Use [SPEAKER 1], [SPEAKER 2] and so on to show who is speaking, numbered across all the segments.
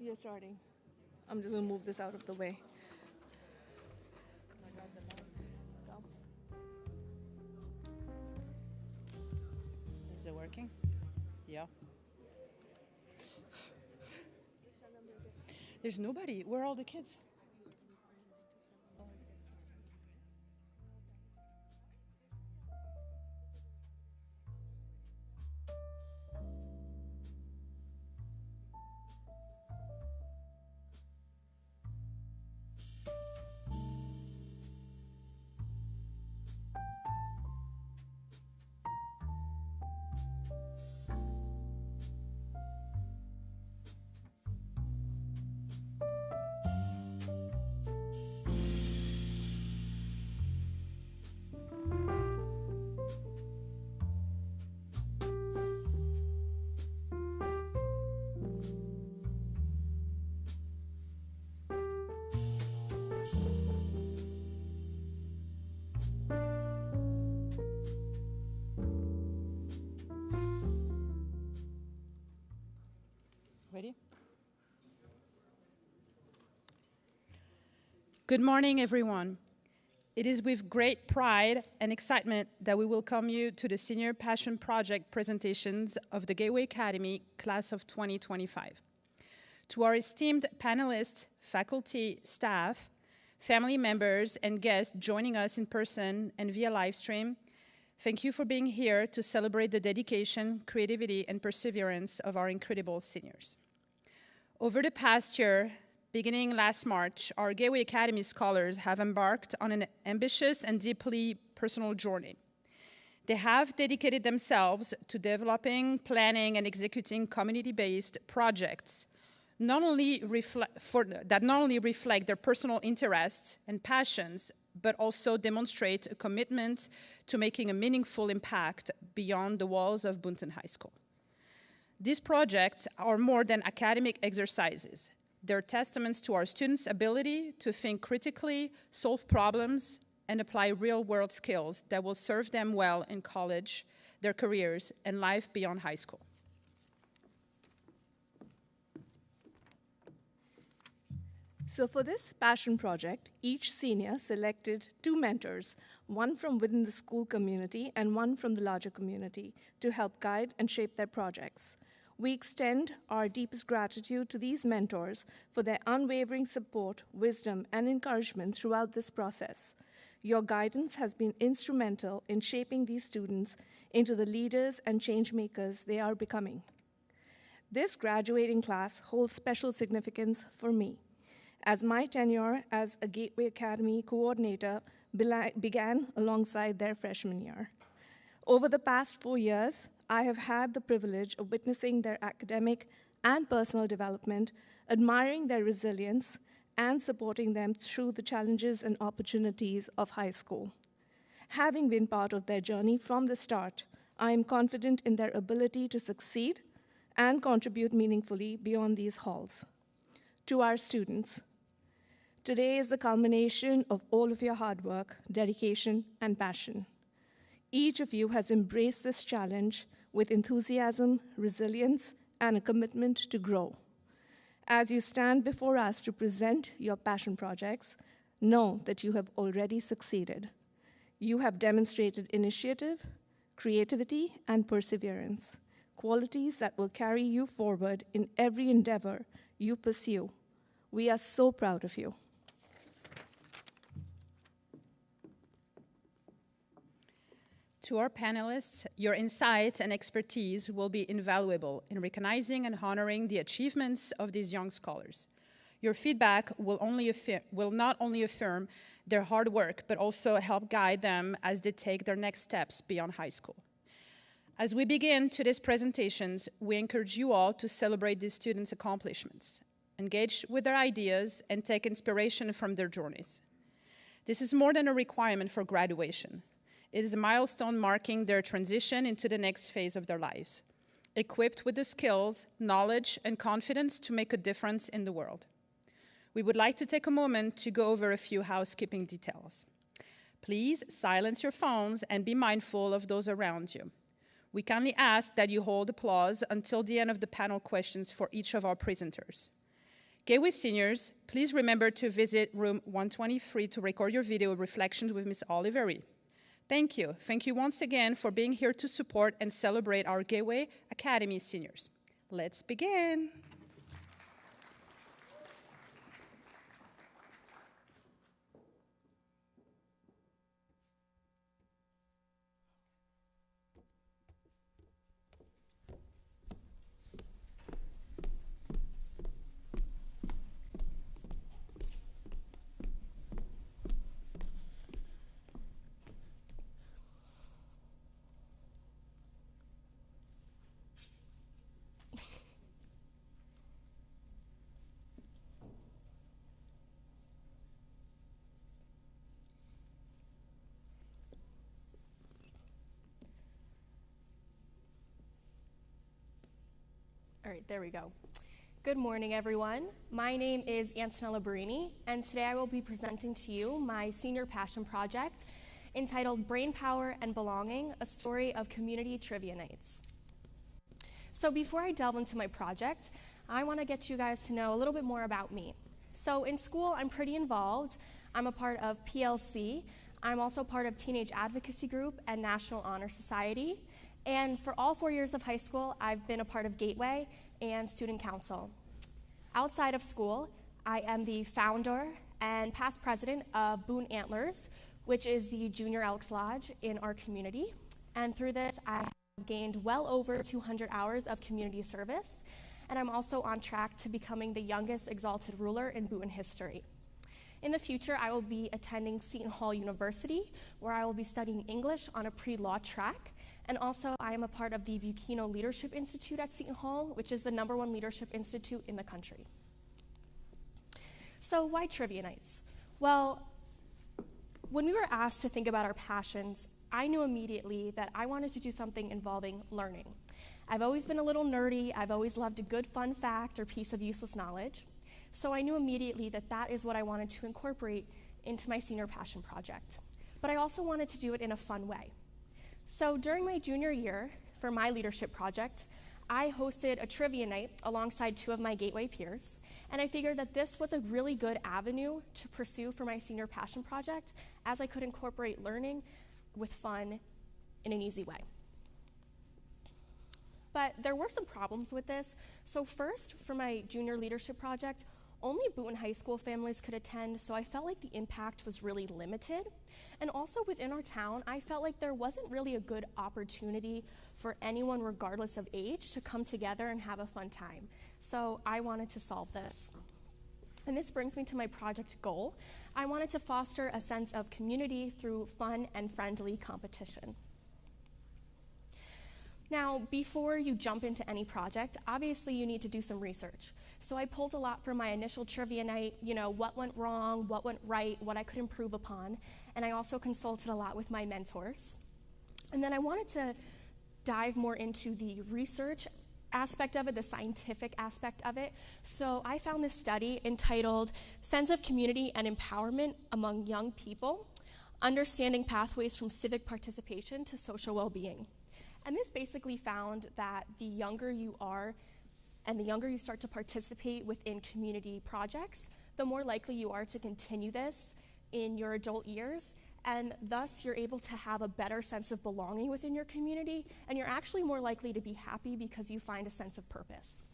[SPEAKER 1] You're starting. I'm just going to move this out of the way.
[SPEAKER 2] Is it working? Yeah. There's nobody. Where are all the kids? Ready? Good morning, everyone. It is with great pride and excitement that we welcome you to the Senior Passion Project presentations of the Gateway Academy Class of 2025. To our esteemed panelists, faculty, staff, family members, and guests joining us in person and via live stream, thank you for being here to celebrate the dedication, creativity, and perseverance of our incredible seniors. Over the past year, beginning last March, our Gateway Academy scholars have embarked on an ambitious and deeply personal journey. They have dedicated themselves to developing, planning, and executing community-based projects that not only reflect their personal interests and passions, but also demonstrate a commitment to making a meaningful impact beyond the walls of Boonton High School. These projects are more than academic exercises. They're testaments to our students' ability to think critically, solve problems, and apply real-world skills that will serve them well in college, their careers, and life beyond high school.
[SPEAKER 1] So for this passion project, each senior selected 2 mentors, one from within the school community and one from the larger community, to help guide and shape their projects. We extend our deepest gratitude to these mentors for their unwavering support, wisdom, and encouragement throughout this process. Your guidance has been instrumental in shaping these students into the leaders and change makers they are becoming. This graduating class holds special significance for me, as my tenure as a Gateway Academy coordinator began alongside their freshman year. Over the past 4 years, I have had the privilege of witnessing their academic and personal development, admiring their resilience, and supporting them through the challenges and opportunities of high school. Having been part of their journey from the start, I am confident in their ability to succeed and contribute meaningfully beyond these halls. To our students, today is the culmination of all of your hard work, dedication, and passion. Each of you has embraced this challenge with enthusiasm, resilience, and a commitment to grow. As you stand before us to present your passion projects, know that you have already succeeded. You have demonstrated initiative, creativity, and perseverance, qualities that will carry you forward in every endeavor you pursue. We are so proud of you.
[SPEAKER 2] To our panelists, your insight and expertise will be invaluable in recognizing and honoring the achievements of these young scholars. Your feedback will not only affirm their hard work, but also help guide them as they take their next steps beyond high school. As we begin today's presentations, we encourage you all to celebrate these students' accomplishments, engage with their ideas, and take inspiration from their journeys. This is more than a requirement for graduation. It is a milestone marking their transition into the next phase of their lives, equipped with the skills, knowledge, and confidence to make a difference in the world. We would like to take a moment to go over a few housekeeping details. Please silence your phones and be mindful of those around you. We kindly ask that you hold applause until the end of the panel questions for each of our presenters. Gateway seniors, please remember to visit room 123 to record your video reflections with Ms. Oliveri. Thank you. Thank you once again for being here to support and celebrate our Gateway Academy seniors. Let's begin.
[SPEAKER 3] All right, there we go. Good morning, everyone. My name is Antonella Barini, and today I will be presenting to you my senior passion project entitled Brain Power and Belonging, a Story of Community Trivia Nights. So before I delve into my project, I want to get you guys to know a little bit more about me. So in school, I'm pretty involved. I'm a part of PLC. I'm also part of Teenage Advocacy Group and National Honor Society. And for all 4 years of high school, I've been a part of Gateway and Student Council. Outside of school, I am the founder and past president of Boone Antlers, which is the Junior Elks Lodge in our community. And through this, I have gained well over 200 hours of community service. And I'm also on track to becoming the youngest exalted ruler in Boone history. In the future, I will be attending Seton Hall University, where I will be studying English on a pre-law track. And also, I am a part of the Buchino Leadership Institute at Seton Hall, which is the #1 leadership institute in the country. So why trivia nights? Well, when we were asked to think about our passions, I knew immediately that I wanted to do something involving learning. I've always been a little nerdy. I've always loved a good fun fact or piece of useless knowledge. So I knew immediately that that is what I wanted to incorporate into my senior passion project. But I also wanted to do it in a fun way. So during my junior year, for my leadership project, I hosted a trivia night alongside 2 of my Gateway peers, and I figured that this was a really good avenue to pursue for my senior passion project, as I could incorporate learning with fun in an easy way. But there were some problems with this. So first, for my junior leadership project, only Boone High School families could attend, so I felt like the impact was really limited. And also within our town, I felt like there wasn't really a good opportunity for anyone, regardless of age, to come together and have a fun time. So I wanted to solve this. And this brings me to my project goal. I wanted to foster a sense of community through fun and friendly competition. Now, before you jump into any project, obviously you need to do some research. So I pulled a lot from my initial trivia night, what went wrong, what went right, what I could improve upon. And I also consulted a lot with my mentors. And then I wanted to dive more into the research aspect of it, the scientific aspect of it. So I found this study entitled Sense of Community and Empowerment Among Young People, Understanding Pathways from Civic Participation to Social Well-Being. And this basically found that the younger you are and the younger you start to participate within community projects, the more likely you are to continue this in your adult years, and thus you're able to have a better sense of belonging within your community, and you're actually more likely to be happy because you find a sense of purpose.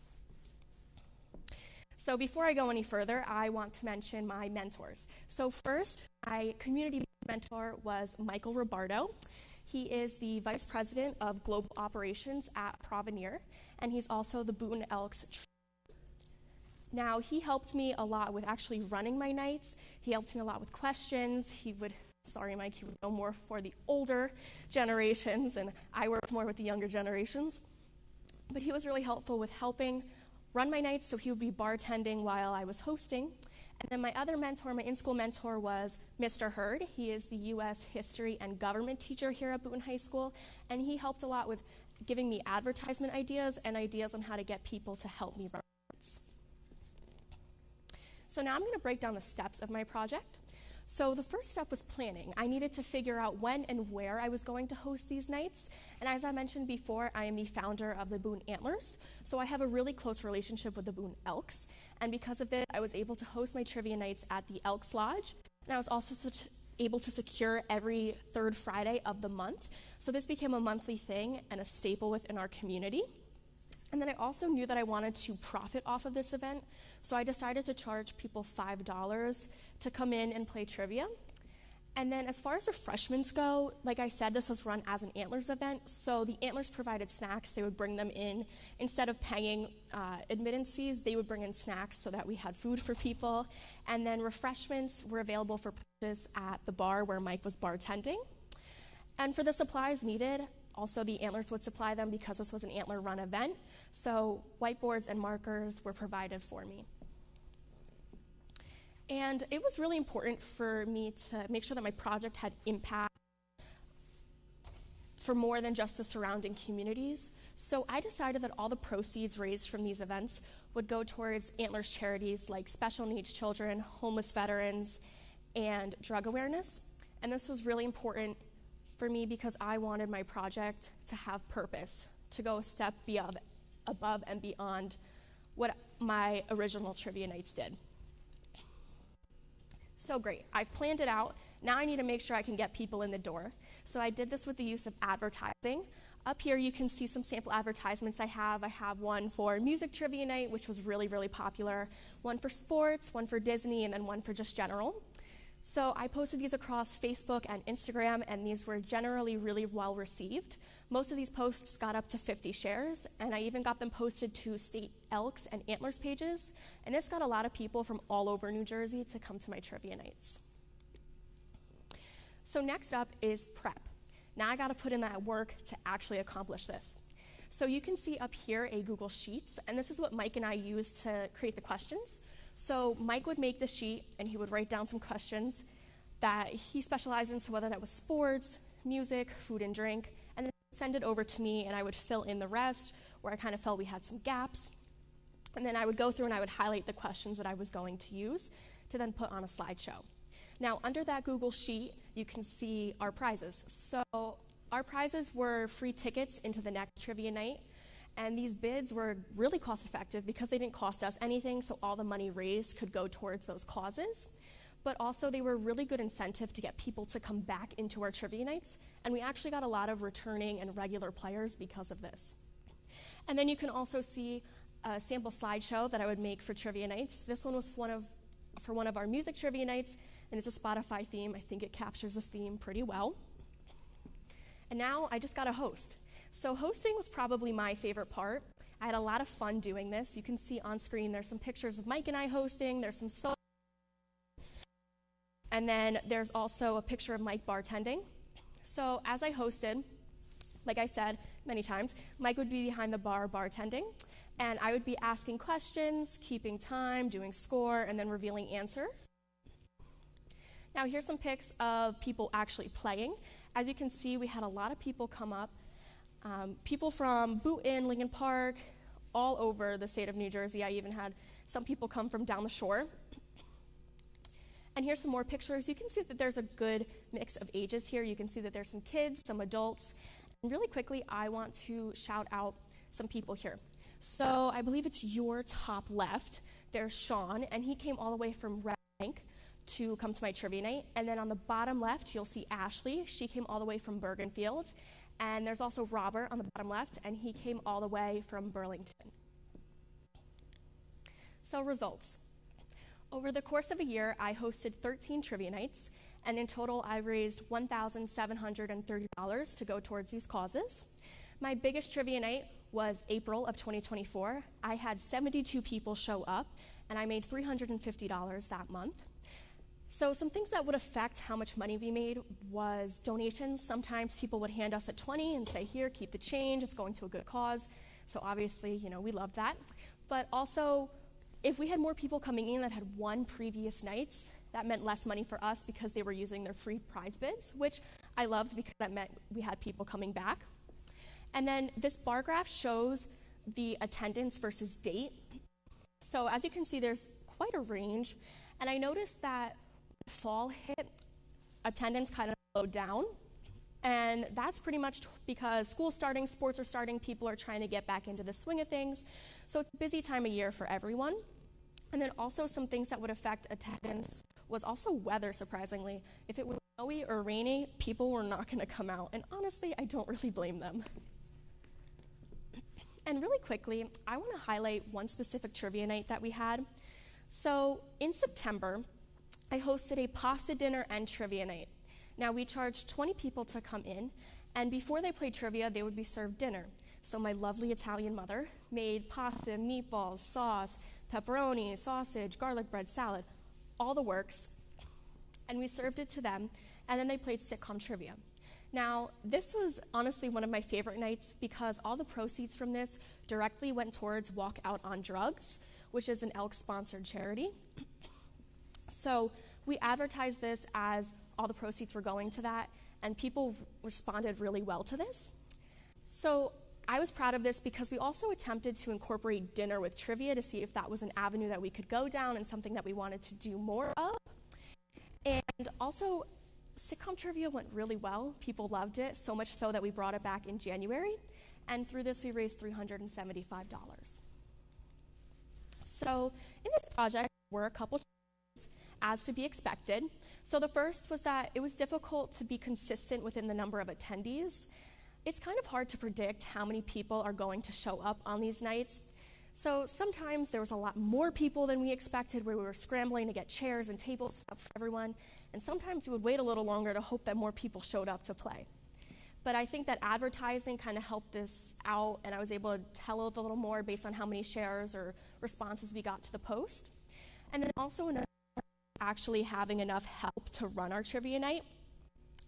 [SPEAKER 3] So before I go any further, I want to mention my mentors. So first, my community mentor was Michael Robardo. He is the Vice President of Global Operations at Provenir, and he's also the Boone Elks. Now, he helped me a lot with actually running my nights. He helped me a lot with questions. Sorry, Mike, he would go more for the older generations, and I worked more with the younger generations. But he was really helpful with helping run my nights, so he would be bartending while I was hosting. And then my other mentor, my in-school mentor, was Mr. Hurd. He is the U.S. History and Government teacher here at Boone High School, and he helped a lot with giving me advertisement ideas and ideas on how to get people to help me run nights. So now I'm going to break down the steps of my project. So the first step was planning. I needed to figure out when and where I was going to host these nights, And as I mentioned before, I am the founder of the Boone Antlers, so I have a really close relationship with the Boone Elks. And because of this, I was able to host my trivia nights at the Elks Lodge, and I was also able to secure every third Friday of the month. So this became a monthly thing and a staple within our community. And then I also knew that I wanted to profit off of this event, so I decided to charge people $5 to come in and play trivia. And then as far as refreshments go, like I said, this was run as an Antlers event, so the Antlers provided snacks. They would bring them in. Instead of paying admittance fees, they would bring in snacks so that we had food for people. And then refreshments were available for purchase at the bar where Mike was bartending. And for the supplies needed, also the Antlers would supply them because this was an antler-run event, so whiteboards and markers were provided for me. And it was really important for me to make sure that my project had impact for more than just the surrounding communities. So I decided that all the proceeds raised from these events would go towards Antlers charities like special needs children, homeless veterans, and drug awareness. And this was really important for me because I wanted my project to have purpose, to go a step above and beyond what my original trivia nights did. So great, I've planned it out. Now I need to make sure I can get people in the door. So I did this with the use of advertising. Up here you can see some sample advertisements I have. I have one for music trivia night, which was really, really popular, one for sports, one for Disney, and then one for just general. So I posted these across Facebook and Instagram, and these were generally really well received. Most of these posts got up to 50 shares, and I even got them posted to state Elks and Antlers pages, and this got a lot of people from all over New Jersey to come to my trivia nights. So next up is prep. Now I gotta put in that work to actually accomplish this. So you can see up here a Google Sheets, and this is what Mike and I used to create the questions. So Mike would make the sheet, and he would write down some questions that he specialized in, so whether that was sports, music, food and drink, and then send it over to me, and I would fill in the rest where I kind of felt we had some gaps. And then I would go through and I would highlight the questions that I was going to use to then put on a slideshow. Now, under that Google Sheet, you can see our prizes. So our prizes were free tickets into the next trivia night, and these bids were really cost effective because they didn't cost us anything, so all the money raised could go towards those causes. But also they were a really good incentive to get people to come back into our trivia nights, and we actually got a lot of returning and regular players because of this. And then you can also see a sample slideshow that I would make for trivia nights. This one was for one of our music trivia nights, and it's a Spotify theme. I think it captures this theme pretty well. And now I just got a host. So hosting was probably my favorite part. I had a lot of fun doing this. You can see on screen there's some pictures of Mike and I hosting, there's some solo, and then there's also a picture of Mike bartending. So as I hosted, like I said many times, Mike would be behind the bar bartending, and I would be asking questions, keeping time, doing score, and then revealing answers. Now here's some pics of people actually playing. As you can see, we had a lot of people come up. People from Boonton, Lincoln Park, all over the state of New Jersey. I even had some people come from down the shore. And here's some more pictures. You can see that there's a good mix of ages here. You can see that there's some kids, some adults. And really quickly, I want to shout out some people here. So I believe it's your top left. There's Sean, and he came all the way from Red Bank to come to my trivia night. And then on the bottom left, you'll see Ashley. She came all the way from Bergenfield. And there's also Robert on the bottom left, and he came all the way from Burlington. So results. Over the course of a year, I hosted 13 trivia nights, and in total, I raised $1,730 to go towards these causes. My biggest trivia night was April of 2024. I had 72 people show up, and I made $350 that month. So some things that would affect how much money we made was donations. Sometimes people would hand us a 20 and say, here, keep the change, it's going to a good cause. So obviously, we love that. But also, if we had more people coming in that had won previous nights, that meant less money for us because they were using their free prize bids, which I loved because that meant we had people coming back. And then this bar graph shows the attendance versus date. So as you can see, there's quite a range. And I noticed that fall hit, attendance kind of slowed down. And that's pretty much because school's starting, sports are starting, people are trying to get back into the swing of things. So it's a busy time of year for everyone. And then also some things that would affect attendance was also weather, surprisingly. If it was snowy or rainy, people were not gonna come out. And honestly, I don't really blame them. And really quickly, I wanna highlight one specific trivia night that we had. So in September, I hosted a pasta dinner and trivia night. Now we charged 20 people to come in, and before they played trivia, they would be served dinner. So my lovely Italian mother made pasta, meatballs, sauce, pepperoni, sausage, garlic bread, salad, all the works, and we served it to them, and then they played sitcom trivia. Now, this was honestly one of my favorite nights because all the proceeds from this directly went towards Walk Out on Drugs, which is an Elks-sponsored charity. So we advertised this as all the proceeds were going to that, and people responded really well to this. So I was proud of this because we also attempted to incorporate dinner with trivia to see if that was an avenue that we could go down and something that we wanted to do more of. And also, sitcom trivia went really well. People loved it, so much so that we brought it back in January. And through this, we raised $375. So in this project, there were a couple challenges, as to be expected. So the first was that it was difficult to be consistent within the number of attendees. It's kind of hard to predict how many people are going to show up on these nights. So sometimes there was a lot more people than we expected, where we were scrambling to get chairs and tables up for everyone. And sometimes we would wait a little longer to hope that more people showed up to play. But I think that advertising kind of helped this out, and I was able to tell it a little more based on how many shares or responses we got to the post. And then also actually having enough help to run our trivia night.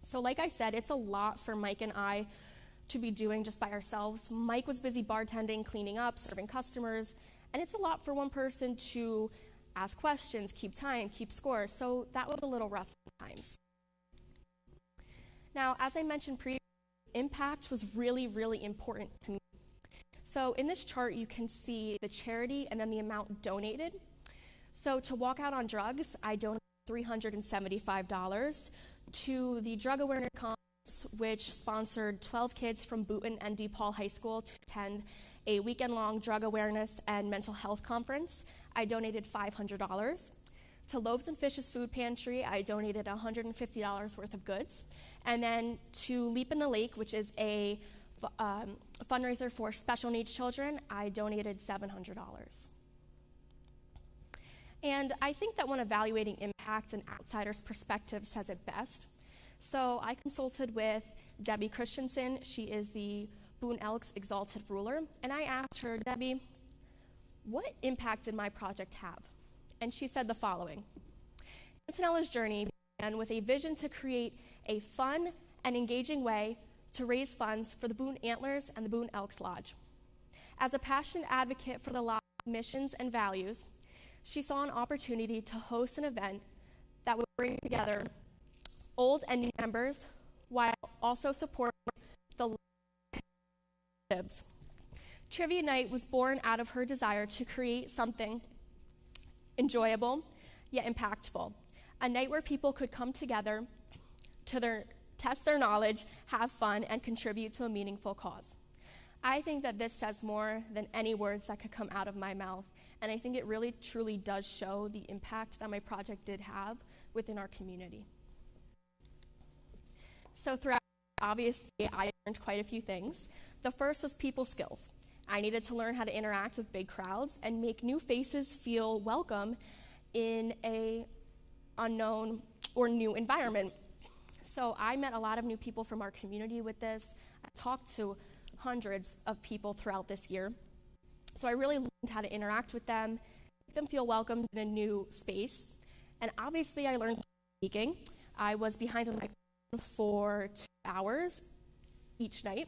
[SPEAKER 3] So like I said, it's a lot for Mike and I to be doing just by ourselves. Mike was busy bartending, cleaning up, serving customers, and it's a lot for one person to ask questions, keep time, keep score, so that was a little rough at times. Now, as I mentioned previously, impact was really, really important to me. So in this chart, you can see the charity and then the amount donated. So to Walk Out on Drugs, I donated $375 to the Drug Awareness Conference, which sponsored 12 kids from Boonton and DePaul High School to attend a weekend-long drug awareness and mental health conference. I donated $500. To Loaves and Fishes Food Pantry, I donated $150 worth of goods. And then to Leap in the Lake, which is a fundraiser for special needs children, I donated $700. And I think that when evaluating impact, an outsider's perspective says it best. So I consulted with Debbie Christensen. She is the Boone Elks Exalted Ruler. And I asked her, Debbie, what impact did my project have? And she said the following: Antonella's journey began with a vision to create a fun and engaging way to raise funds for the Boone Antlers and the Boone Elks Lodge. As a passionate advocate for the Lodge's missions and values, she saw an opportunity to host an event that would bring together old and new members while also supporting the lives. Trivia Night was born out of her desire to create something enjoyable yet impactful, a night where people could come together to test their knowledge, have fun, and contribute to a meaningful cause. I think that this says more than any words that could come out of my mouth, and I think it really truly does show the impact that my project did have within our community. So throughout, obviously, I learned quite a few things. The first was people skills. I needed to learn how to interact with big crowds and make new faces feel welcome in a unknown or new environment. So I met a lot of new people from our community with this. I talked to hundreds of people throughout this year. So I really learned how to interact with them, make them feel welcome in a new space. And obviously I learned speaking. I was behind a microphone for 2 hours each night.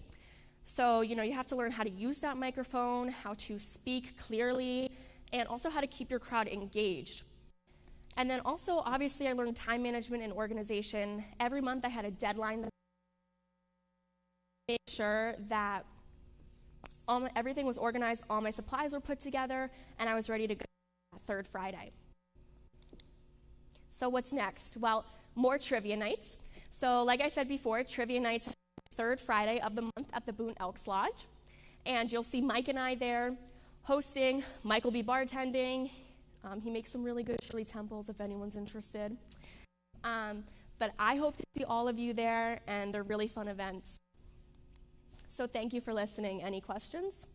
[SPEAKER 3] So, you have to learn how to use that microphone, how to speak clearly, and also how to keep your crowd engaged. And then also, obviously, I learned time management and organization. Every month I had a deadline to make sure that everything was organized, all my supplies were put together, and I was ready to go that third Friday. So what's next? Well, more trivia nights. So like I said before, trivia nights third Friday of the month at the Boone Elks Lodge. And you'll see Mike and I there hosting. Mike will be bartending. He makes some really good chili temples if anyone's interested. But I hope to see all of you there, and they're really fun events. So thank you for listening. Any questions?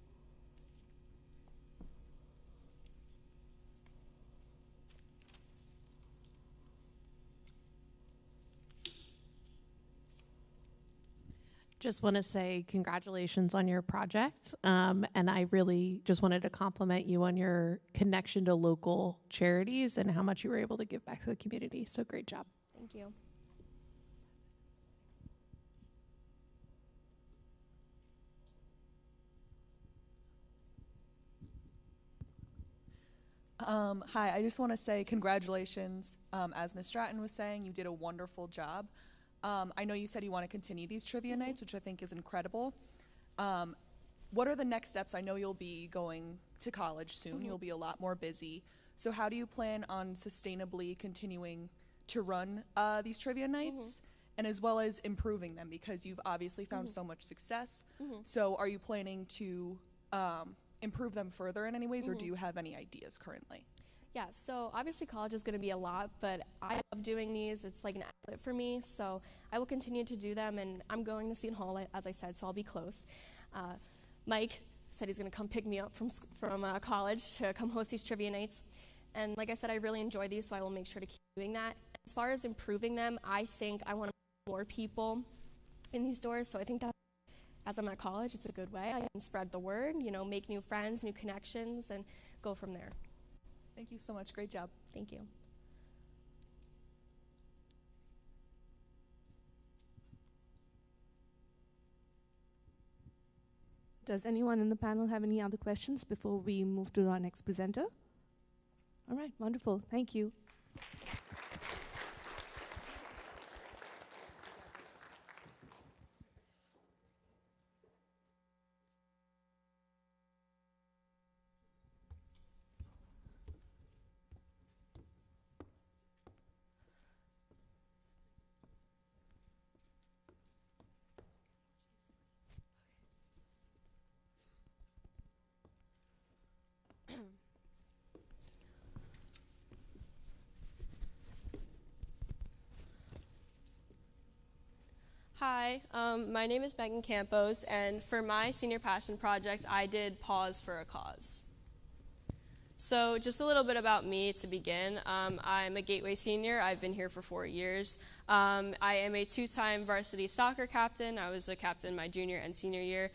[SPEAKER 4] Just want to say congratulations on your project. And I really just wanted to compliment you on your connection to local charities and how much you were able to give back to the community. So great job.
[SPEAKER 3] Thank you.
[SPEAKER 5] Hi, I just want to say congratulations. As Ms. Stratton was saying, you did a wonderful job. I know you said you want to continue these trivia nights, which I think is incredible. What are the next steps? I know you'll be going to college soon. You'll be a lot more busy. So how do you plan on sustainably continuing to run these trivia nights? And as well as improving them, because you've obviously found so much success. So are you planning to improve them further in any ways, or do you have any ideas currently?
[SPEAKER 3] Yeah, so obviously college is going to be a lot, but I love doing these. It's like an outlet for me, so I will continue to do them, and I'm going to Seton Hall, as I said, so I'll be close. Mike said he's going to come pick me up from college to come host these trivia nights, and like I said, I really enjoy these, so I will make sure to keep doing that. As far as improving them, I think I want to put more people in these doors, so I think that as I'm at college, it's a good way. I can spread the word, make new friends, new connections, and go from there.
[SPEAKER 5] Thank you so much. Great job.
[SPEAKER 3] Thank you.
[SPEAKER 1] Does anyone in the panel have any other questions before we move to our next presenter? All right, wonderful. Thank you.
[SPEAKER 6] Hi, my name is Megan Campos, and for my senior passion project, I did Pause for a Cause. So just a little bit about me to begin. I'm a Gateway senior. I've been here for 4 years. I am a 2-time varsity soccer captain. I was a captain my junior and senior year.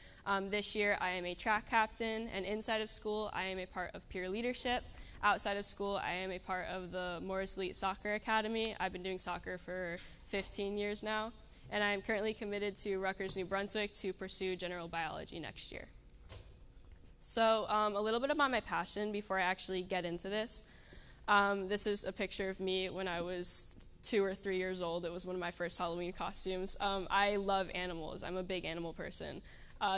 [SPEAKER 6] This year, I am a track captain, and inside of school, I am a part of peer leadership. Outside of school, I am a part of the Morris Elite Soccer Academy. I've been doing soccer for 15 years now. And I am currently committed to Rutgers, New Brunswick to pursue general biology next year. So a little bit about my passion before I actually get into this. This is a picture of me when I was 2 or 3 years old. It was one of my first Halloween costumes. I love animals. I'm a big animal person.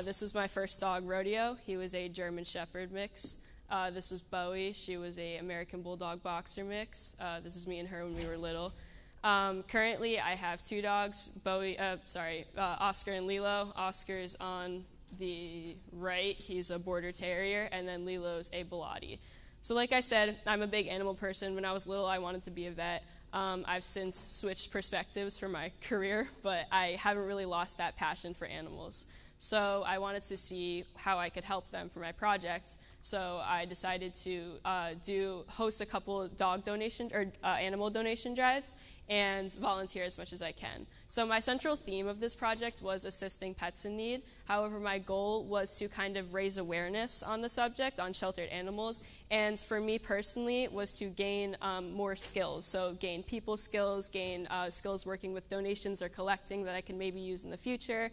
[SPEAKER 6] This was my first dog, Rodeo. He was a German Shepherd mix. This was Bowie. She was a American Bulldog Boxer mix. This is me and her when we were little. Currently, I have 2 dogs, Oscar and Lilo. Oscar's on the right, he's a Border Terrier, and then Lilo's a Bilotti. So like I said, I'm a big animal person. When I was little, I wanted to be a vet. I've since switched perspectives for my career, but I haven't really lost that passion for animals. So I wanted to see how I could help them for my project. So I decided to host a couple dog donation or animal donation drives and volunteer as much as I can. So my central theme of this project was assisting pets in need. However, my goal was to kind of raise awareness on the subject, on sheltered animals, and for me personally was to gain more skills. So gain people skills, gain skills working with donations or collecting that I can maybe use in the future.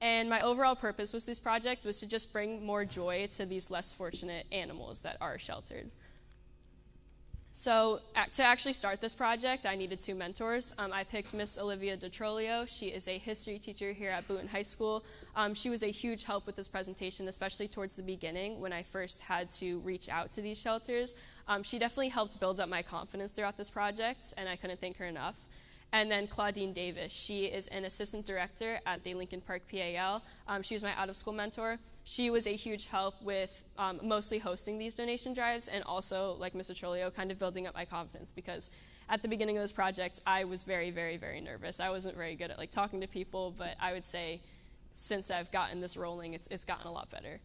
[SPEAKER 6] And my overall purpose with this project was to just bring more joy to these less fortunate animals that are sheltered. So to actually start this project, I needed 2 mentors. I picked Miss Olivia DeTrolio. She is a history teacher here at Boonton High School. She was a huge help with this presentation, especially towards the beginning when I first had to reach out to these shelters. She definitely helped build up my confidence throughout this project, and I couldn't thank her enough. And then Claudine Davis, she is an assistant director at the Lincoln Park PAL. She was my out-of-school mentor. She was a huge help with mostly hosting these donation drives and also, like Mr. Trolio, kind of building up my confidence, because at the beginning of this project, I was very, very, very nervous. I wasn't very good at like talking to people, but I would say since I've gotten this rolling, it's gotten a lot better.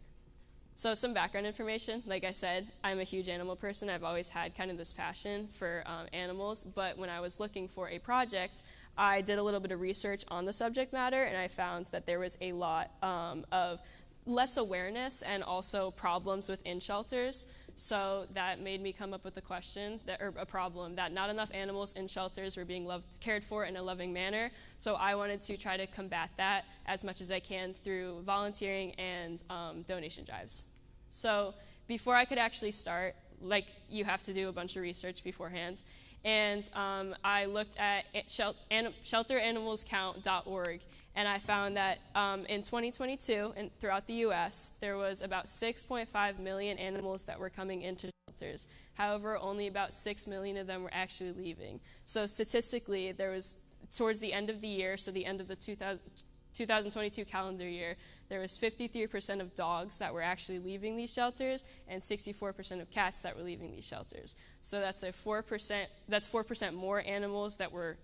[SPEAKER 6] So some background information, like I said, I'm a huge animal person. I've always had kind of this passion for animals, but when I was looking for a project, I did a little bit of research on the subject matter, and I found that there was a lot of less awareness and also problems within shelters. So that made me come up with a question, or a problem, that not enough animals in shelters were being cared for in a loving manner. So I wanted to try to combat that as much as I can through volunteering and donation drives. So before I could actually start, like, you have to do a bunch of research beforehand. And I looked at shelteranimalscount.org, and I found that in 2022, and throughout the U.S., there was about 6.5 million animals that were coming into shelters. However, only about 6 million of them were actually leaving. So statistically, there was, towards the end of the year, so the end of the 2022 calendar year, there was 53% of dogs that were actually leaving these shelters and 64% of cats that were leaving these shelters. So that's 4% more animals that were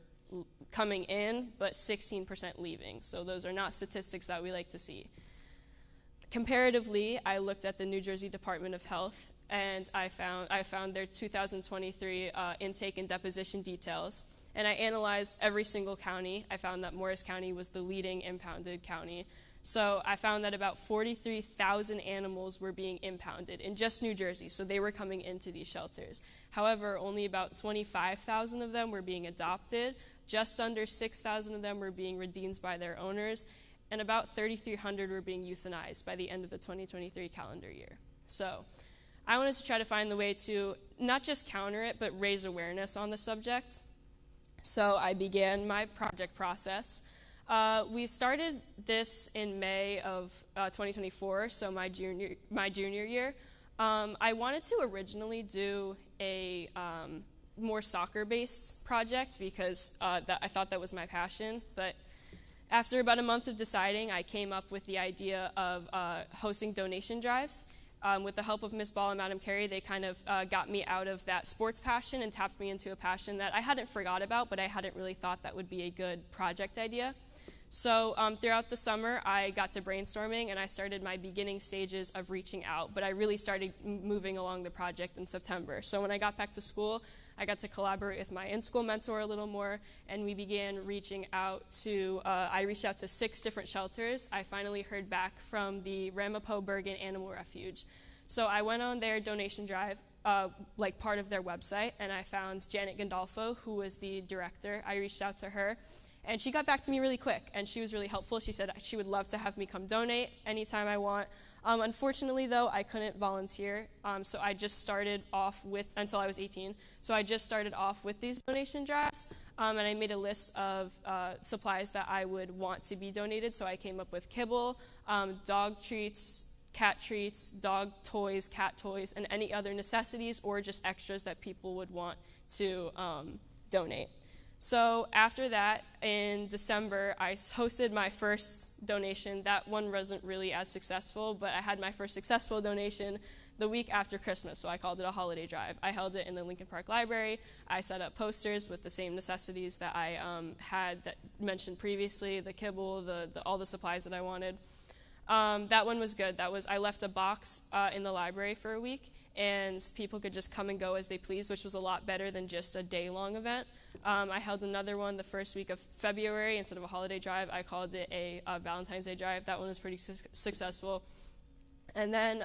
[SPEAKER 6] coming in, but 16% leaving. So those are not statistics that we like to see. Comparatively, I looked at the New Jersey Department of Health, and I found their 2023 intake and deposition details. And I analyzed every single county. I found that Morris County was the leading impounded county. So I found that about 43,000 animals were being impounded in just New Jersey, so they were coming into these shelters. However, only about 25,000 of them were being adopted, just under 6,000 of them were being redeemed by their owners, and about 3,300 were being euthanized by the end of the 2023 calendar year. So I wanted to try to find the way to not just counter it, but raise awareness on the subject. So I began my project process. We started this in May of 2024, so my junior year. I wanted to originally do a more soccer-based project because I thought that was my passion, but after about a month of deciding, I came up with the idea of hosting donation drives. With the help of Ms. Ball and Madam Carey, they kind of got me out of that sports passion and tapped me into a passion that I hadn't forgot about, but I hadn't really thought that would be a good project idea. So throughout the summer, I got to brainstorming, and I started my beginning stages of reaching out, but I really started moving along the project in September. So when I got back to school, I got to collaborate with my in-school mentor a little more, and we began reaching out to, I reached out to 6 different shelters. I finally heard back from the Ramapo Bergen Animal Refuge. So I went on their donation drive, like part of their website, and I found Janet Gandolfo, who was the director. I reached out to her, and she got back to me really quick, and she was really helpful. She said she would love to have me come donate anytime I want. Unfortunately, though, I couldn't volunteer, so I just started off with, until I was 18, so I just started off with these donation drives, and I made a list of supplies that I would want to be donated. So I came up with kibble, dog treats, cat treats, dog toys, cat toys, and any other necessities or just extras that people would want to donate. So after that, in December, I hosted my first donation. That one wasn't really as successful, but I had my first successful donation the week after Christmas, so I called it a holiday drive. I held it in the Lincoln Park Library. I set up posters with the same necessities that I had that mentioned previously, the kibble, all the supplies that I wanted. That one was good. I left a box in the library for a week, and people could just come and go as they please, which was a lot better than just a day-long event. I held another one the first week of February. Instead of a holiday drive, I called it a Valentine's Day drive. That one was pretty successful. And then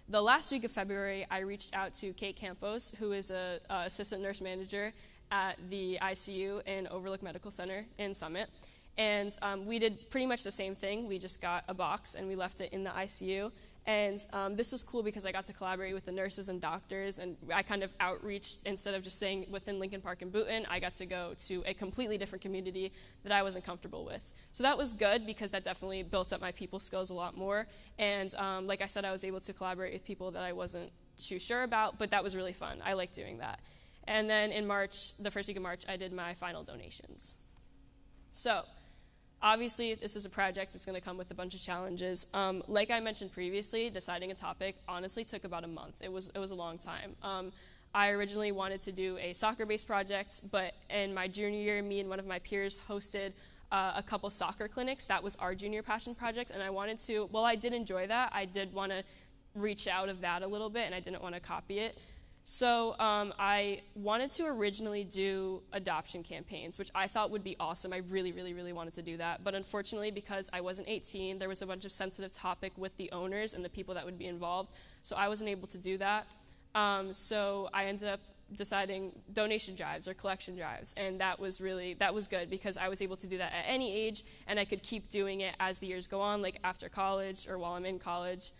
[SPEAKER 6] the last week of February, I reached out to Kate Campos, who is an assistant nurse manager at the ICU in Overlook Medical Center in Summit. And we did pretty much the same thing. We just got a box and we left it in the ICU. And this was cool because I got to collaborate with the nurses and doctors, and I kind of outreached. Instead of just staying within Lincoln Park and Boonton, I got to go to a completely different community that I wasn't comfortable with. So that was good because that definitely built up my people skills a lot more. And like I said, I was able to collaborate with people that I wasn't too sure about, but that was really fun. I like doing that. And then in March, the first week of March, I did my final donations. So obviously, this is a project that's going to come with a bunch of challenges. Like I mentioned previously, deciding a topic honestly took about a month. It was a long time. I originally wanted to do a soccer-based project, but in my junior year, me and one of my peers hosted a couple soccer clinics. That was our junior passion project, and I wanted to, while I did enjoy that, I did want to reach out of that a little bit, and I didn't want to copy it. So I wanted to originally do adoption campaigns, which I thought would be awesome. I really, really, really wanted to do that. But unfortunately, because I wasn't 18, there was a bunch of sensitive topic with the owners and the people that would be involved. So I wasn't able to do that. So I ended up deciding donation drives or collection drives. And that was good because I was able to do that at any age, and I could keep doing it as the years go on, like after college or while I'm in college.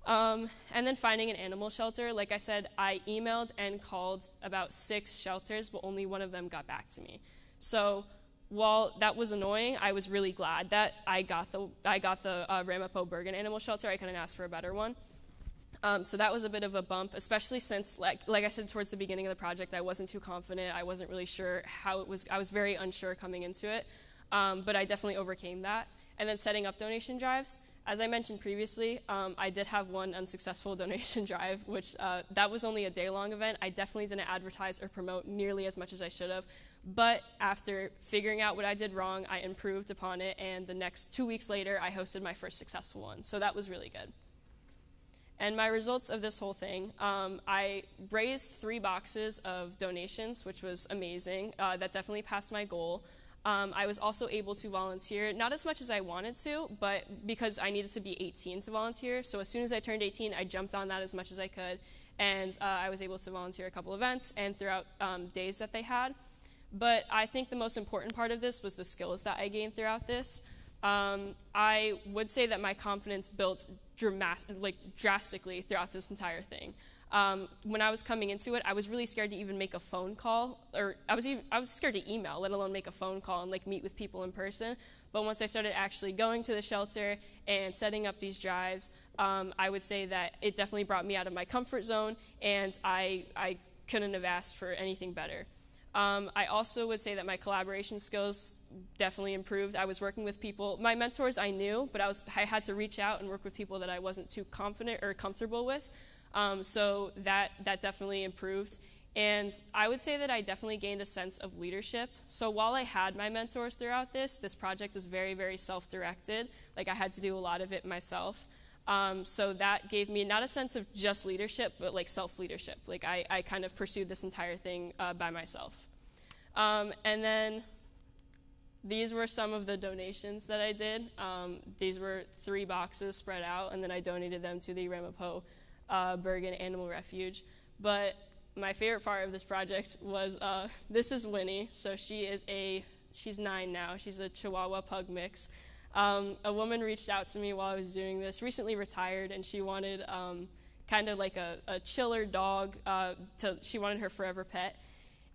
[SPEAKER 6] And then finding an animal shelter. Like I said, I emailed and called about 6 shelters, but only one of them got back to me. So while that was annoying, I was really glad that I got the Ramapo Bergen Animal Shelter. I couldn't ask for a better one. So that was a bit of a bump, especially since, like I said, towards the beginning of the project, I wasn't too confident. I wasn't really sure how it was. I was very unsure coming into it, but I definitely overcame that. And then setting up donation drives. As I mentioned previously, I did have one unsuccessful donation drive, which that was only a day-long event. I definitely didn't advertise or promote nearly as much as I should have. But after figuring out what I did wrong, I improved upon it, and the next 2 weeks later, I hosted my first successful one. So that was really good. And my results of this whole thing, I raised 3 boxes of donations, which was amazing. That definitely passed my goal. I was also able to volunteer, not as much as I wanted to, but because I needed to be 18 to volunteer. So as soon as I turned 18, I jumped on that as much as I could. And I was able to volunteer a couple events and throughout days that they had. But I think the most important part of this was the skills that I gained throughout this. I would say that my confidence built drastically throughout this entire thing. When I was coming into it, I was really scared to even make a phone call, or I was scared to email, let alone make a phone call and like meet with people in person. But once I started actually going to the shelter and setting up these drives, I would say that it definitely brought me out of my comfort zone, and I couldn't have asked for anything better. I also would say that my collaboration skills definitely improved. I was working with people, my mentors I knew, but I had to reach out and work with people that I wasn't too confident or comfortable with. So that definitely improved. And I would say that I definitely gained a sense of leadership. So while I had my mentors throughout this project was very, very self-directed. Like I had to do a lot of it myself. So that gave me not a sense of just leadership, but like self-leadership. Like I kind of pursued this entire thing by myself. And then these were some of the donations that I did. These were 3 boxes spread out, and then I donated them to the Ramapo Bergen Animal Refuge. But my favorite part of this project was, this is Winnie. So she's 9 now. She's a Chihuahua Pug mix. A woman reached out to me while I was doing this, recently retired, and she wanted kind of like a chiller dog. She wanted her forever pet.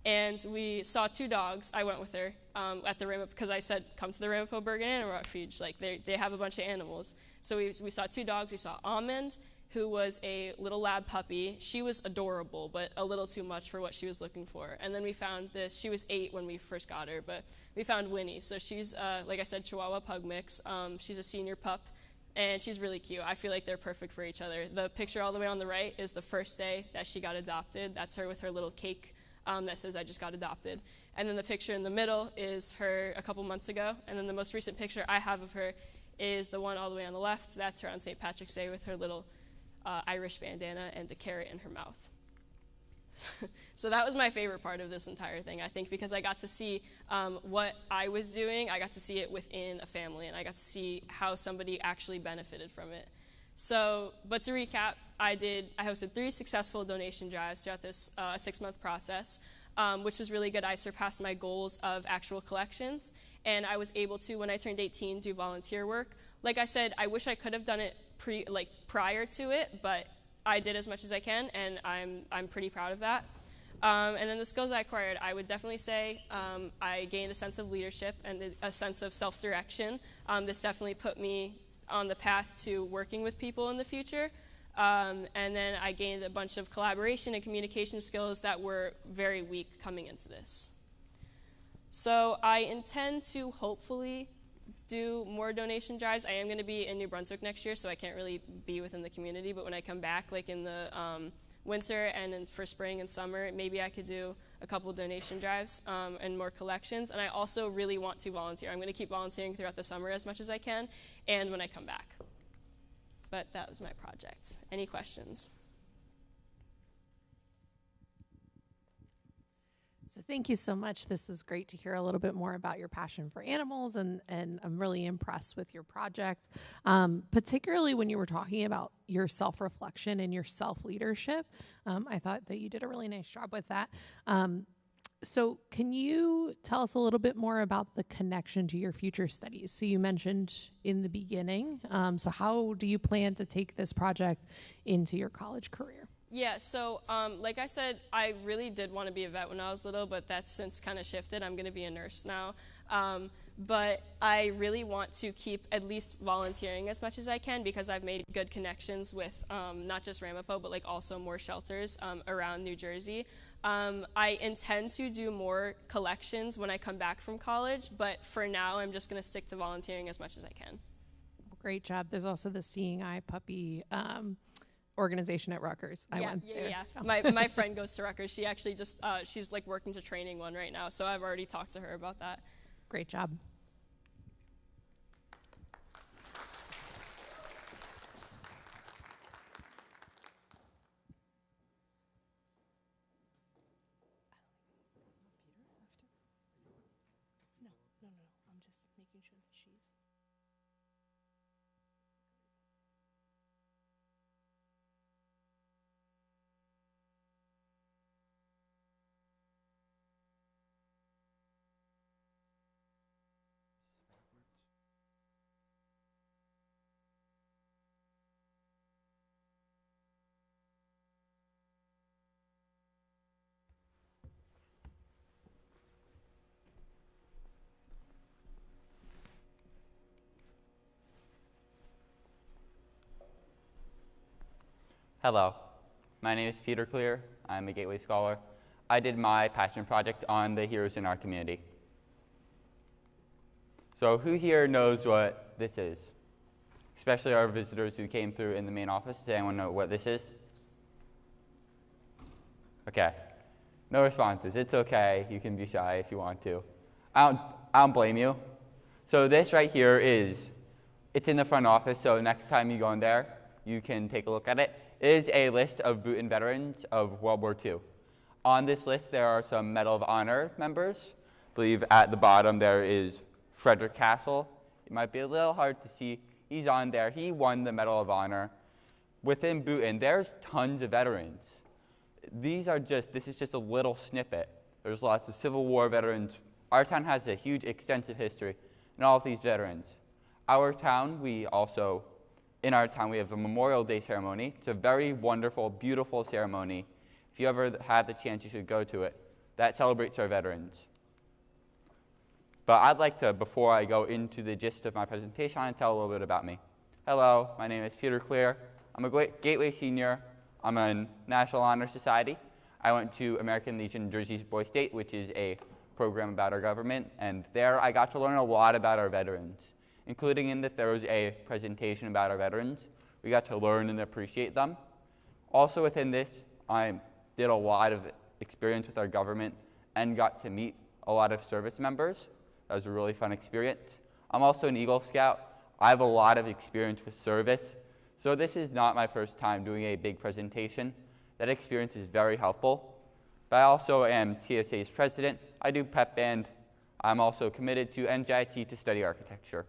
[SPEAKER 6] And we saw 2 dogs. I went with her at the Ramapo, because I said, come to the Ramapo Bergen Animal Refuge. Like they have a bunch of animals. So we saw 2 dogs. We saw Almond, who was a little lab puppy. She was adorable, but a little too much for what she was looking for. And then we found this. She was 8 when we first got her, but we found Winnie. So she's, like I said, Chihuahua Pug mix. She's a senior pup, and she's really cute. I feel like they're perfect for each other. The picture all the way on the right is the first day that she got adopted. That's her with her little cake that says, I just got adopted. And then the picture in the middle is her a couple months ago. And then the most recent picture I have of her is the one all the way on the left. That's her on St. Patrick's Day with her little Irish bandana and a carrot in her mouth. So that was my favorite part of this entire thing, I think, because I got to see what I was doing. I got to see it within a family, and I got to see how somebody actually benefited from it. So, but to recap, I hosted 3 successful donation drives throughout this 6-month process, which was really good. I surpassed my goals of actual collections, and I was able to, when I turned 18, do volunteer work. Like I said, I wish I could have done it prior to it, but I did as much as I can, and I'm pretty proud of that. And then the skills I acquired, I would definitely say I gained a sense of leadership and a sense of self-direction. This definitely put me on the path to working with people in the future. And then I gained a bunch of collaboration and communication skills that were very weak coming into this. So I intend to hopefully do more donation drives. I am going to be in New Brunswick next year, so I can't really be within the community, but when I come back, like in the winter and for spring and summer, maybe I could do a couple donation drives and more collections. And I also really want to volunteer. I'm going to keep volunteering throughout the summer as much as I can and when I come back. But that was my project. Any questions?
[SPEAKER 4] So thank you so much. This was great to hear a little bit more about your passion for animals, and I'm really impressed with your project, particularly when you were talking about your self-reflection and your self-leadership. I thought that you did a really nice job with that. So can you tell us a little bit more about the connection to your future studies? So you mentioned in the beginning, so how do you plan to take this project into your college career?
[SPEAKER 6] Yeah, so like I said, I really did want to be a vet when I was little, but that's since kind of shifted. I'm going to be a nurse now. But I really want to keep at least volunteering as much as I can because I've made good connections with not just Ramapo, but like also more shelters around New Jersey. I intend to do more collections when I come back from college, but for now I'm just going to stick to volunteering as much as I can.
[SPEAKER 4] Great job. There's also the Seeing Eye Puppy organization at Rutgers. I went there.
[SPEAKER 6] Yeah.
[SPEAKER 4] So.
[SPEAKER 6] My friend goes to Rutgers. She actually just, she's like working to training one right now, so I've already talked to her about that.
[SPEAKER 4] Great job.
[SPEAKER 1] No, I'm just making sure that she's...
[SPEAKER 7] Hello, my name is Peter Clear. I'm a Gateway Scholar. I did my passion project on the heroes in our community. So who here knows what this is? Especially our visitors who came through in the main office. Does anyone know what this is? Okay, no responses. It's okay, you can be shy if you want to. I don't blame you. So this right here it's in the front office, so next time you go in there, you can take a look at it. It is a list of Bhutan veterans of World War II. On this list, there are some Medal of Honor members. I believe at the bottom there is Frederick Castle. It might be a little hard to see. He's on there. He won the Medal of Honor. Within Bhutan, there's tons of veterans. This is just a little snippet. There's lots of Civil War veterans. Our town has a huge, extensive history in all of these veterans. In our town, we have a Memorial Day ceremony. It's a very wonderful, beautiful ceremony. If you ever have the chance, you should go to it. That celebrates our veterans. But I'd like to, before I go into the gist of my presentation, I want to tell a little bit about me. Hello, my name is Peter Clear. I'm a Gateway senior. I'm in National Honor Society. I went to American Legion Jersey Boy State, which is a program about our government, and there I got to learn a lot about our veterans. Including in this, there was a presentation about our veterans. We got to learn and appreciate them. Also within this, I did a lot of experience with our government and got to meet a lot of service members. That was a really fun experience. I'm also an Eagle Scout. I have a lot of experience with service. So this is not my first time doing a big presentation. That experience is very helpful. But I also am TSA's president. I do pep band. I'm also committed to NJIT to study architecture.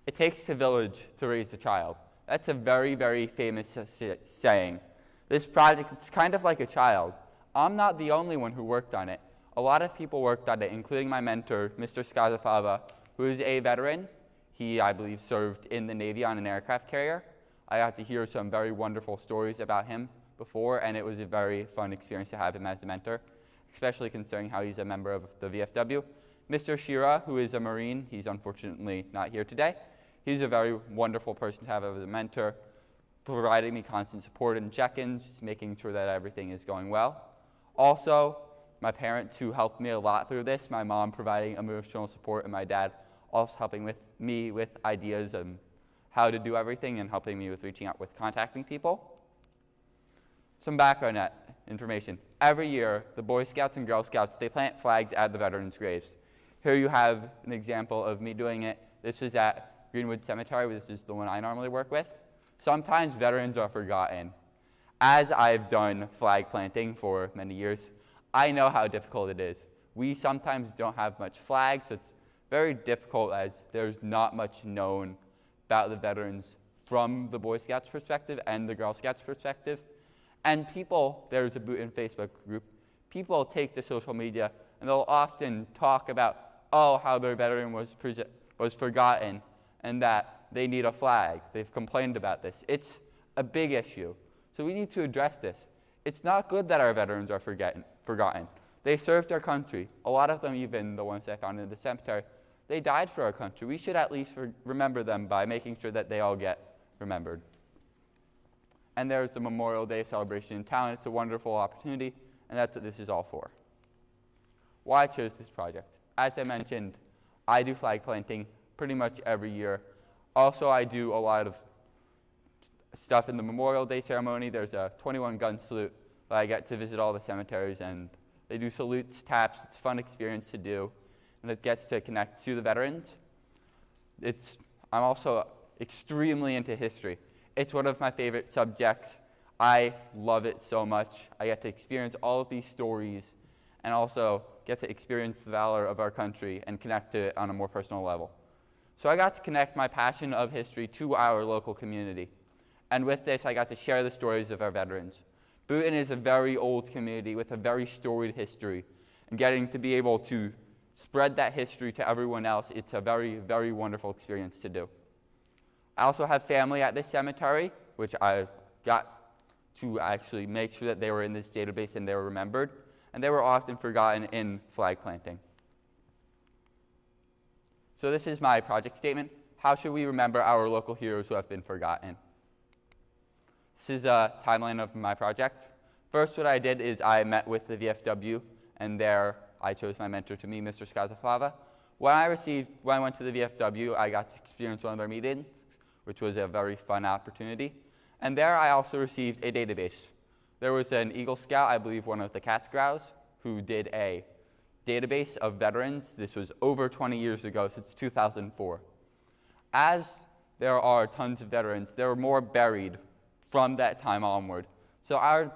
[SPEAKER 7] It takes a village to raise a child. That's a very, very famous saying. This project, it's kind of like a child. I'm not the only one who worked on it. A lot of people worked on it, including my mentor, Mr. Skazafava, who is a veteran. He, I believe, served in the Navy on an aircraft carrier. I got to hear some very wonderful stories about him before, and it was a very fun experience to have him as a mentor, especially considering how he's a member of the VFW. Mr. Shira, who is a Marine, he's unfortunately not here today. He's a very wonderful person to have as a mentor. providing me constant support and check-ins, just making sure that everything is going well. Also, my parents who helped me a lot through this, my mom providing emotional support and my dad also helping me with ideas on how to do everything and helping me with reaching out with contacting people. Some background information. Every year, the Boy Scouts and Girl Scouts, they plant flags at the veterans' graves. Here you have an example of me doing it. This is at Greenwood Cemetery. This is the one I normally work with. Sometimes veterans are forgotten. As I've done flag planting for many years, I know how difficult it is. We sometimes don't have much flags, so it's very difficult as there's not much known about the veterans from the Boy Scouts perspective and the Girl Scouts perspective. And people, there's a Bhutan Facebook group, people take to social media and they'll often talk about, oh, how their veteran was forgotten and that they need a flag. They've complained about this. It's a big issue. So we need to address this. It's not good that our veterans are forgotten. They served our country. A lot of them, even the ones I found in the cemetery, they died for our country. We should at least remember them by making sure that they all get remembered. And there's the Memorial Day celebration in town. It's a wonderful opportunity, and that's what this is all for. Why I chose this project. As I mentioned, I do flag planting pretty much every year. Also, I do a lot of stuff in the Memorial Day ceremony. There's a 21-gun salute where I get to visit all the cemeteries, and they do salutes, taps. It's a fun experience to do, and it gets to connect to the veterans. I'm also extremely into history. It's one of my favorite subjects. I love it so much. I get to experience all of these stories and also get to experience the valor of our country and connect to it on a more personal level. So I got to connect my passion of history to our local community. And with this, I got to share the stories of our veterans. Bhutan is a very old community with a very storied history. And getting to be able to spread that history to everyone else, it's a very, very wonderful experience to do. I also have family at this cemetery, which I got to actually make sure that they were in this database and they were remembered. And they were often forgotten in flag planting. So this is my project statement. How should we remember our local heroes who have been forgotten? This is a timeline of my project. First, what I did is I met with the VFW, and there I chose my mentor to me, Mr. Skazaflava. When I went to the VFW, I got to experience one of their meetings, which was a very fun opportunity. And there I also received a database. There was an Eagle Scout, I believe one of the Cat Grouse, who did a database of veterans. This was over 20 years ago, since 2004. As there are tons of veterans, there were more buried from that time onward. So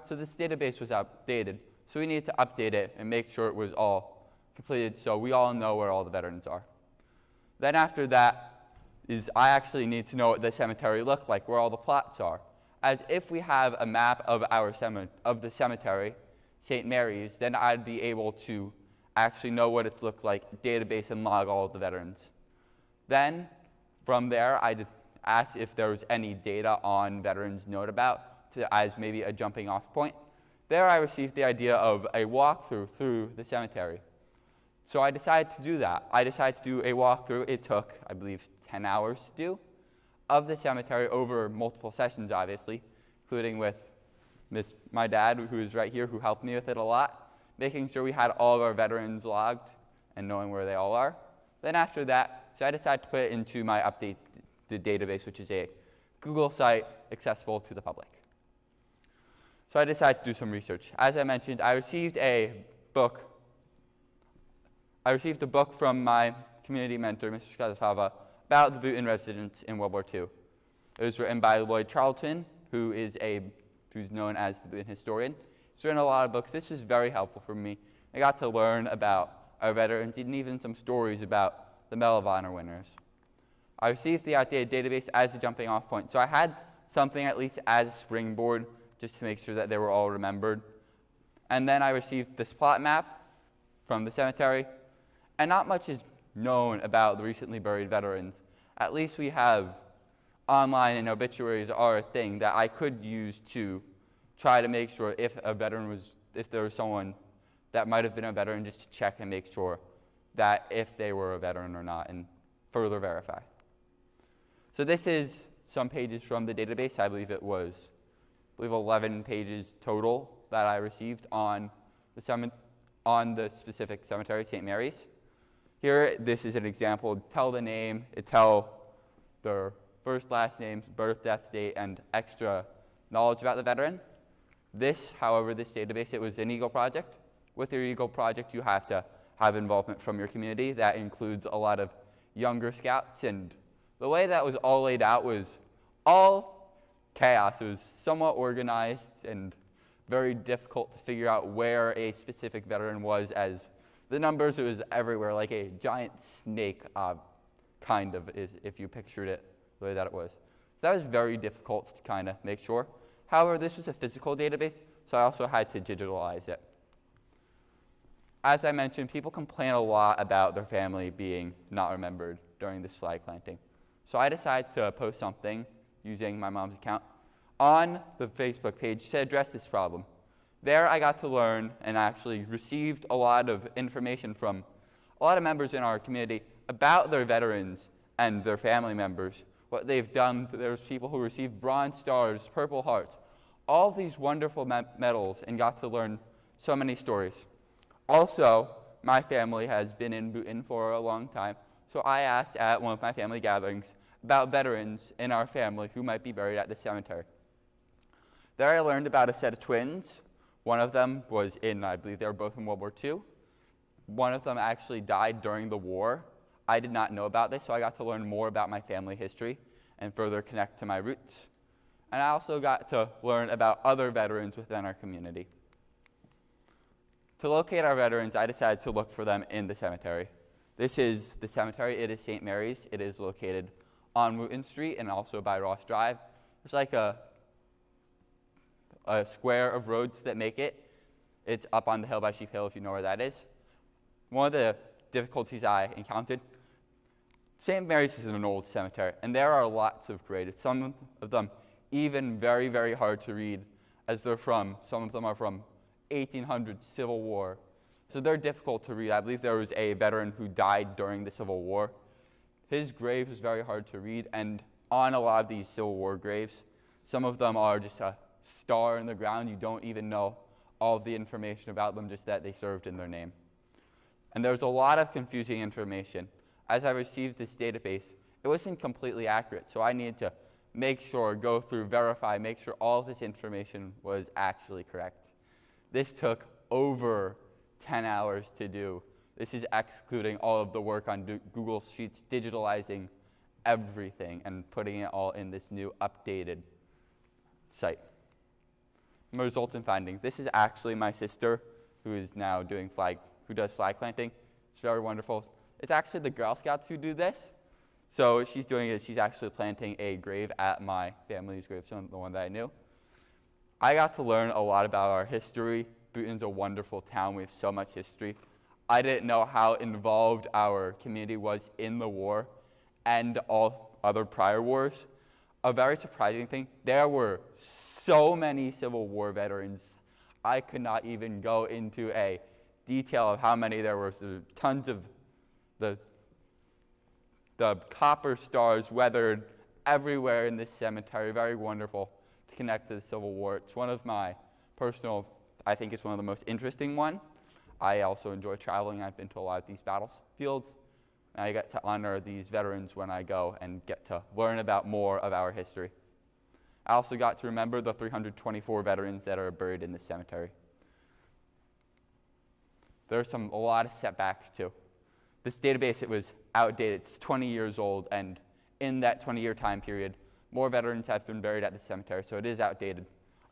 [SPEAKER 7] this database was outdated. So we needed to update it and make sure it was all completed so we all know where all the veterans are. Then after that I actually need to know what the cemetery looked like, where all the plots are. As if we have a map of the cemetery, St. Mary's, then I'd be able to actually know what it looked like, database, and log all of the veterans. Then, from there, I'd ask if there was any data on veterans known about as maybe a jumping off point. There I received the idea of a walkthrough through the cemetery. So I decided to do that. I decided to do a walkthrough. It took, I believe, 10 hours to do, of the cemetery over multiple sessions, obviously, including with my dad, who is right here, who helped me with it a lot, making sure we had all of our veterans logged and knowing where they all are. Then after that, so I decided to put it into my updated database, which is a Google site accessible to the public. So I decided to do some research. As I mentioned, I received a book from my community mentor, Mr. Skazafava, about the Bhutan residents in World War II. It was written by Lloyd Charlton, who's known as the Bhutan historian. He's written a lot of books. This was very helpful for me. I got to learn about our veterans and even some stories about the Medal of Honor winners. I received the outdated database as a jumping off point. So I had something at least as a springboard just to make sure that they were all remembered. And then I received this plot map from the cemetery. And not much is known about the recently buried veterans. At least we have online, and obituaries are a thing that I could use to try to make sure if there was someone that might have been a veteran, just to check and make sure that if they were a veteran or not and further verify. So this is some pages from the database. I believe it was 11 pages total that I received on the specific cemetery, St. Mary's. Here, this is an example. It'd tell the name, it'd tell their first, last names, birth, death date, and extra knowledge about the veteran. This, however, this database, it was an Eagle project. With your Eagle project, you have to have involvement from your community. That includes a lot of younger scouts, and the way that was all laid out was all chaos. It was somewhat organized and very difficult to figure out where a specific veteran was, as the numbers, it was everywhere, like a giant snake, kind of, is if you pictured it the way that it was. So that was very difficult to kind of make sure. However, this was a physical database, so I also had to digitalize it. As I mentioned, people complain a lot about their family being not remembered during this flag planting. So I decided to post something using my mom's account on the Facebook page to address this problem. There I got to learn and actually received a lot of information from a lot of members in our community about their veterans and their family members, what they've done. There's people who received Bronze Stars, Purple Hearts, all these wonderful medals, and got to learn so many stories. Also, my family has been in Bhutan for a long time, so I asked at one of my family gatherings about veterans in our family who might be buried at the cemetery. There I learned about a set of twins. One of them was I believe they were both in World War II. One of them actually died during the war. I did not know about this, so I got to learn more about my family history and further connect to my roots. And I also got to learn about other veterans within our community. To locate our veterans, I decided to look for them in the cemetery. This is the cemetery. It is St. Mary's. It is located on Wooten Street and also by Ross Drive. There's like a square of roads that make it. It's up on the hill by Sheep Hill, if you know where that is. One of the difficulties I encountered, St. Mary's is an old cemetery, and there are lots of graves. Some of them even very, very hard to read, as some of them are from 1800 Civil War. So they're difficult to read. I believe there was a veteran who died during the Civil War. His grave was very hard to read, and on a lot of these Civil War graves, some of them are just a star in the ground. You don't even know all of the information about them, just that they served in their name. And there's a lot of confusing information. As I received this database, it wasn't completely accurate, so I needed to make sure, go through, verify, make sure all of this information was actually correct. This took over 10 hours to do. This is excluding all of the work on Google Sheets, digitalizing everything and putting it all in this new updated site. My results and findings. This is actually my sister, who is now who does flag planting. It's very wonderful. It's actually the Girl Scouts who do this. So she's doing it. She's actually planting a grave at my family's gravestone, the one that I knew. I got to learn a lot about our history. Bhutan's a wonderful town. We have so much history. I didn't know how involved our community was in the war and all other prior wars. A very surprising thing, there were so many Civil War veterans. I could not even go into a detail of how many there were. So tons of the copper stars weathered everywhere in this cemetery. Very wonderful to connect to the Civil War. It's one of my personal, I think it's one of the most interesting one. I also enjoy traveling. I've been to a lot of these battlefields. And I get to honor these veterans when I go and get to learn about more of our history. I also got to remember the 324 veterans that are buried in this cemetery. There's a lot of setbacks too. This database, it was outdated. It's 20 years old, and in that 20-year time period, more veterans have been buried at the cemetery, so it is outdated.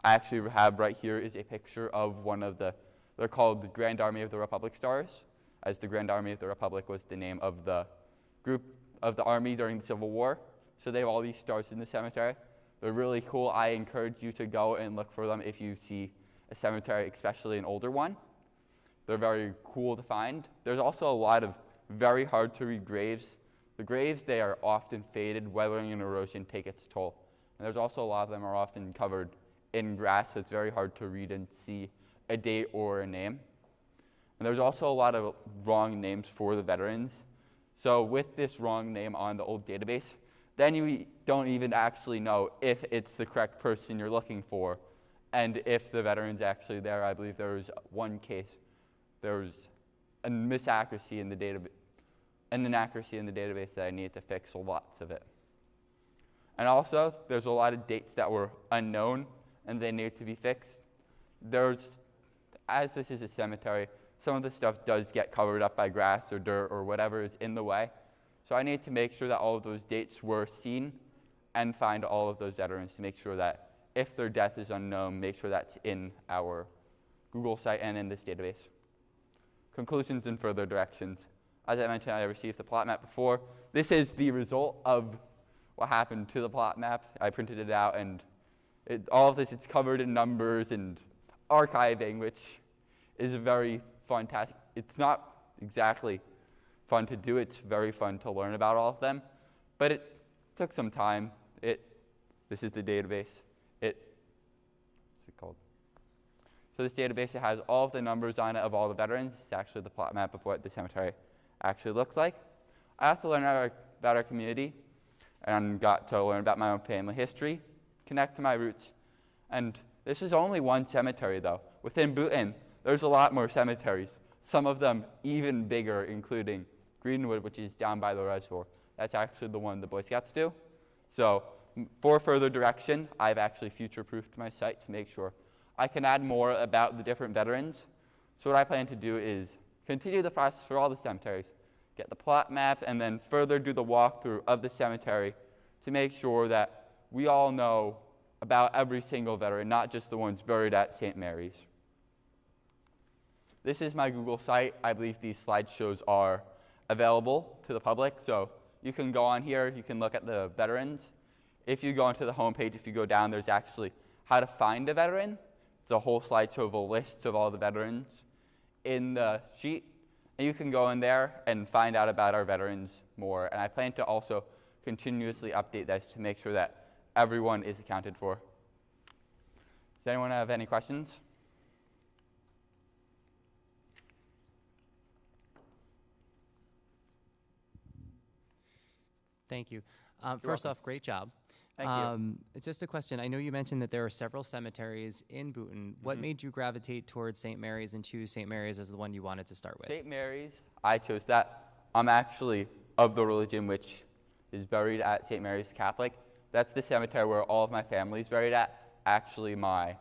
[SPEAKER 7] I actually have right here is a picture of one of they're called the Grand Army of the Republic Stars, as the Grand Army of the Republic was the name of the group of the army during the Civil War. So they have all these stars in the cemetery. They're really cool. I encourage you to go and look for them if you see a cemetery, especially an older one. They're very cool to find. There's also a lot of very hard to read graves. The graves, they are often faded. Weathering and erosion take its toll. And there's also a lot of them are often covered in grass, so it's very hard to read and see a date or a name. And there's also a lot of wrong names for the veterans. So with this wrong name on the old database, then you don't even actually know if it's the correct person you're looking for and if the veteran's actually there. I believe there was one case, there was a misaccuracy in the database, an inaccuracy in the database that I needed to fix, so lots of it. And also, there's a lot of dates that were unknown and they need to be fixed. As this is a cemetery, some of the stuff does get covered up by grass or dirt or whatever is in the way. So I need to make sure that all of those dates were seen and find all of those veterans to make sure that if their death is unknown, make sure that's in our Google site and in this database. Conclusions and further directions. As I mentioned, I received the plot map before. This is the result of what happened to the plot map. I printed it out, and all of this, it's covered in numbers and archiving, which is a very fun task. It's not exactly fun to do. It's very fun to learn about all of them, but it took some time. This is the database. What's it called? So this database, it has all of the numbers on it of all the veterans. It's actually the plot map of what the cemetery actually looks like. I have to learn about our community and got to learn about my own family history, connect to my roots. And this is only one cemetery, though. Within Bhutan, there's a lot more cemeteries, some of them even bigger, including Greenwood, which is down by the reservoir. That's actually the one the Boy Scouts do. So for further direction, I've actually future-proofed my site to make sure I can add more about the different veterans. So what I plan to do is continue the process for all the cemeteries, get the plot map, and then further do the walkthrough of the cemetery to make sure that we all know about every single veteran, not just the ones buried at St. Mary's. This is my Google site. I believe these slideshows are available to the public, so you can go on here, you can look at the veterans. If you go onto the homepage, if you go down, there's actually how to find a veteran. It's a whole slideshow of a list of all the veterans in the sheet, and you can go in there and find out about our veterans more. And I plan to also continuously update this to make sure that everyone is accounted for. Does anyone have any questions?
[SPEAKER 8] Thank you. First off, great job.
[SPEAKER 7] Thank you.
[SPEAKER 8] Just a question. I know you mentioned that there are several cemeteries in Bhutan. What made you gravitate towards St. Mary's and choose St. Mary's as the one you wanted to start with?
[SPEAKER 7] St. Mary's, I chose that. I'm actually of the religion which is buried at St. Mary's Catholic. That's the cemetery where all of my family is buried at. Actually, my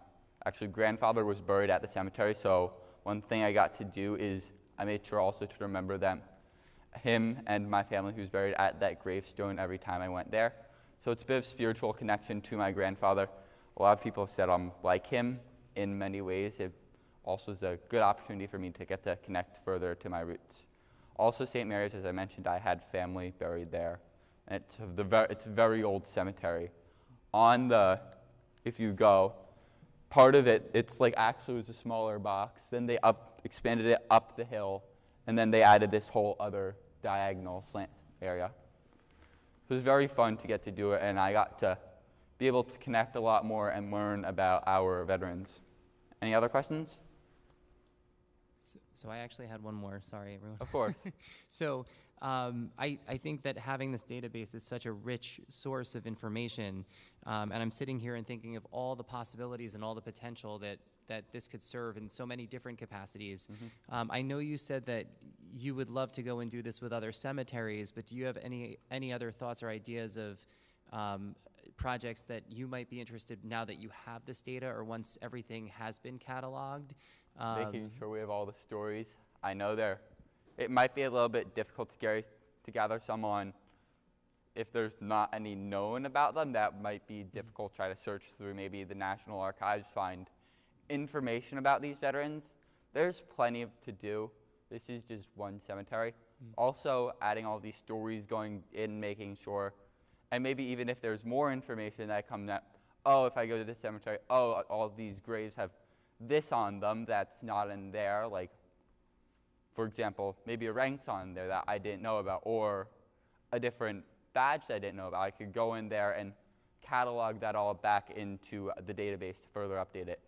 [SPEAKER 7] grandfather was buried at the cemetery, so one thing I got to do is I made sure also to remember him and my family who's buried at that gravestone every time I went there. So it's a bit of spiritual connection to my grandfather. A lot of people have said I'm like him in many ways. It also is a good opportunity for me to get to connect further to my roots. Also, St. Mary's, as I mentioned, I had family buried there. And it's a very old cemetery. If you go, part of it, it's like actually was a smaller box. Then they expanded it up the hill, and then they added this whole other diagonal slant area. It was very fun to get to do it, and I got to be able to connect a lot more and learn about our veterans. Any other questions?
[SPEAKER 8] So I actually had one more. Sorry, everyone.
[SPEAKER 7] Of course.
[SPEAKER 8] So I think that having this database is such a rich source of information, and I'm sitting here and thinking of all the possibilities and all the potential that this could serve in so many different capacities. I know you said that you would love to go and do this with other cemeteries, but do you have any other thoughts or ideas of projects that you might be interested now that you have this data or once everything has been cataloged?
[SPEAKER 7] Making sure we have all the stories. I know it might be a little bit difficult to gather some on. If there's not any known about them, that might be difficult to try to search through maybe the National Archives, find information about these veterans. There's plenty to do. This is just one cemetery. Also, adding all these stories going in, making sure, and maybe even if there's more information that comes up, oh, if I go to this cemetery, oh, all of these graves have this on them that's not in there, like, for example, maybe a rank's on there that I didn't know about, or a different badge that I didn't know about. I could go in there and catalog that all back into the database to further update it.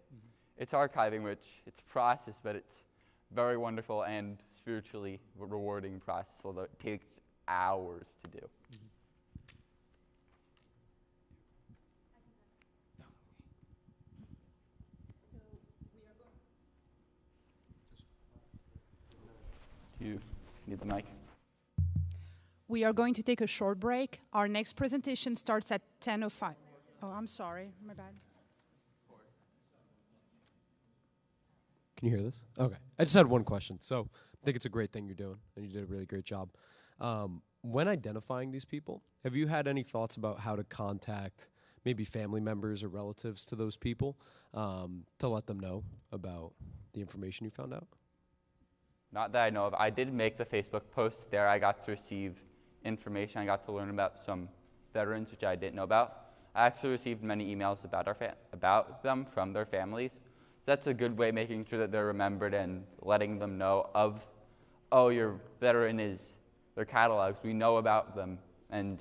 [SPEAKER 7] It's archiving, which it's a process, but it's very wonderful and spiritually rewarding process, although it takes hours to do. you need the mic.
[SPEAKER 2] We are going to take a short break. Our next presentation starts at 10:05. Oh, I'm sorry, my bad.
[SPEAKER 9] Can you hear this? Okay. I just had one question. So I think it's a great thing you're doing, and you did a really great job. When identifying these people, have you had any thoughts about how to contact maybe family members or relatives to those people to let them know about the information you found out?
[SPEAKER 7] Not that I know of. I did make the Facebook post there. I got to receive information. I got to learn about some veterans, which I didn't know about. I actually received many emails about them from their families. That's a good way, making sure that they're remembered and letting them know of, oh, your veteran is their catalogs. We know about them, and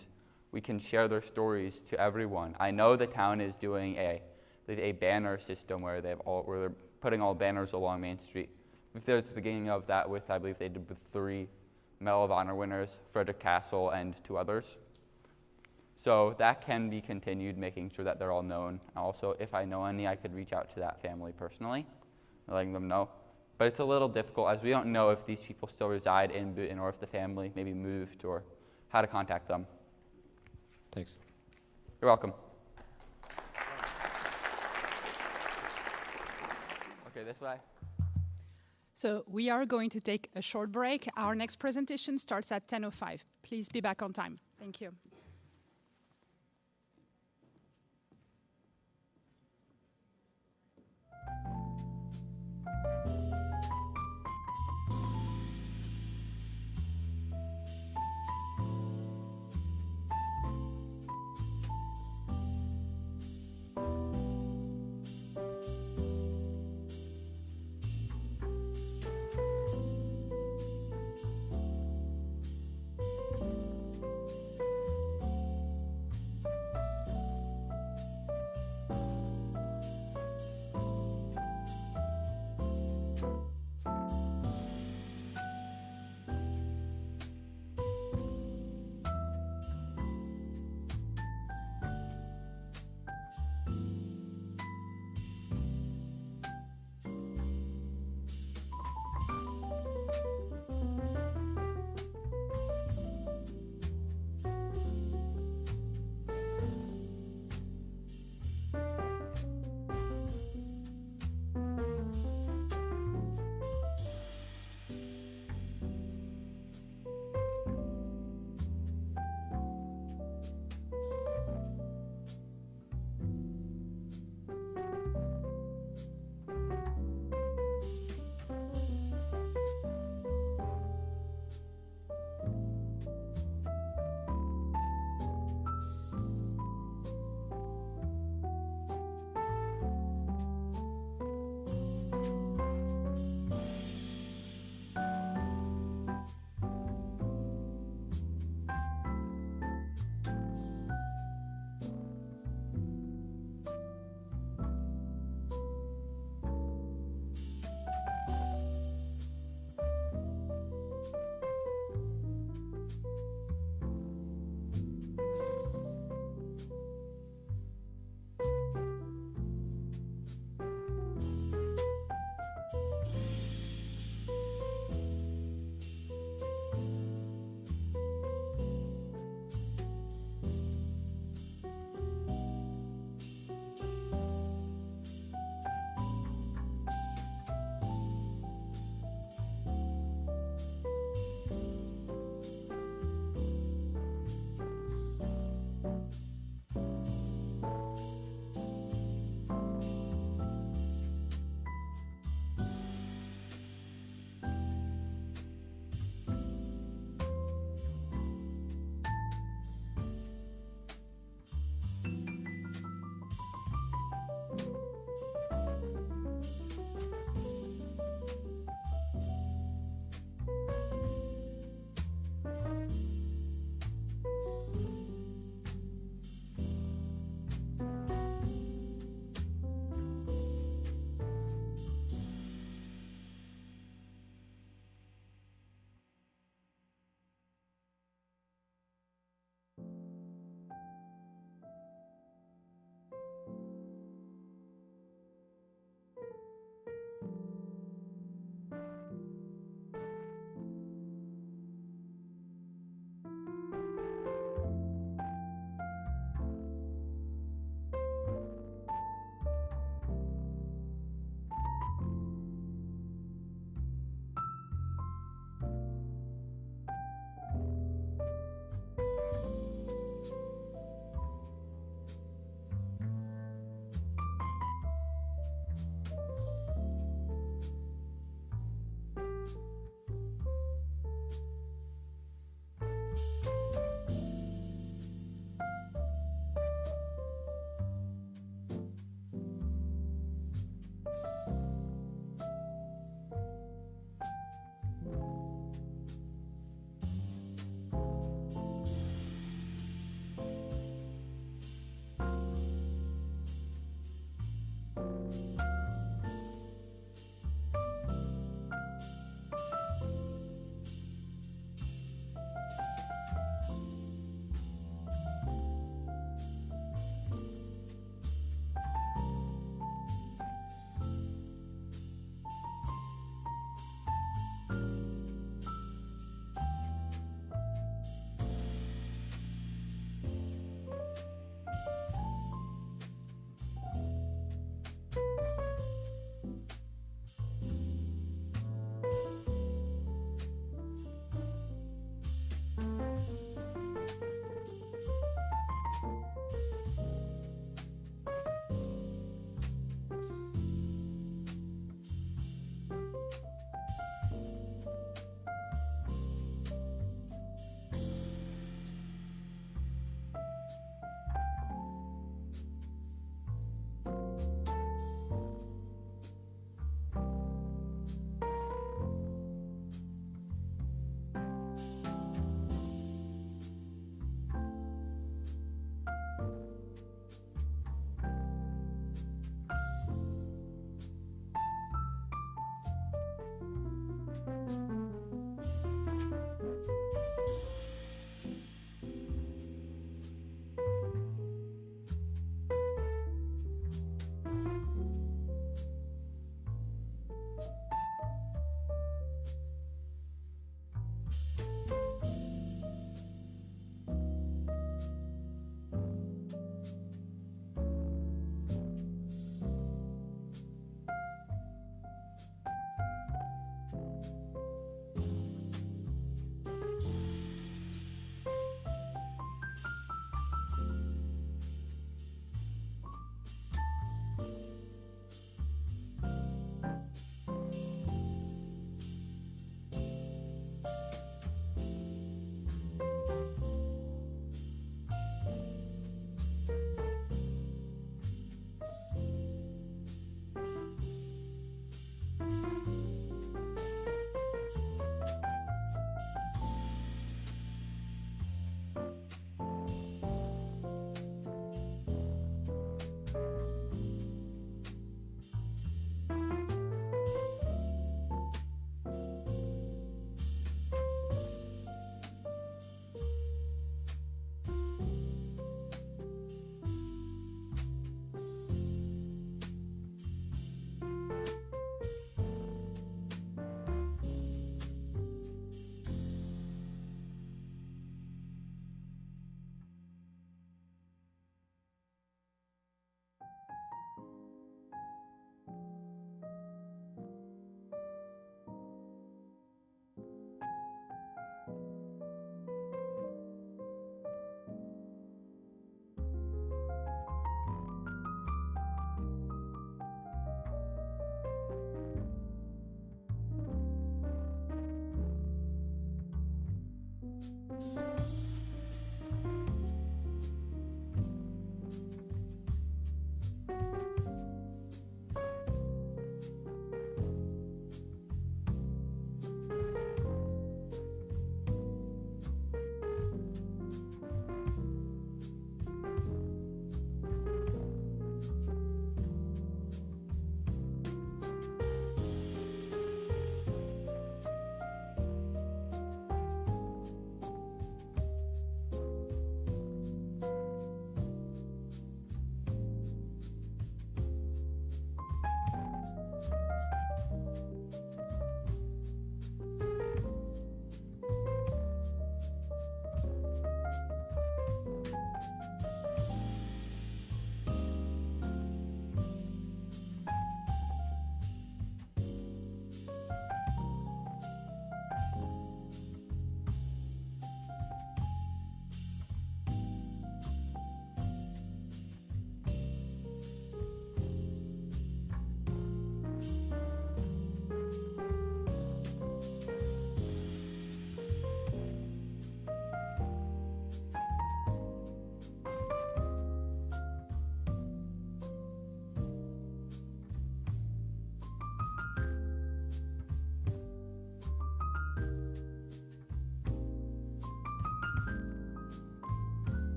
[SPEAKER 7] we can share their stories to everyone. I know the town is doing a banner system where where they're putting all banners along Main Street. If there's the beginning of that with, I believe they did with 3 Medal of Honor winners, Frederick Castle and 2 others. So that can be continued, making sure that they're all known. Also, if I know any, I could reach out to that family personally, letting them know. But it's a little difficult, as we don't know if these people still reside in Boonton or if the family maybe moved, or how to contact them.
[SPEAKER 9] Thanks.
[SPEAKER 7] You're welcome. Okay, this way.
[SPEAKER 2] So we are going to take a short break. Our next presentation starts at 10:05. Please be back on time. Thank you.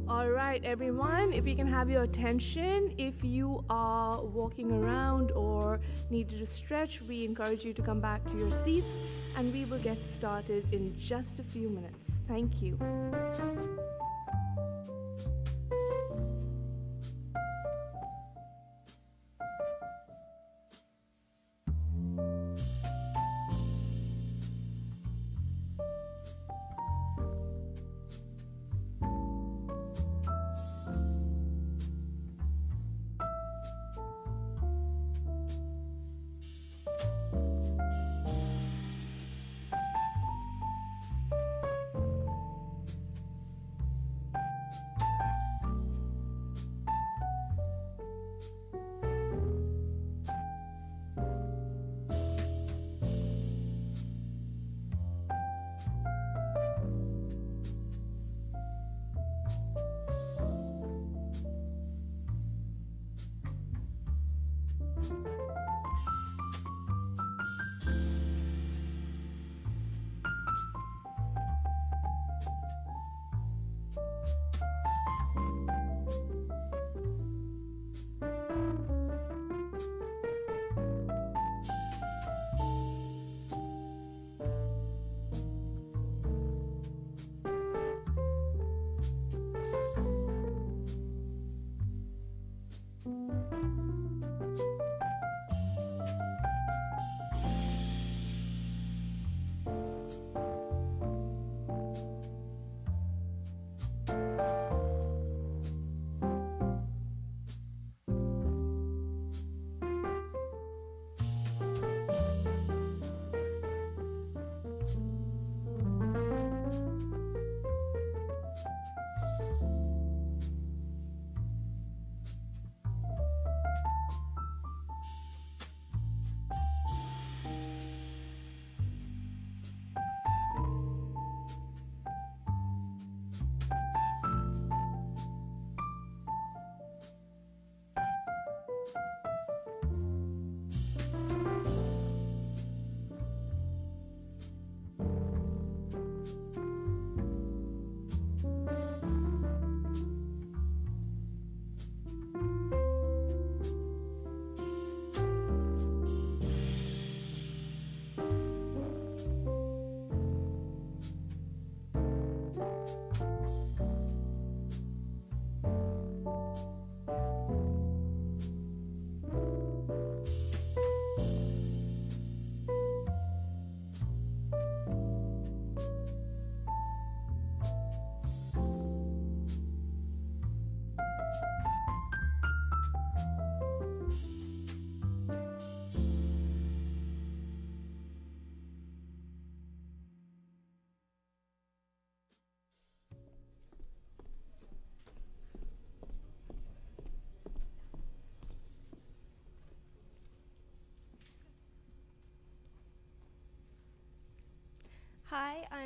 [SPEAKER 1] All right, everyone, if we can have your attention, if you are walking around or need to stretch, we encourage you to come back to your seats and we will get started in just a few minutes. Thank you.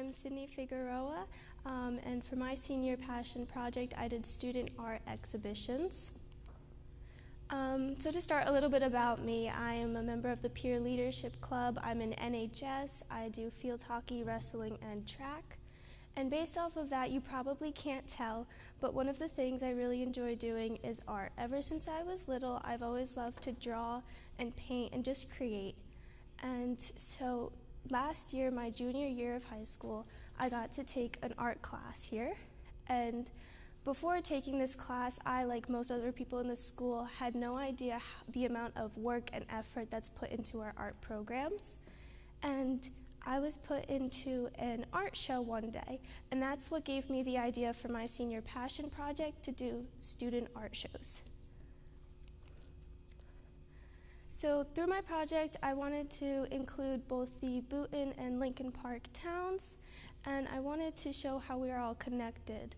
[SPEAKER 10] I'm Sydney Figueroa, and for my senior passion project, I did student art exhibitions. So to start a little bit about me, I am a member of the Peer Leadership Club. I'm in NHS. I do field hockey, wrestling, and track. And based off of that, you probably can't tell, but one of the things I really enjoy doing is art. Ever since I was little, I've always loved to draw and paint and just create. And so last year, my junior year of high school, I got to take an art class here. And before taking this class, I, like most other people in the school, had no idea the amount of work and effort that's put into our art programs. And I was put into an art show one day, and that's what gave me the idea for my senior passion project to do student art shows. So through my project, I wanted to include both the Boonton and Lincoln Park towns, and I wanted to show how we are all connected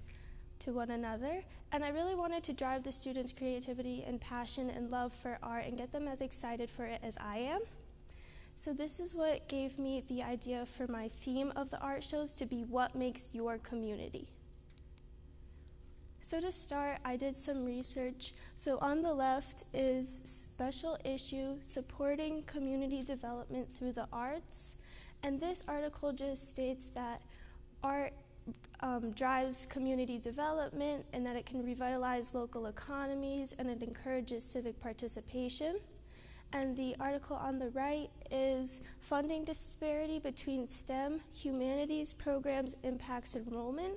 [SPEAKER 10] to one another, and I really wanted to drive the students' creativity and passion and love for art and get them as excited for it as I am. So this is what gave me the idea for my theme of the art shows to be what makes your community. So to start, I did some research. So on the left is special issue supporting community development through the arts, and this article just states that art drives community development and that it can revitalize local economies and it encourages civic participation. And the article on the right is funding disparity between STEM, humanities programs impacts enrollment.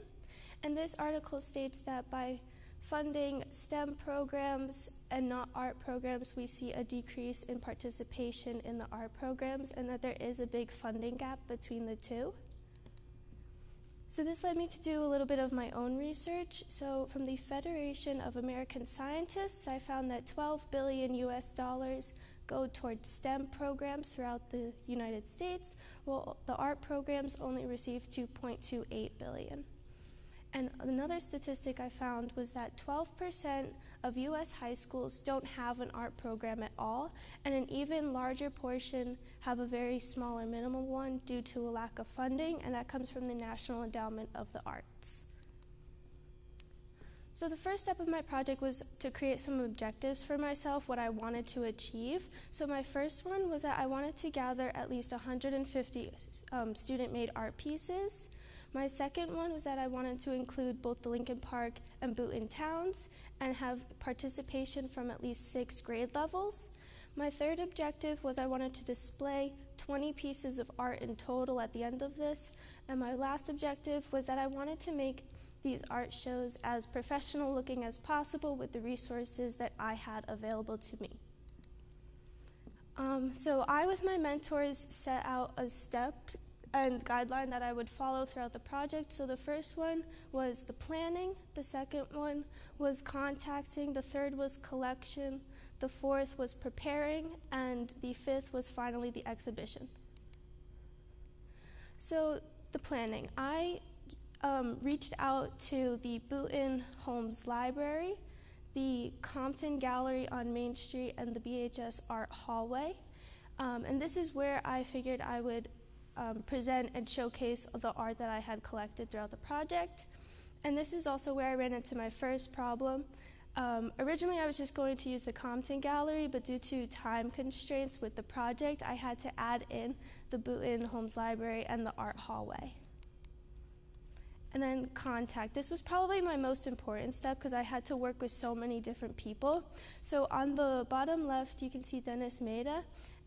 [SPEAKER 10] And this article states that by funding STEM programs and not art programs, we see a decrease in participation in the art programs and that there is a big funding gap between the two. So this led me to do a little bit of my own research. So from the Federation of American Scientists, I found that $12 billion go towards STEM programs throughout the United States, while the art programs only receive $2.28 billion. And another statistic I found was that 12% of US high schools don't have an art program at all, and an even larger portion have a very small or minimal one due to a lack of funding, and that comes from the National Endowment of the Arts. So the first step of my project was to create some objectives for myself, what I wanted to achieve. So my first one was that I wanted to gather at least 150 student-made art pieces. My second one was that I wanted to include both the Lincoln Park and Boonton towns and have participation from at least 6 grade levels. My third objective was I wanted to display 20 pieces of art in total at the end of this. And my last objective was that I wanted to make these art shows as professional looking as possible with the resources that I had available to me. So I, with my mentors, set out a step and guideline that I would follow throughout the project. So the first one was the planning, the second one was contacting, the third was collection, the fourth was preparing, and the fifth was finally the exhibition. So the planning, I reached out to the Boonton Holmes Library, the Compton Gallery on Main Street, and the BHS Art Hallway. And this is where I figured I would present and showcase the art that I had collected throughout the project. And this is also where I ran into my first problem. Originally, I was just going to use the Compton Gallery, but due to time constraints with the project, I had to add in the Boonton Holmes Library and the Art Hallway. And then contact. This was probably my most important step because I had to work with so many different people. So on the bottom left, you can see Dennis Maida,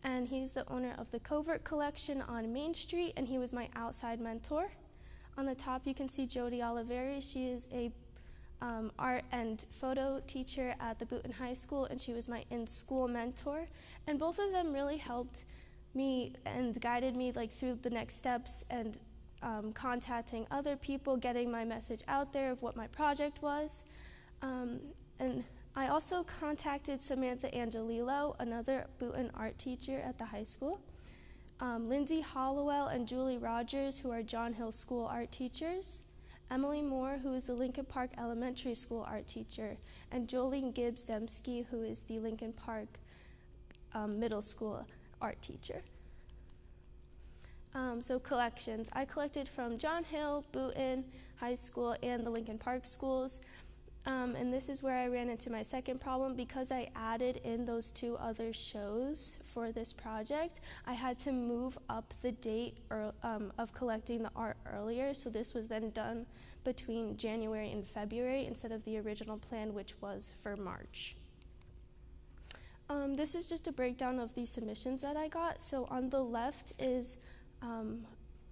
[SPEAKER 10] and he's the owner of the Covert Collection on Main Street, and he was my outside mentor. On the top, you can see Jody Oliveri. She is a art and photo teacher at the Boonton High School, and she was my in-school mentor. And both of them really helped me and guided me through the next steps and contacting other people, getting my message out there of what my project was. And I also contacted Samantha Angelillo, another Boonton art teacher at the high school, Lindsay Hollowell and Julie Rogers, who are John Hill School art teachers, Emily Moore, who is the Lincoln Park Elementary School art teacher, and Jolene Gibbs-Dembski, who is the Lincoln Park Middle School art teacher. So collections. I collected from John Hill, Boonton High School, and the Lincoln Park schools. And this is where I ran into my second problem. Because I added in those 2 other shows for this project, I had to move up the date of collecting the art earlier. So this was then done between January and February instead of the original plan, which was for March. This is just a breakdown of the submissions that I got. So on the left is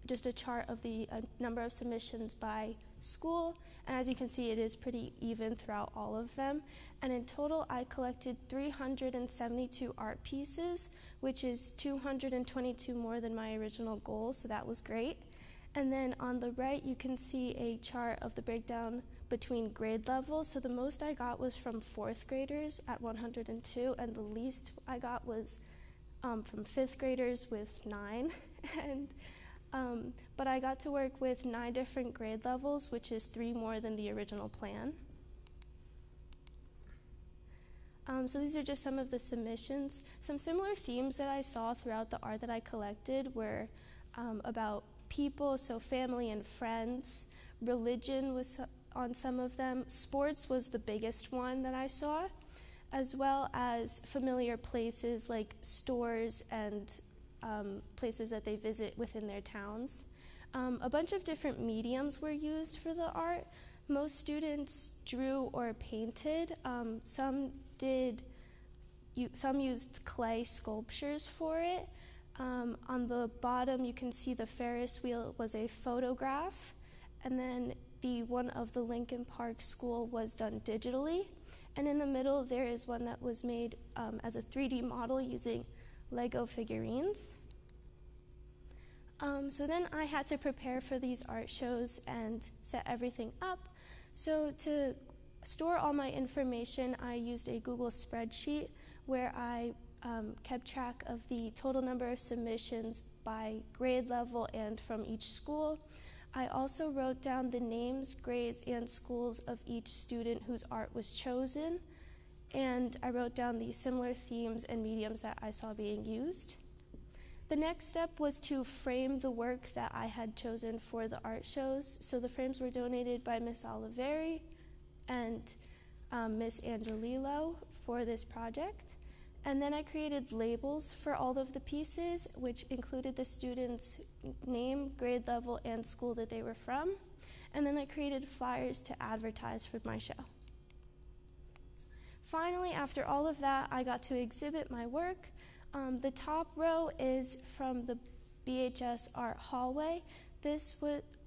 [SPEAKER 10] just a chart of the number of submissions by school. And as you can see, it is pretty even throughout all of them. And in total, I collected 372 art pieces, which is 222 more than my original goal, so that was great. And then on the right, you can see a chart of the breakdown between grade levels. So the most I got was from 4th graders at 102, and the least I got was from 5th graders with 9. But I got to work with 9 different grade levels, which is 3 more than the original plan. So these are just some of the submissions. Some similar themes that I saw throughout the art that I collected were about people, so family and friends. Religion was on some of them. Sports was the biggest one that I saw, as well as familiar places like stores and places that they visit within their towns. A bunch of different mediums were used for the art. Most students drew or painted. Some used clay sculptures for it. On the bottom, you can see the Ferris wheel was a photograph, and then the one of the Lincoln Park School was done digitally. And in the middle, there is one that was made as a 3D model using Lego figurines. So then I had to prepare for these art shows and set everything up. So to store all my information, I used a Google spreadsheet where I kept track of the total number of submissions by grade level and from each school. I also wrote down the names, grades, and schools of each student whose art was chosen, and I wrote down the similar themes and mediums that I saw being used. The next step was to frame the work that I had chosen for the art shows. So the frames were donated by Miss Oliveri and Miss Angelillo for this project. And then I created labels for all of the pieces, which included the student's name, grade level, and school that they were from. And then I created flyers to advertise for my show. Finally, after all of that, I got to exhibit my work. The top row is from the BHS Art Hallway. This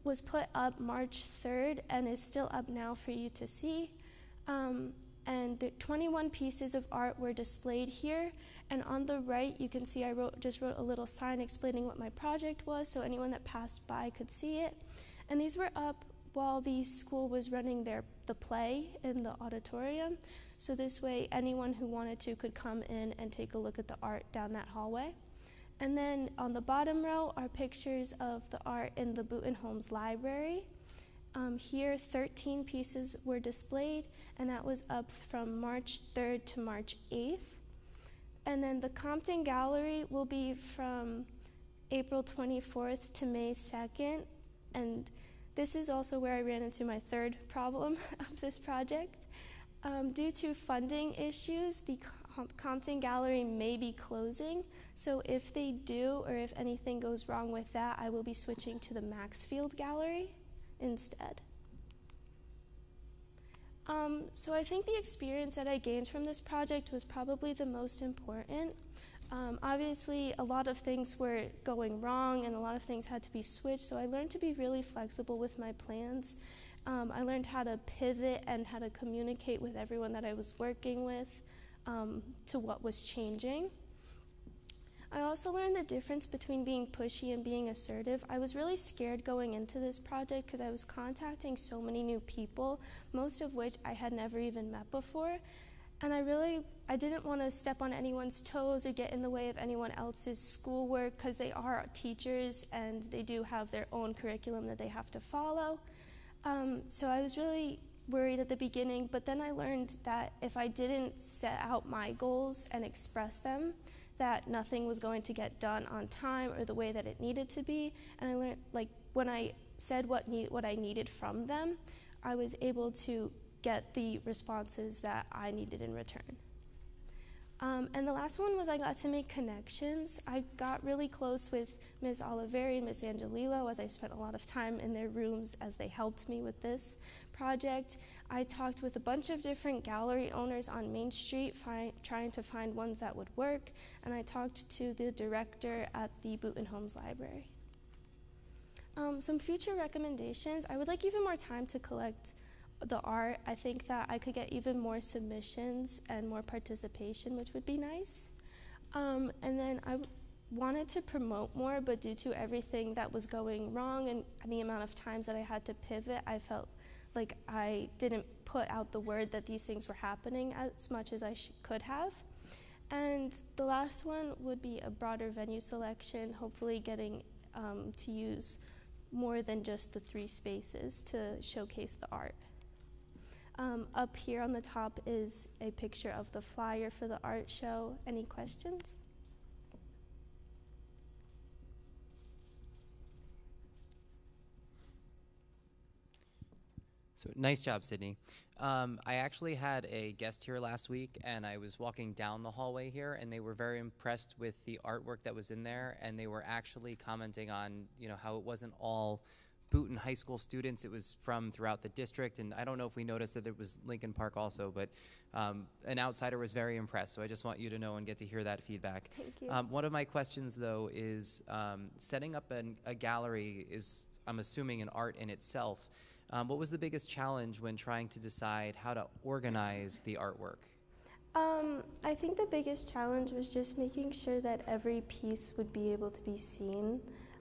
[SPEAKER 10] was put up March 3rd and is still up now for you to see. And the 21 pieces of art were displayed here. And on the right, you can see I just wrote a little sign explaining what my project was so anyone that passed by could see it. And these were up while the school was running the play in the auditorium. So this way, anyone who wanted to could come in and take a look at the art down that hallway. And then on the bottom row are pictures of the art in the Boonton Homes Library. Here, 13 pieces were displayed, and that was up from March 3rd to March 8th. And then the Compton Gallery will be from April 24th to May 2nd. And this is also where I ran into my third problem of this project. Due to funding issues, the Compton Gallery may be closing. So if they do, or if anything goes wrong with that, I will be switching to the Maxfield Gallery instead. So I think the experience that I gained from this project was probably the most important. Obviously, a lot of things were going wrong and a lot of things had to be switched, so I learned to be really flexible with my plans. I learned how to pivot and how to communicate with everyone that I was working with to what was changing. I also learned the difference between being pushy and being assertive. I was really scared going into this project because I was contacting so many new people, most of which I had never even met before. And I didn't want to step on anyone's toes or get in the way of anyone else's schoolwork because they are teachers and they do have their own curriculum that they have to follow. So I was really worried at the beginning, but then I learned that if I didn't set out my goals and express them, that nothing was going to get done on time or the way that it needed to be. And I learned, like, when I said what I needed from them, I was able to get the responses that I needed in return. And the last one was I got to make connections. I got really close with Ms. Oliveri and Ms. Angelillo as I spent a lot of time in their rooms as they helped me with this project. I talked with a bunch of different gallery owners on Main Street, trying to find ones that would work, and I talked to the director at the Boonton Homes Library. Some future recommendations: I would like even more time to collect the art. I think that I could get even more submissions and more participation, which would be nice. And then I wanted to promote more, but due to everything that was going wrong and the amount of times that I had to pivot, I felt like I didn't put out the word that these things were happening as much as I could have. And the last one would be a broader venue selection, hopefully getting to use more than just the 3 spaces to showcase the art. Up here on the top is a picture of the flyer for the art show. Any questions?
[SPEAKER 8] So nice job, Sydney. I actually had a guest here last week, and I was walking down the hallway here, and they were very impressed with the artwork that was in there, and they were actually commenting on, how it wasn't all Boonton High School students. It was from throughout the district, and I don't know if we noticed that it was Lincoln Park also, but an outsider was very impressed, so I just want you to know and get to hear that feedback.
[SPEAKER 10] Thank you.
[SPEAKER 8] One of my questions, though, is setting up a gallery is, I'm assuming, an art in itself. What was the biggest challenge when trying to decide how to organize the artwork?
[SPEAKER 10] I think the biggest challenge was just making sure that every piece would be able to be seen.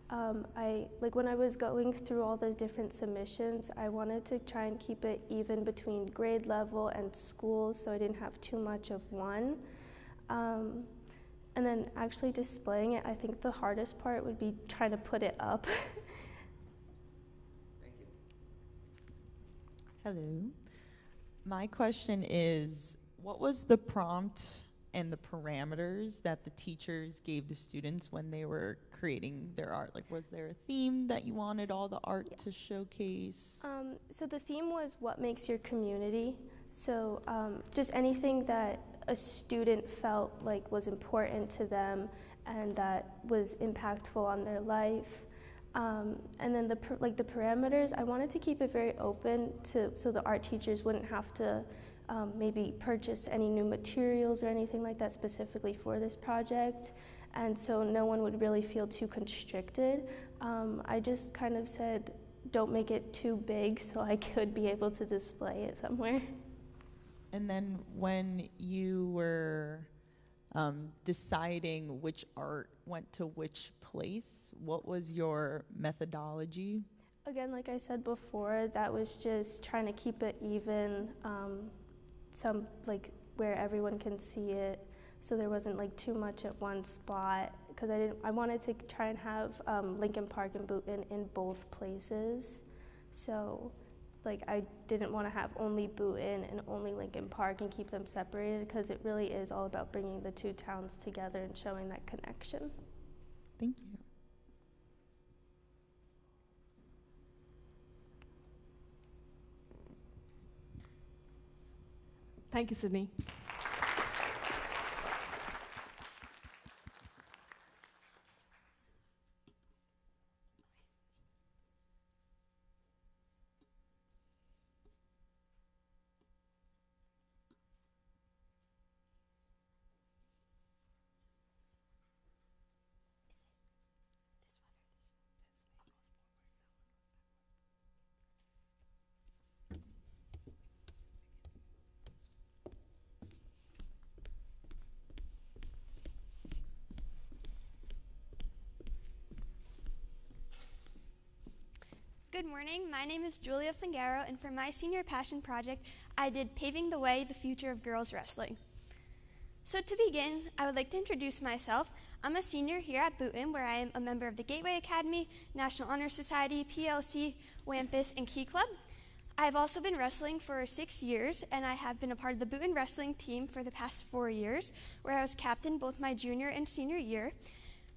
[SPEAKER 10] When I was going through all the different submissions, I wanted to try and keep it even between grade level and schools, so I didn't have too much of one. And then actually displaying it, I think the hardest part would be trying to put it up.
[SPEAKER 11] Hello. My question is, what was the prompt and the parameters that the teachers gave the students when they were creating their art? Like, was there a theme that you wanted all the art to showcase?
[SPEAKER 10] So the theme was what makes your community. So just anything that a student felt like was important to them and that was impactful on their life. And then the parameters, I wanted to keep it very open so the art teachers wouldn't have to maybe purchase any new materials or anything like that specifically for this project. And so no one would really feel too constricted. I just kind of said, don't make it too big so I could be able to display it somewhere.
[SPEAKER 11] And then when you were deciding which art went to which place, what was your methodology?
[SPEAKER 10] Again, like I said before, that was just trying to keep it even, where everyone can see it, so there wasn't too much at one spot, because I wanted to try and have Lincoln Park and Boonton in both places. So I didn't want to have only Boonton and only Lincoln Park and keep them separated, because it really is all about bringing the 2 towns together and showing that connection.
[SPEAKER 11] Thank you.
[SPEAKER 1] Thank you, Sydney.
[SPEAKER 12] Good morning, my name is Julia Fingaro, and for my senior passion project, I did Paving the Way, the Future of Girls Wrestling. So to begin, I would like to introduce myself. I'm a senior here at Boonton, where I am a member of the Gateway Academy, National Honor Society, PLC, WAMPUS, and Key Club. I've also been wrestling for 6 years, and I have been a part of the Boonton wrestling team for the past 4 years, where I was captain both my junior and senior year.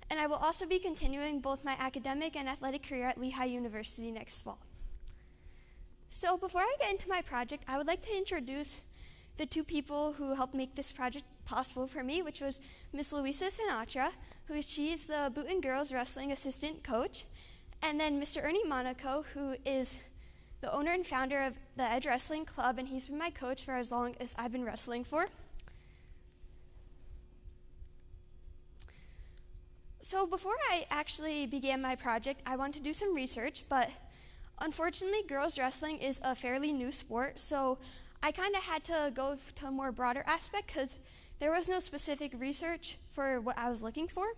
[SPEAKER 12] And I will also be continuing both my academic and athletic career at Lehigh University next fall. So before I get into my project, I would like to introduce the two people who helped make this project possible for me, which was Miss Luisa Sinatra, she is the Boonton Girls Wrestling Assistant Coach, and then Mr. Ernie Monaco, who is the owner and founder of the Edge Wrestling Club, and he's been my coach for as long as I've been wrestling for. So before I actually began my project, I wanted to do some research, but unfortunately, girls wrestling is a fairly new sport, so I kind of had to go to a more broader aspect because there was no specific research for what I was looking for.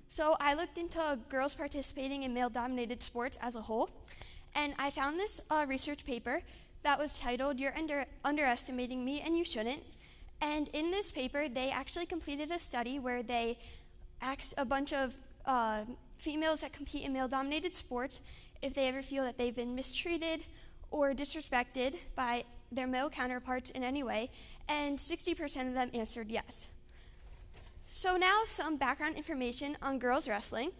[SPEAKER 12] So I looked into girls participating in male-dominated sports as a whole, and I found this research paper that was titled, "You're Underestimating Me and You Shouldn't." And in this paper, they actually completed a study where they asked a bunch of females that compete in male-dominated sports if they ever feel that they've been mistreated or disrespected by their male counterparts in any way, and 60% of them answered yes. So now some background information on girls wrestling.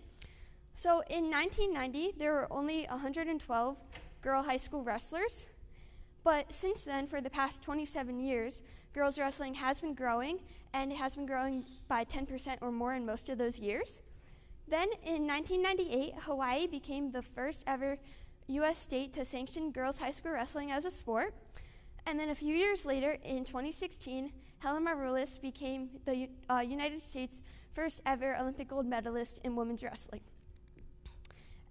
[SPEAKER 12] So in 1990, there were only 112 girl high school wrestlers, but since then, for the past 27 years, girls wrestling has been growing, and it has been growing by 10% or more in most of those years. Then in 1998, Hawaii became the first ever U.S. state to sanction girls high school wrestling as a sport. And then a few years later, in 2016, Helen Maroulis became the United States' first ever Olympic gold medalist in women's wrestling.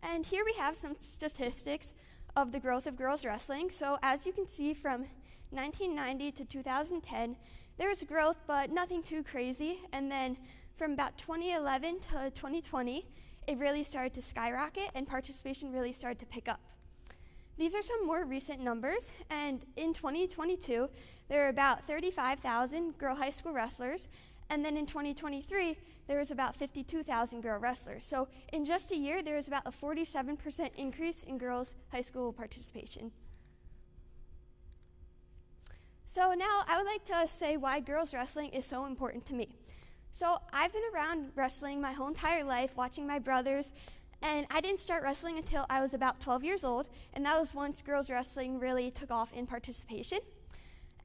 [SPEAKER 12] And here we have some statistics of the growth of girls wrestling. So as you can see, from 1990 to 2010, there was growth, but nothing too crazy. And then from about 2011 to 2020, it really started to skyrocket and participation really started to pick up. These are some more recent numbers, and in 2022, there were about 35,000 girl high school wrestlers, and then in 2023, there was about 52,000 girl wrestlers. So in just a year, there was about a 47% increase in girls high school participation. So now I would like to say why girls wrestling is so important to me. So I've been around wrestling my whole entire life, watching my brothers, and I didn't start wrestling until I was about 12 years old, and that was once girls wrestling really took off in participation.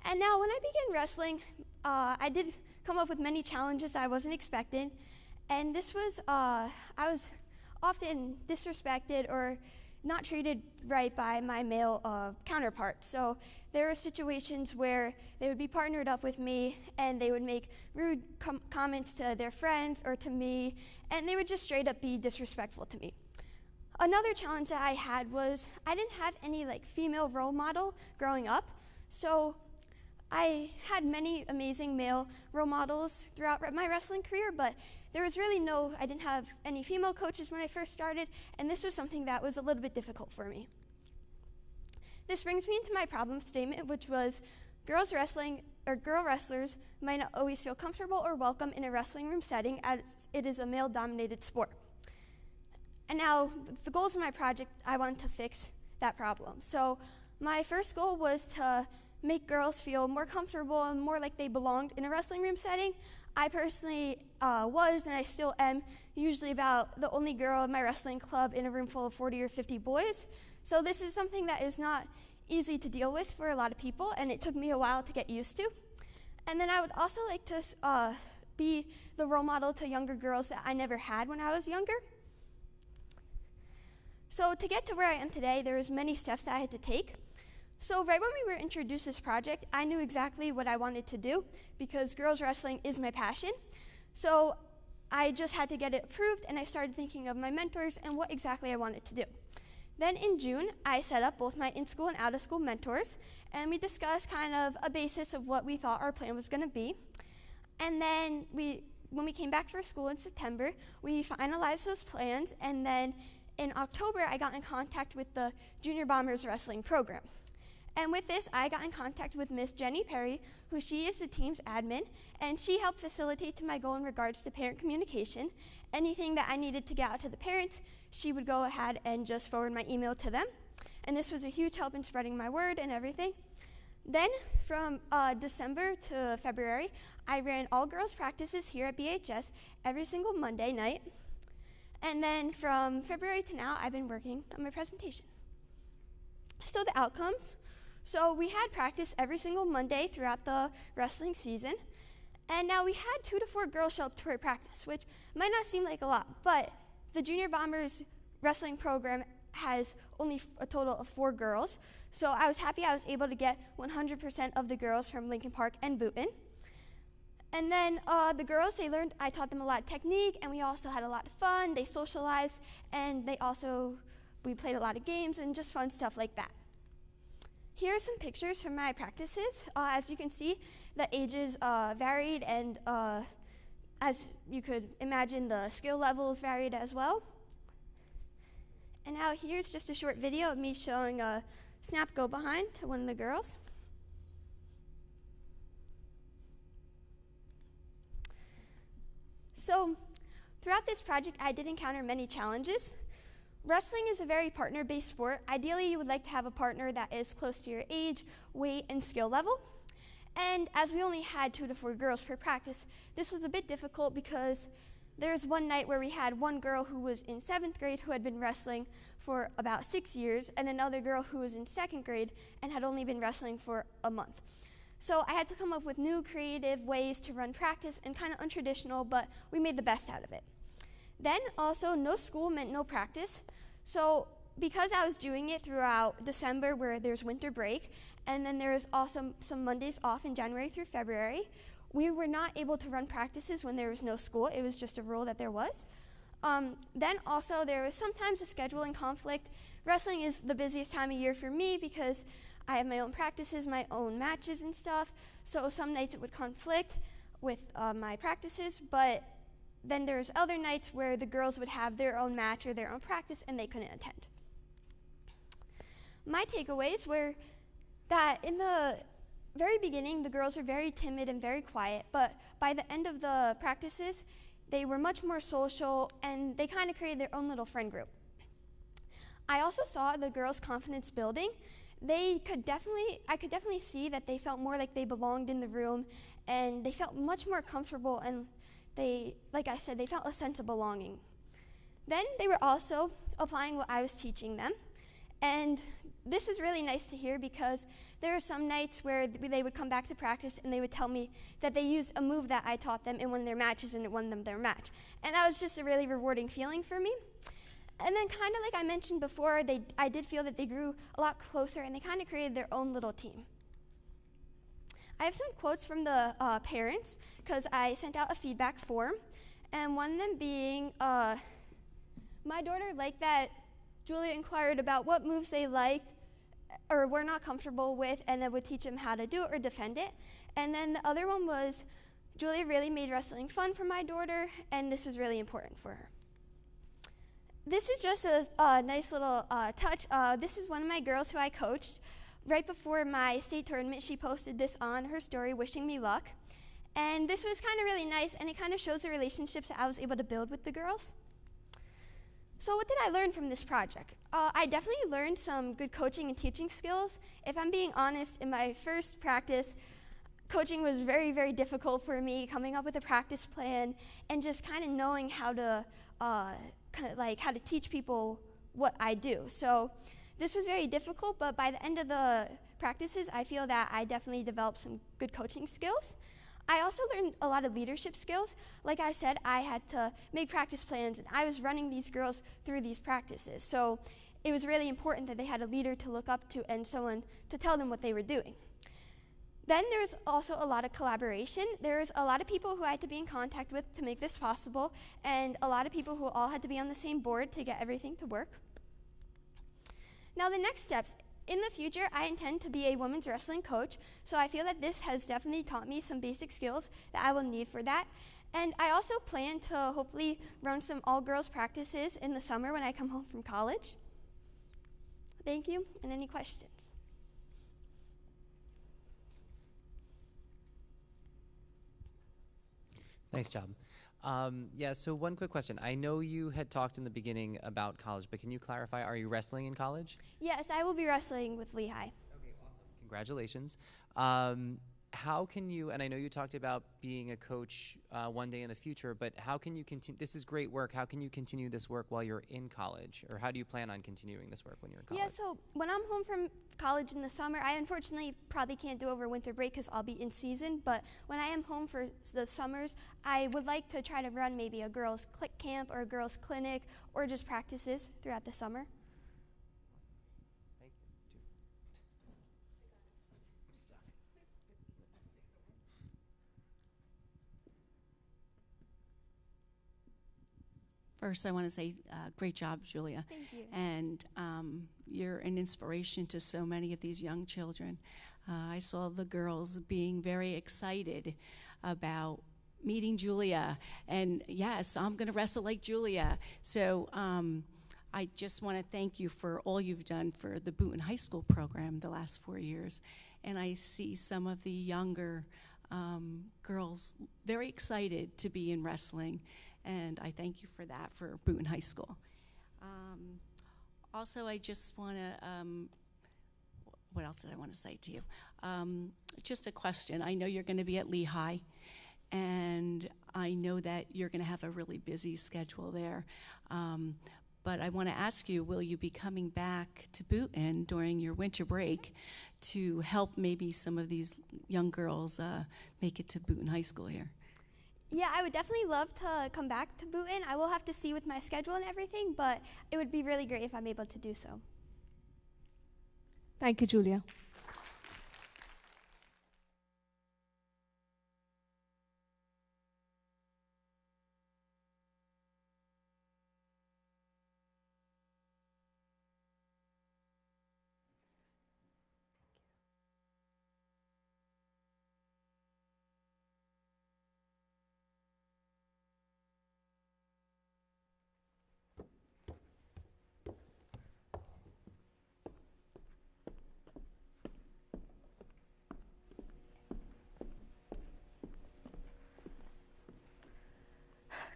[SPEAKER 12] And now when I began wrestling, I did come up with many challenges I wasn't expecting, and this was, I was often disrespected or not treated right by my male counterparts. So there were situations where they would be partnered up with me and they would make rude comments to their friends or to me, and they would just straight up be disrespectful to me. Another challenge that I had was I didn't have any female role model growing up, so I had many amazing male role models throughout my wrestling career, but there was really I didn't have any female coaches when I first started, and this was something that was a little bit difficult for me. This brings me into my problem statement, which was girl wrestlers might not always feel comfortable or welcome in a wrestling room setting, as it is a male-dominated sport. And now, the goals of my project, I wanted to fix that problem. So my first goal was to make girls feel more comfortable and more like they belonged in a wrestling room setting. I personally was, and I still am, usually about the only girl in my wrestling club in a room full of 40 or 50 boys. So this is something that is not easy to deal with for a lot of people, and it took me a while to get used to. And then I would also like to be the role model to younger girls that I never had when I was younger. So to get to where I am today, there was many steps that I had to take. So right when we were introduced this project, I knew exactly what I wanted to do because girls wrestling is my passion. So I just had to get it approved, and I started thinking of my mentors and what exactly I wanted to do. Then in June, I set up both my in-school and out-of-school mentors, and we discussed kind of a basis of what we thought our plan was going to be. And then when we came back for school in September, we finalized those plans, and then in October, I got in contact with the Junior Bombers Wrestling program. And with this, I got in contact with Miss Jenny Perry, who she is the team's admin, and she helped facilitate to my goal in regards to parent communication. Anything that I needed to get out to the parents, she would go ahead and just forward my email to them. and this was a huge help in spreading my word and everything. Then from December to February, I ran all girls practices here at BHS every single Monday night. And then from February to now, I've been working on my presentation. So the outcomes. So we had practice every single Monday throughout the wrestling season. And now we had 2 to 4 girls show up to our practice, which might not seem like a lot, but the Junior Bombers wrestling program has only a total of 4 girls. So I was happy I was able to get 100% of the girls from Lincoln Park and Boonton. And then the girls, I taught them a lot of technique, and we also had a lot of fun. They socialized, and we played a lot of games and just fun stuff like that. Here are some pictures from my practices. As you can see, the ages varied, and as you could imagine, the skill levels varied as well. And now here's just a short video of me showing a snap go behind to one of the girls. So throughout this project, I did encounter many challenges. Wrestling is a very partner-based sport. Ideally, you would like to have a partner that is close to your age, weight, and skill level. And as we only had 2 to 4 girls per practice, this was a bit difficult because there was one night where we had one girl who was in 7th grade who had been wrestling for about 6 years, and another girl who was in 2nd grade and had only been wrestling for a month. So I had to come up with new creative ways to run practice and kind of untraditional, but we made the best out of it. Then also, no school meant no practice. So because I was doing it throughout December where there's winter break, and then there's also some Mondays off in January through February, we were not able to run practices when there was no school. It was just a rule that there was. Then also there was sometimes a scheduling conflict. Wrestling is the busiest time of year for me because I have my own practices, my own matches and stuff. So some nights it would conflict with my practices, but then there's other nights where the girls would have their own match or their own practice and they couldn't attend. My takeaways were that in the very beginning, the girls were very timid and very quiet, but by the end of the practices, they were much more social and they kind of created their own little friend group. I also saw the girls' confidence building. I could definitely see that they felt more like they belonged in the room, and they felt much more comfortable, and like I said, they felt a sense of belonging. Then they were also applying what I was teaching them, and this was really nice to hear because there were some nights where they would come back to practice and they would tell me that they used a move that I taught them in one of their matches and it won them their match. And that was just a really rewarding feeling for me. And then kind of like I mentioned before, I did feel that they grew a lot closer and they kind of created their own little team. I have some quotes from the parents because I sent out a feedback form, and one of them being, my daughter liked that Julia inquired about what moves they liked or were not comfortable with, and then would teach them how to do it or defend it. And then the other one was, Julia really made wrestling fun for my daughter, and this was really important for her. This is just a nice little touch. This is one of my girls who I coached. Right before my state tournament, she posted this on her story, wishing me luck. And this was kind of really nice, and it kind of shows the relationships that I was able to build with the girls. So what did I learn from this project? I definitely learned some good coaching and teaching skills. If I'm being honest, in my first practice, coaching was very, very difficult for me, coming up with a practice plan and just kind of knowing how to teach people what I do. So this was very difficult, but by the end of the practices, I feel that I definitely developed some good coaching skills. I also learned a lot of leadership skills. Like I said, I had to make practice plans, and I was running these girls through these practices. So it was really important that they had a leader to look up to and someone to tell them what they were doing. Then there's also a lot of collaboration. There's a lot of people who I had to be in contact with to make this possible, and a lot of people who all had to be on the same board to get everything to work. Now the next steps. In the future, I intend to be a women's wrestling coach, so I feel that this has definitely taught me some basic skills that I will need for that. And I also plan to hopefully run some all-girls practices in the summer when I come home from college. Thank you, and any questions?
[SPEAKER 8] Nice job. Yeah, so one quick question. I know you had talked in the beginning about college, but can you clarify, are you wrestling in college?
[SPEAKER 12] Yes, I will be wrestling with Lehigh.
[SPEAKER 8] Okay, awesome. Congratulations. How can you, and I know you talked about being a coach one day in the future, but how can you continue, this is great work, how can you continue this work while you're in college? Or how do you plan on continuing this work when you're in college?
[SPEAKER 12] Yeah, so when I'm home from college in the summer, I unfortunately probably can't do over winter break because I'll be in season, but when I am home for the summers, I would like to try to run maybe a girls' click camp or a girls' clinic or just practices throughout the summer.
[SPEAKER 8] Thank you. I'm stuck.
[SPEAKER 13] First, I want to say great job, Julia.
[SPEAKER 12] Thank you.
[SPEAKER 13] And you're an inspiration to so many of these young children. I saw the girls being very excited about meeting Julia. And yes, I'm going to wrestle like Julia. So I just want to thank you for all you've done for the Boonton High School program the last 4 years. And I see some of the younger girls very excited to be in wrestling. And I thank you for that for Boonton High School. Also, I just want to, what else did I want to say to you? Just a question. I know you're going to be at Lehigh, and I know that you're going to have a really busy schedule there. But I want to ask you, will you be coming back to Boonton during your winter break to help maybe some of these young girls make it to Boonton High School here?
[SPEAKER 12] Yeah, I would definitely love to come back to Boonton. I will have to see with my schedule and everything, but it would be really great if I'm able to do so.
[SPEAKER 1] Thank you, Julia.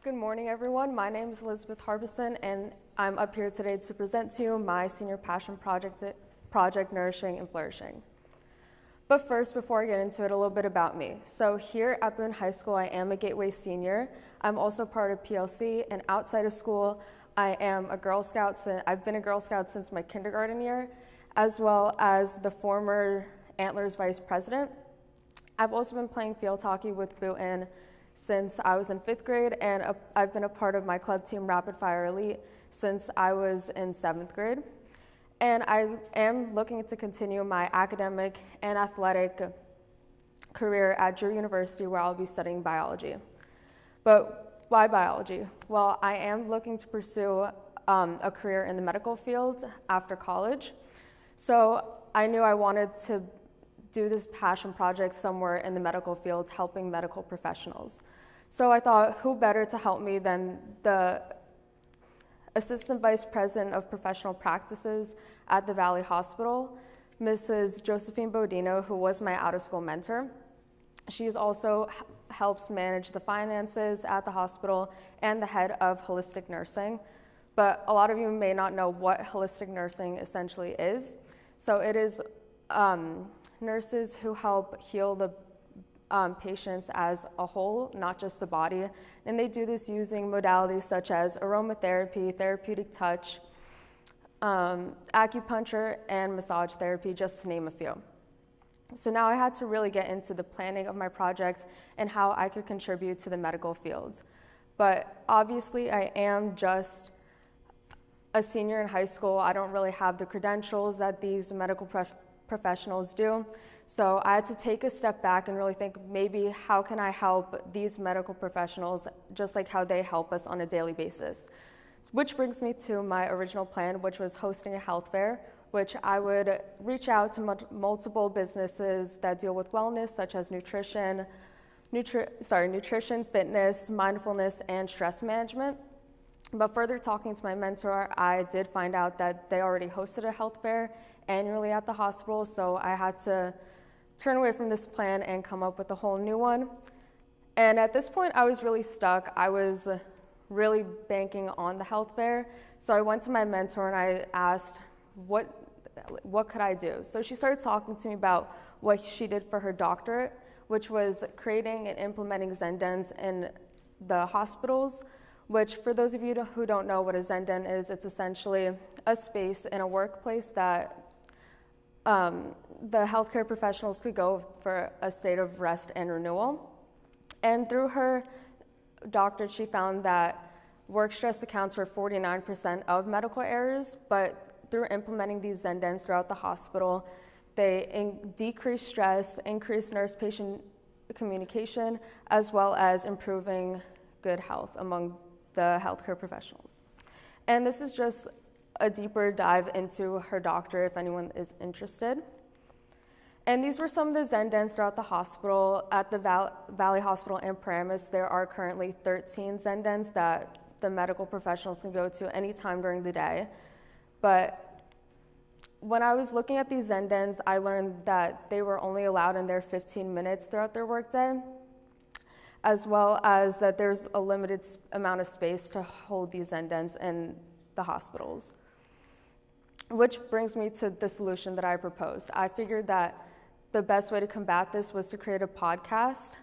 [SPEAKER 14] Good morning, everyone. My name is Elizabeth Harbison, and I'm up here today to present to you my senior passion project Nourishing and Flourishing. But first, before I get into it, a little bit about me. So here at Boonton High School, I am a Gateway senior. I'm also part of PLC, and outside of school, I am a Girl Scout. I've been a Girl Scout since my kindergarten year, as well as the former Antlers vice president. I've also been playing field hockey with Boonton since I was in 5th grade, and I've been a part of my club team Rapid Fire Elite since I was in 7th grade. And I am looking to continue my academic and athletic career at Drew University, where I'll be studying biology. But why biology? Well, I am looking to pursue a career in the medical field after college. So I knew I wanted to do this passion project somewhere in the medical field, helping medical professionals. So I thought, who better to help me than the Assistant Vice President of Professional Practices at the Valley Hospital, Mrs. Josephine Bodino, who was my out-of-school mentor. She also helps manage the finances at the hospital and the head of holistic nursing. But a lot of you may not know what holistic nursing essentially is. So it is nurses who help heal the patients as a whole, not just the body. And they do this using modalities such as aromatherapy, therapeutic touch, acupuncture, and massage therapy, just to name a few. So now I had to really get into the planning of my project and how I could contribute to the medical field. But obviously I am just a senior in high school. I don't really have the credentials that these medical professionals do. So I had to take a step back and really think, maybe how can I help these medical professionals just like how they help us on a daily basis? Which brings me to my original plan, which was hosting a health fair, which I would reach out to multiple businesses that deal with wellness, such as nutrition, fitness, mindfulness, and stress management. But further talking to my mentor, I did find out that they already hosted a health fair annually at the hospital, so I had to turn away from this plan and come up with a whole new one. And at this point, I was really stuck. I was really banking on the health fair. So I went to my mentor and I asked, what could I do? So she started talking to me about what she did for her doctorate, which was creating and implementing Zendens in the hospitals, which for those of you who don't know what a Zenden is, it's essentially a space in a workplace that the healthcare professionals could go for a state of rest and renewal. And through her doctorate, she found that work stress accounts for 49% of medical errors, but through implementing these Zendens throughout the hospital, they decrease stress, increase nurse-patient communication, as well as improving good health among the healthcare professionals. And this is just a deeper dive into her doctorate if anyone is interested. And these were some of the Zendens throughout the hospital. At the Valley Hospital in Paramus, there are currently 13 Zendens that the medical professionals can go to anytime during the day. But when I was looking at these Zendens, I learned that they were only allowed in there 15 minutes throughout their workday, as well as that there's a limited amount of space to hold these Zendens in the hospitals. Which brings me to the solution that I proposed. I figured that the best way to combat this was to create a podcast.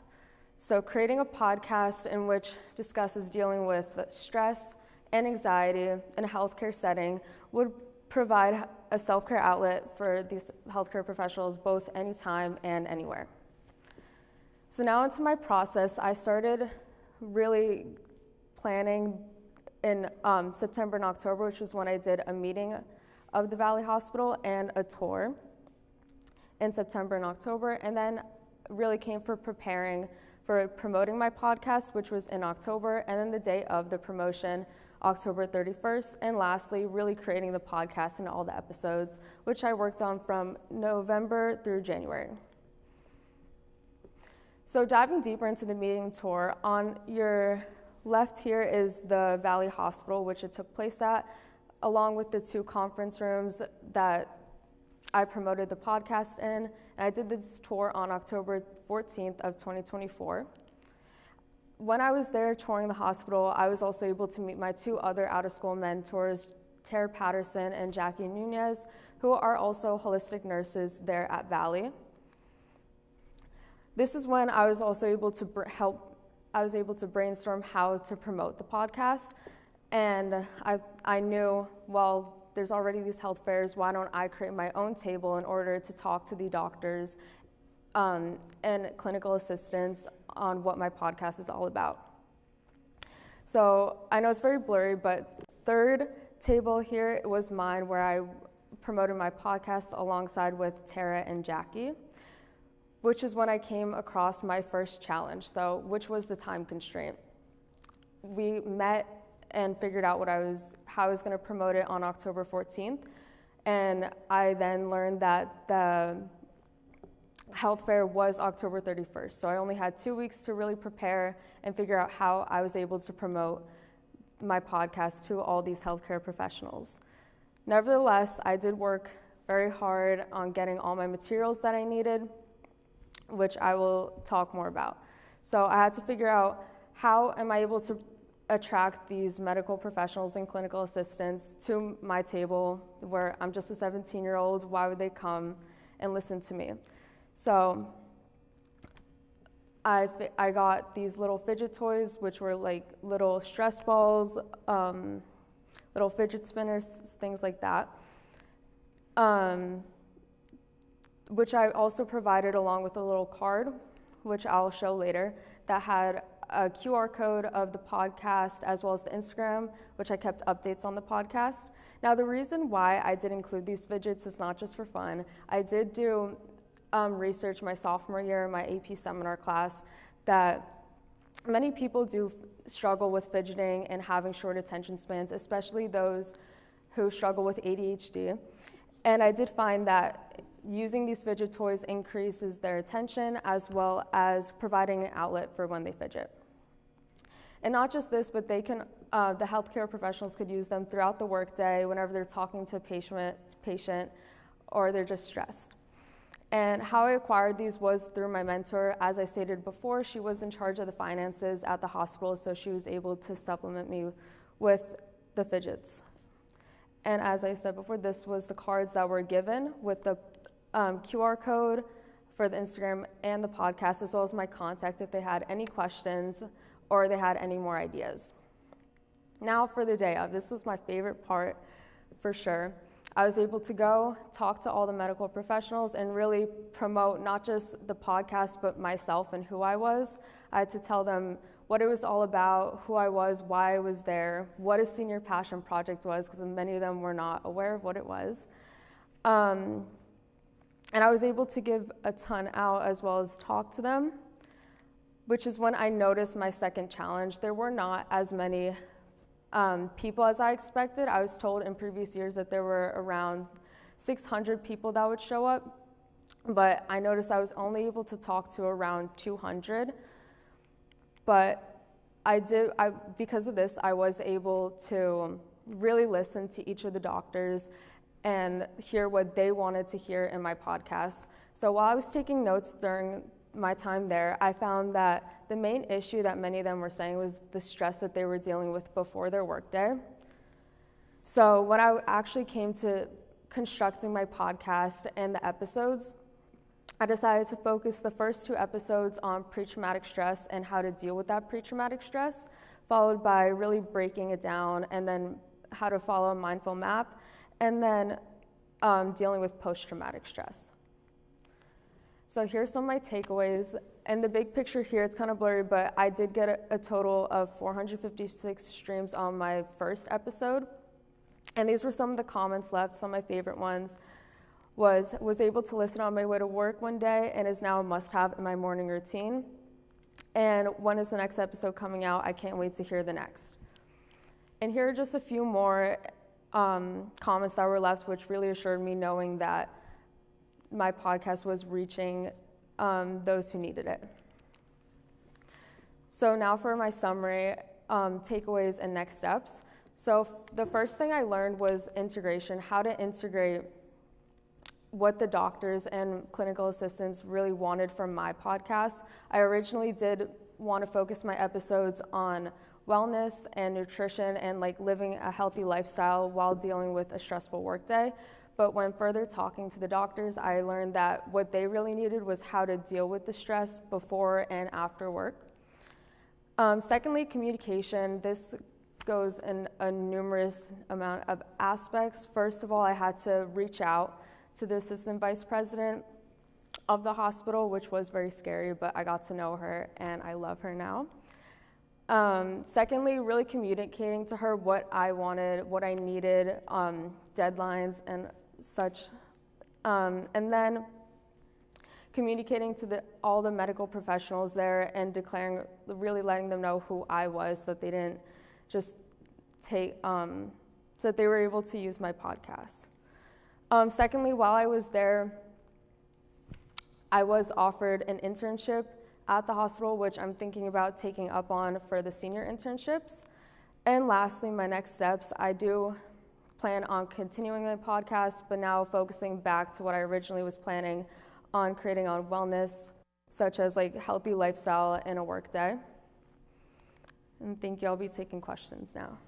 [SPEAKER 14] So creating a podcast in which discusses dealing with stress and anxiety in a healthcare setting would provide a self-care outlet for these healthcare professionals both anytime and anywhere. So now into my process, I started really planning in September and October, which was when I did a meeting of the Valley Hospital and a tour in September and October, and then really came for preparing for promoting my podcast, which was in October, and then the day of the promotion, October 31st, and lastly, really creating the podcast and all the episodes, which I worked on from November through January. So diving deeper into the meeting tour, on your left here is the Valley Hospital, which it took place at, along with the 2 conference rooms that I promoted the podcast in. And I did this tour on October 14th of 2024. When I was there touring the hospital, I was also able to meet my 2 other out-of-school mentors, Tara Patterson and Jackie Nunez, who are also holistic nurses there at Valley. This is when I was also able to brainstorm how to promote the podcast. And I knew, well, there's already these health fairs, why don't I create my own table in order to talk to the doctors and clinical assistants on what my podcast is all about. So I know it's very blurry, but third table here was mine where I promoted my podcast alongside with Tara and Jackie, which is when I came across my first challenge, which was the time constraint. We met and figured out how I was gonna promote it on October 14th. And I then learned that the health fair was October 31st. So I only had 2 weeks to really prepare and figure out how I was able to promote my podcast to all these healthcare professionals. Nevertheless, I did work very hard on getting all my materials that I needed, which I will talk more about. So I had to figure out how am I able to attract these medical professionals and clinical assistants to my table where I'm just a 17-year-old, why would they come and listen to me? So I got these little fidget toys, which were like little stress balls, little fidget spinners, things like that, which I also provided along with a little card, which I'll show later, that had a QR code of the podcast as well as the Instagram, which I kept updates on the podcast. Now, the reason why I did include these fidgets is not just for fun. I did do research my sophomore year in my AP seminar class that many people do struggle with fidgeting and having short attention spans, especially those who struggle with ADHD. And I did find that using these fidget toys increases their attention as well as providing an outlet for when they fidget. And not just this, but they can, the healthcare professionals could use them throughout the workday whenever they're talking to a patient or they're just stressed. And how I acquired these was through my mentor. As I stated before, she was in charge of the finances at the hospital, so she was able to supplement me with the fidgets. And as I said before, this was the cards that were given with the QR code for the Instagram and the podcast, as well as my contact if they had any questions or they had any more ideas. Now for the day of, this was my favorite part for sure. I was able to go talk to all the medical professionals and really promote not just the podcast, but myself and who I was. I had to tell them what it was all about, who I was, why I was there, what a Senior Passion Project was, because many of them were not aware of what it was. And I was able to give a ton out as well as talk to them, which is when I noticed my second challenge. There were not as many people as I expected. I was told in previous years that there were around 600 people that would show up, but I noticed I was only able to talk to around 200. But because of this, I was able to really listen to each of the doctors and hear what they wanted to hear in my podcast. So while I was taking notes during my time there, I found that the main issue that many of them were saying was the stress that they were dealing with before their workday. So when I actually came to constructing my podcast and the episodes, I decided to focus the first 2 episodes on pre-traumatic stress and how to deal with that pre-traumatic stress, followed by really breaking it down, and then how to follow a mindful map, and then dealing with post-traumatic stress. So here's some of my takeaways. And the big picture here, it's kind of blurry, but I did get a total of 456 streams on my first episode. And these were some of the comments left. Some of my favorite ones was able to listen on my way to work one day and is now a must-have in my morning routine. And when is the next episode coming out? I can't wait to hear the next. And here are just a few more comments that were left, which really assured me, knowing that my podcast was reaching those who needed it. So now for my summary, takeaways and next steps. So the first thing I learned was integration, how to integrate what the doctors and clinical assistants really wanted from my podcast. I originally did want to focus my episodes on wellness and nutrition and like living a healthy lifestyle while dealing with a stressful workday. But when further talking to the doctors, I learned that what they really needed was how to deal with the stress before and after work. Secondly, communication. This goes in a numerous amount of aspects. First of all, I had to reach out to the assistant vice president of the hospital, which was very scary, but I got to know her and I love her now. Secondly, really communicating to her what I wanted, what I needed, deadlines and such. And then communicating to all the medical professionals there and really letting them know who I was, so that they didn't just so that they were able to use my podcast. Secondly, while I was there, I was offered an internship at the hospital, which I'm thinking about taking up on for the senior internships. And lastly, my next steps, I do plan on continuing my podcast, but now focusing back to what I originally was planning on creating on wellness, such as like healthy lifestyle in a work day. And thank you. I'll be taking questions now.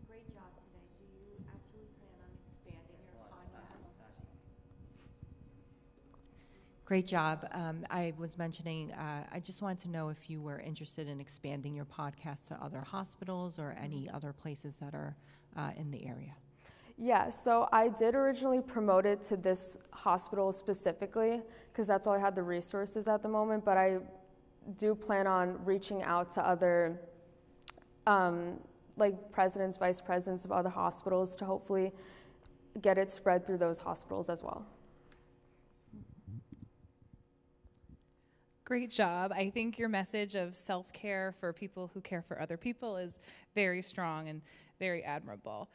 [SPEAKER 11] Great job today. Do you actually plan on expanding your podcast? Great job. I was mentioning, I just wanted to know if you were interested in expanding your podcast to other hospitals or any other places that are in the area.
[SPEAKER 14] Yeah, so I did originally promote it to this hospital specifically because that's all I had the resources at the moment, but I do plan on reaching out to other like presidents, vice presidents of other hospitals to hopefully get it spread through those hospitals as well.
[SPEAKER 15] Great job. I think your message of self-care for people who care for other people is very strong and very admirable.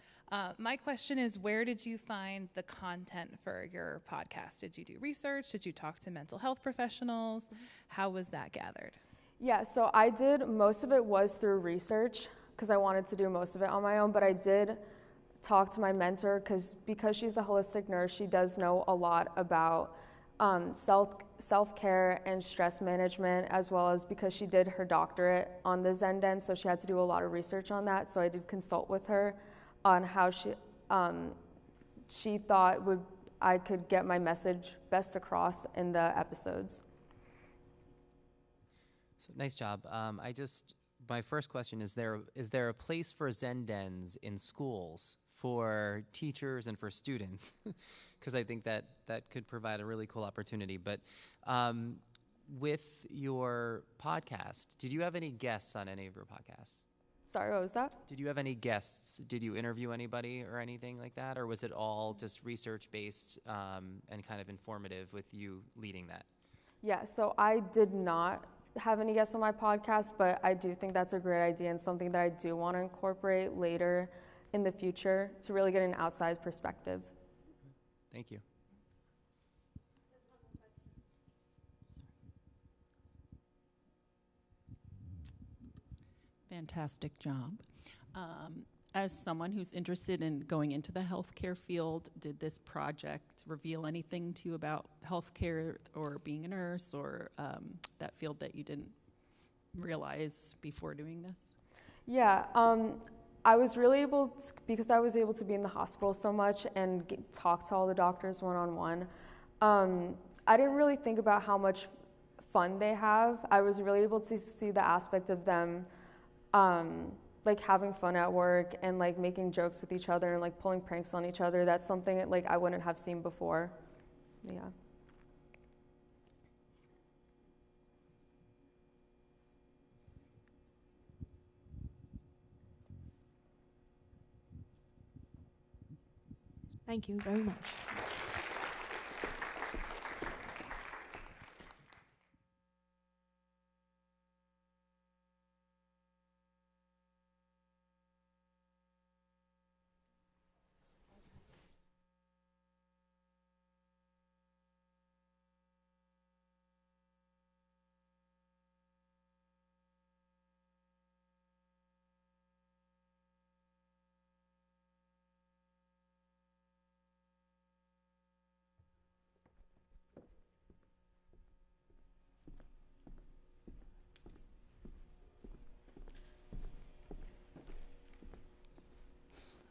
[SPEAKER 15] My question is, where did you find the content for your podcast? Did you do research? Did you talk to mental health professionals? How was that gathered?
[SPEAKER 14] Yeah, so I did, most of it was through research. because I wanted to do most of it on my own, but I did talk to my mentor because she's a holistic nurse. She does know a lot about self-care and stress management, as well as because she did her doctorate on the Zen Den, so she had to do a lot of research on that. So I did consult with her on how she thought I could get my message best across in the episodes.
[SPEAKER 8] So, nice job. My first question is there a place for Zen Dens in schools for teachers and for students? Because I think that could provide a really cool opportunity. But with your podcast, did you have any guests on any of your podcasts?
[SPEAKER 14] Sorry, what was that?
[SPEAKER 8] Did you have any guests? Did you interview anybody or anything like that? Or was it all just research-based and kind of informative with you leading that?
[SPEAKER 14] Yeah, so I did not have any guests on my podcast, but I do think that's a great idea and something that I do want to incorporate later in the future to really get an outside perspective.
[SPEAKER 8] Thank you.
[SPEAKER 16] Fantastic job. As someone who's interested in going into the healthcare field, did this project reveal anything to you about healthcare or being a nurse or that field that you didn't realize before doing this?
[SPEAKER 14] Yeah, I was really able to, because I was able to be in the hospital so much and talk to all the doctors one-on-one. I didn't really think about how much fun they have. I was really able to see the aspect of them like having fun at work and like making jokes with each other and like pulling pranks on each other. That's something like I wouldn't have seen before. Yeah.
[SPEAKER 1] Thank you very much.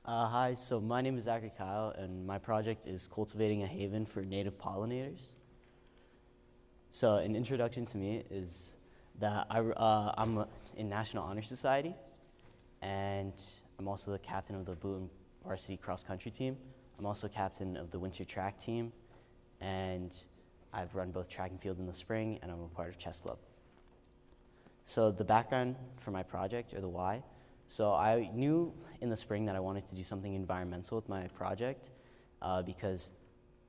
[SPEAKER 17] Hi, so my name is Zachary Kyle, and my project is cultivating a haven for native pollinators. So an introduction to me is that I'm in National Honor Society, and I'm also the captain of the Boone varsity cross-country team. I'm also captain of the winter track team, and I've run both track and field in the spring, and I'm a part of chess club. So the background for my project, or the why, so I knew in the spring that I wanted to do something environmental with my project because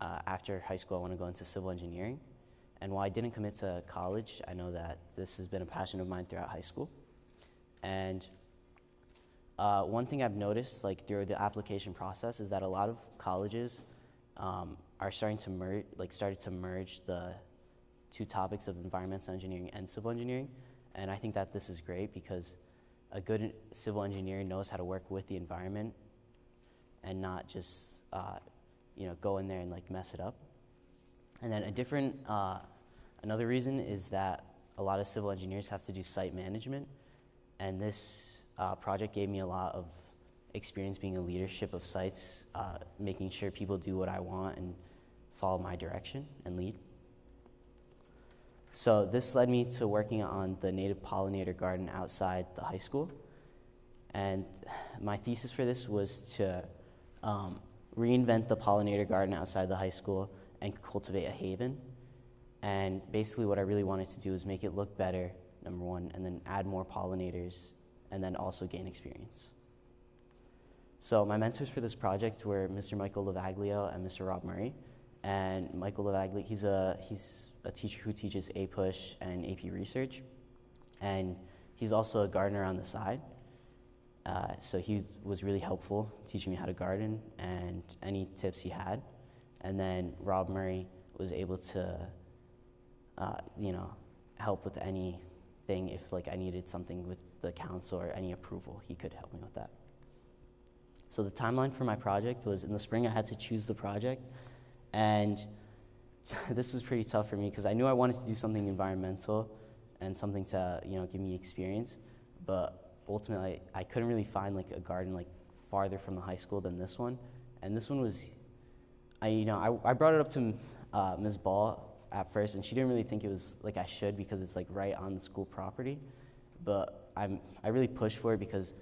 [SPEAKER 17] after high school I want to go into civil engineering. And while I didn't commit to college, I know that this has been a passion of mine throughout high school. And one thing I've noticed like through the application process is that a lot of colleges are started to merge the two topics of environmental engineering and civil engineering. And I think that this is great because a good civil engineer knows how to work with the environment and not just go in there and like mess it up. And then another reason is that a lot of civil engineers have to do site management, and this project gave me a lot of experience being a leadership of sites, making sure people do what I want and follow my direction and lead. So this led me to working on the native pollinator garden outside the high school. And my thesis for this was to reinvent the pollinator garden outside the high school and cultivate a haven. And basically what I really wanted to do was make it look better, number one, and then add more pollinators, and then also gain experience. So my mentors for this project were Mr. Michael Lavaglio and Mr. Rob Murray. And Michael Lavaglio, he's a teacher who teaches APUSH and AP Research, and he's also a gardener on the side. So he was really helpful teaching me how to garden and any tips he had. And then Rob Murray was able to, help with any thing. If like I needed something with the council or any approval, he could help me with that. So the timeline for my project was in the spring I had to choose the project, and this was pretty tough for me because I knew I wanted to do something environmental and something to, you know, give me experience, but ultimately I couldn't really find like a garden like farther from the high school than this one. And this one was, I brought it up to Ms. Ball at first, and she didn't really think it was like I should because it's like right on the school property, but I really pushed for it because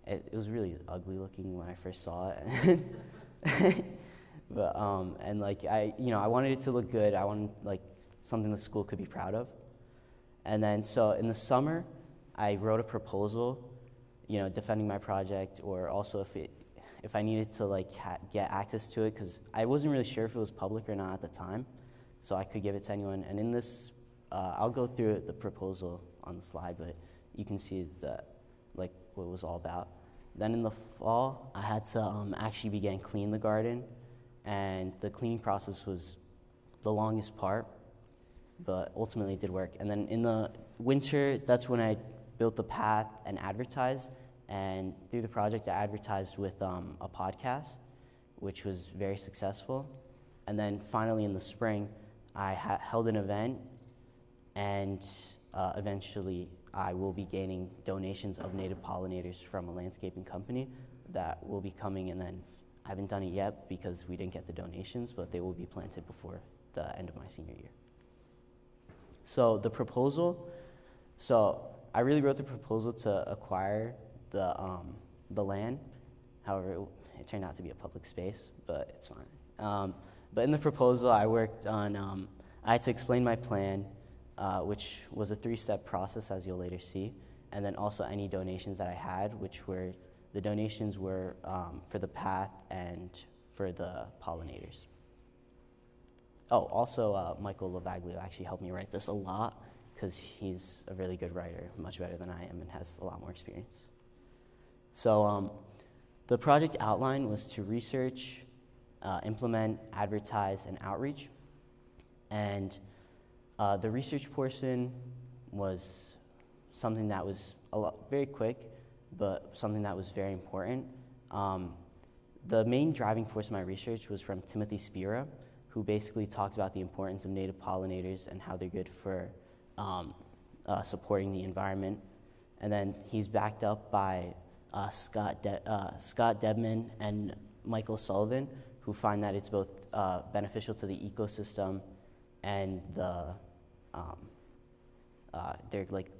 [SPEAKER 17] it was really ugly looking when I first saw it. But and like I wanted it to look good. I wanted like something the school could be proud of. And then so in the summer, I wrote a proposal, you know, defending my project, or also if I needed to like get access to it, because I wasn't really sure if it was public or not at the time, so I could give it to anyone. And in this, I'll go through the proposal on the slide, but you can see like what it was all about. Then in the fall, I had to actually begin cleaning the garden, and the cleaning process was the longest part, but ultimately it did work. And then in the winter, that's when I built the path and advertised, and through the project I advertised with a podcast, which was very successful. And then finally in the spring, I held an event, and eventually I will be gaining donations of native pollinators from a landscaping company that will be coming, and then I haven't done it yet because we didn't get the donations, but they will be planted before the end of my senior year. So the proposal, so I really wrote the proposal to acquire the land. However, it turned out to be a public space, but it's fine. But in the proposal, I worked on, I had to explain my plan, which was a 3-step process, as you'll later see, and then also any donations that I had, which were, the donations were for the path and for the pollinators. Oh, also Michael Lavaglio actually helped me write this a lot because he's a really good writer, much better than I am, and has a lot more experience. So the project outline was to research, implement, advertise, and outreach. And the research portion was something that was very quick, but something that was very important. The main driving force of my research was from Timothy Spira, who basically talked about the importance of native pollinators and how they're good for supporting the environment. And then he's backed up by Scott Debman and Michael Sullivan, who find that it's both beneficial to the ecosystem and they're like,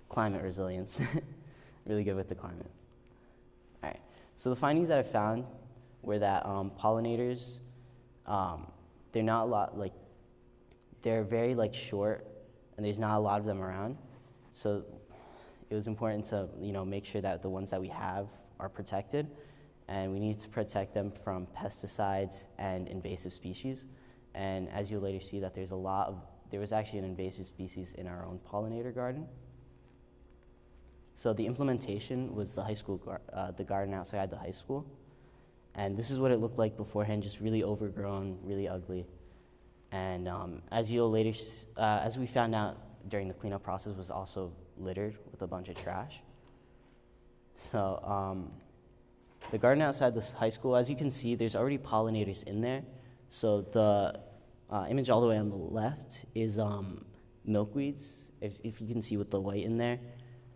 [SPEAKER 17] climate resilience. Really good with the climate. All right, so the findings that I found were that pollinators, they're not a lot, like, they're very like short, and there's not a lot of them around. So it was important to, you know, make sure that the ones that we have are protected, and we need to protect them from pesticides and invasive species. And as you'll later see, that there was actually an invasive species in our own pollinator garden. So the implementation was the high school, the garden outside the high school. And this is what it looked like beforehand, just really overgrown, really ugly. And as you'll later, as we found out during the cleanup process, was also littered with a bunch of trash. So the garden outside this high school, as you can see, there's already pollinators in there. So the image all the way on the left is milkweeds, if you can see with the white in there.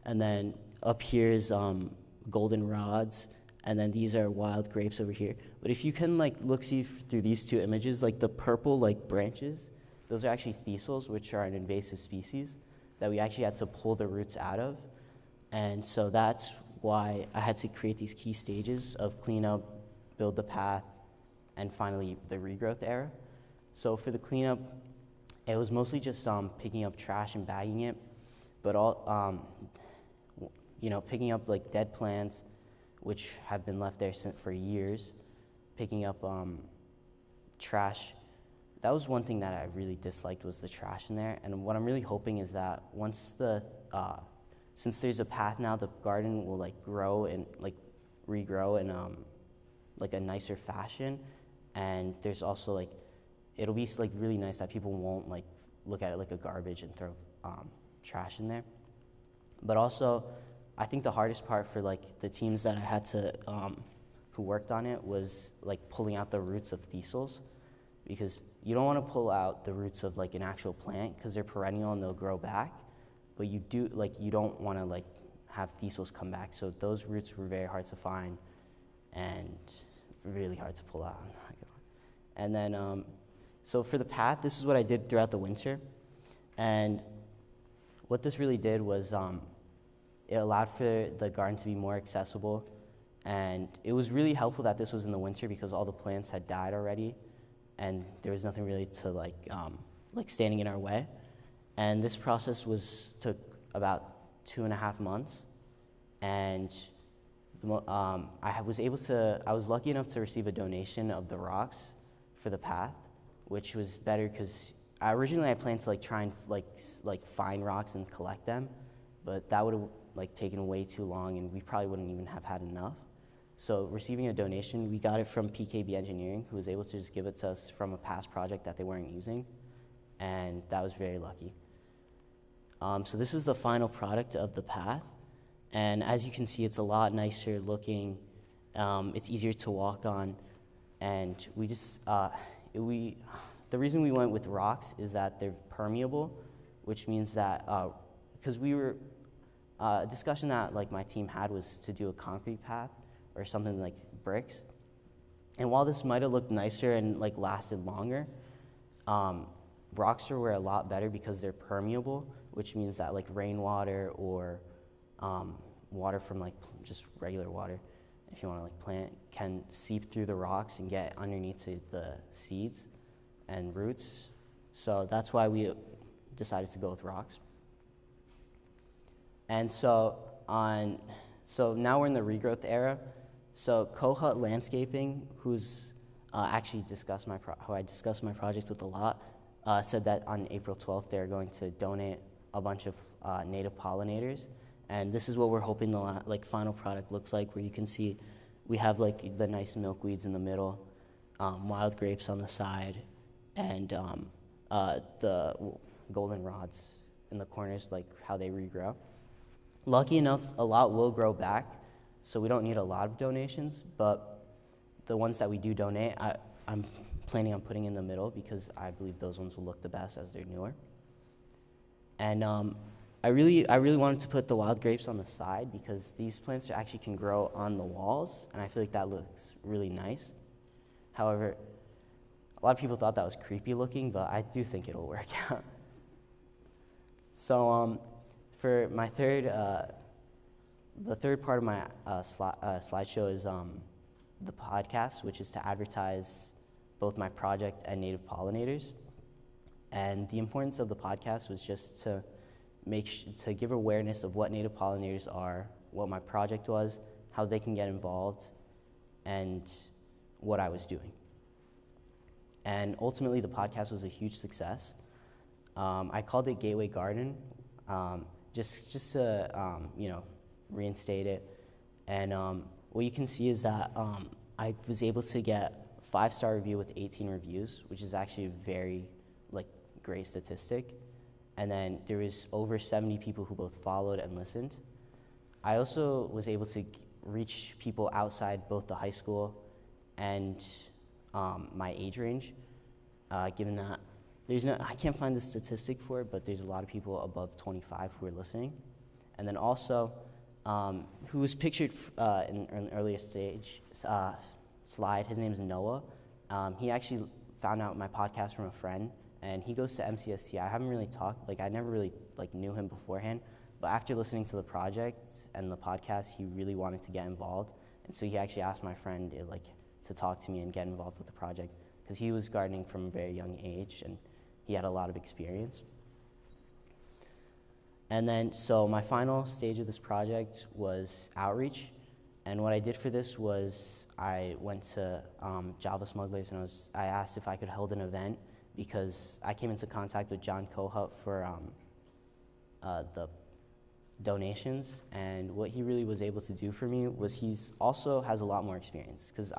[SPEAKER 17] And then up here is golden rods, and then these are wild grapes over here. But if you can like see through these two images, like the purple like branches, those are actually thistles, which are an invasive species that we actually had to pull the roots out of. And so that's why I had to create these key stages of cleanup, build the path, and finally the regrowth era. So for the cleanup, it was mostly just picking up trash and bagging it, but all, picking up like dead plants, which have been left there for years, picking up trash. That was one thing that I really disliked, was the trash in there. And what I'm really hoping is that once since there's a path now, the garden will like grow and like regrow in like a nicer fashion. And there's also like it'll be like really nice that people won't like look at it like a garbage and throw trash in there. But also, I think the hardest part for like the teams that I had to, who worked on it was like pulling out the roots of thistles, because you don't want to pull out the roots of like an actual plant because they're perennial and they'll grow back, but you don't want to like have thistles come back. So those roots were very hard to find and really hard to pull out. And then, so for the path, this is what I did throughout the winter. And what this really did was it allowed for the garden to be more accessible. And it was really helpful that this was in the winter because all the plants had died already and there was nothing really to like standing in our way. And this process took about 2.5 months. And I was lucky enough to receive a donation of the rocks for the path, which was better because originally I planned to like try and like find rocks and collect them, but that would have like taken way too long and we probably wouldn't even have had enough. So receiving a donation, we got it from PKB Engineering, who was able to just give it to us from a past project that they weren't using, and that was very lucky. So this is the final product of the path, and as you can see, it's a lot nicer looking. It's easier to walk on, and we just the reason we went with rocks is that they're permeable, which means that because we were a discussion that like my team had was to do a concrete path or something like bricks, and while this might have looked nicer and like lasted longer, rocks were a lot better because they're permeable, which means that like rainwater or water from like just regular water, if you want to like plant, can seep through the rocks and get underneath to the seeds and roots. So that's why we decided to go with rocks. And so now we're in the regrowth era. So Kohut Landscaping, who's actually who I discussed my project with a lot, said that on April 12th they're going to donate a bunch of native pollinators, and this is what we're hoping the final product looks like. Where you can see we have like the nice milkweeds in the middle, wild grapes on the side, and the goldenrods in the corners, like how they regrow. Lucky enough, a lot will grow back, so we don't need a lot of donations, but the ones that we do donate, I'm planning on putting in the middle because I believe those ones will look the best as they're newer. And I really wanted to put the wild grapes on the side because these plants actually can grow on the walls, and I feel like that looks really nice. However, a lot of people thought that was creepy looking, but I do think it'll work out. So for my the third part of my slideshow is the podcast, which is to advertise both my project and native pollinators. And the importance of the podcast was just to to give awareness of what native pollinators are, what my project was, how they can get involved, and what I was doing. And ultimately, the podcast was a huge success. I called it Gateway Garden, just to reinstate it. And what you can see is that I was able to get a 5-star review with 18 reviews, which is actually a very great statistic. And then there was over 70 people who both followed and listened. I also was able to reach people outside both the high school and my age range, given that I can't find the statistic for it, but there's a lot of people above 25 who are listening. And then also, who was pictured in an earlier stage slide, his name is Noah. He actually found out my podcast from a friend, and he goes to MCST. I haven't really talked, I never really knew him beforehand, but after listening to the project and the podcast, he really wanted to get involved. And so he actually asked my friend to talk to me and get involved with the project, because he was gardening from a very young age and he had a lot of experience. And then, so my final stage of this project was outreach. And what I did for this was I went to Java Smugglers, and I asked if I could hold an event, because I came into contact with John Kohut for the donations. And what he really was able to do for me was he's also has a lot more experience, because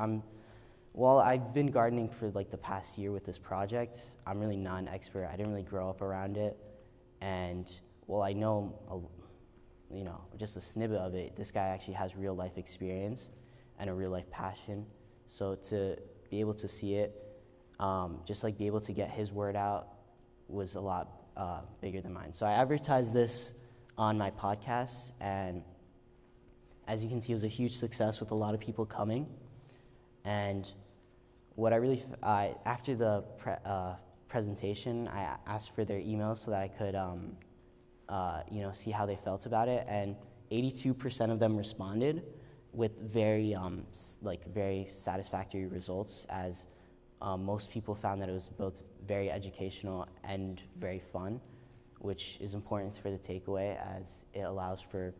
[SPEAKER 17] Well, I've been gardening for like the past year with this project. I'm really not an expert. I didn't really grow up around it. And well, I know, just a snippet of it. This guy actually has real life experience and a real life passion. So to be able to see it, just like be able to get his word out was a lot bigger than mine. So I advertised this on my podcast, and as you can see, it was a huge success with a lot of people coming. And what I really, after the presentation, I asked for their emails so that I could, see how they felt about it. And 82% of them responded with very, very satisfactory results, as most people found that it was both very educational and very fun, which is important for the takeaway, as it allows for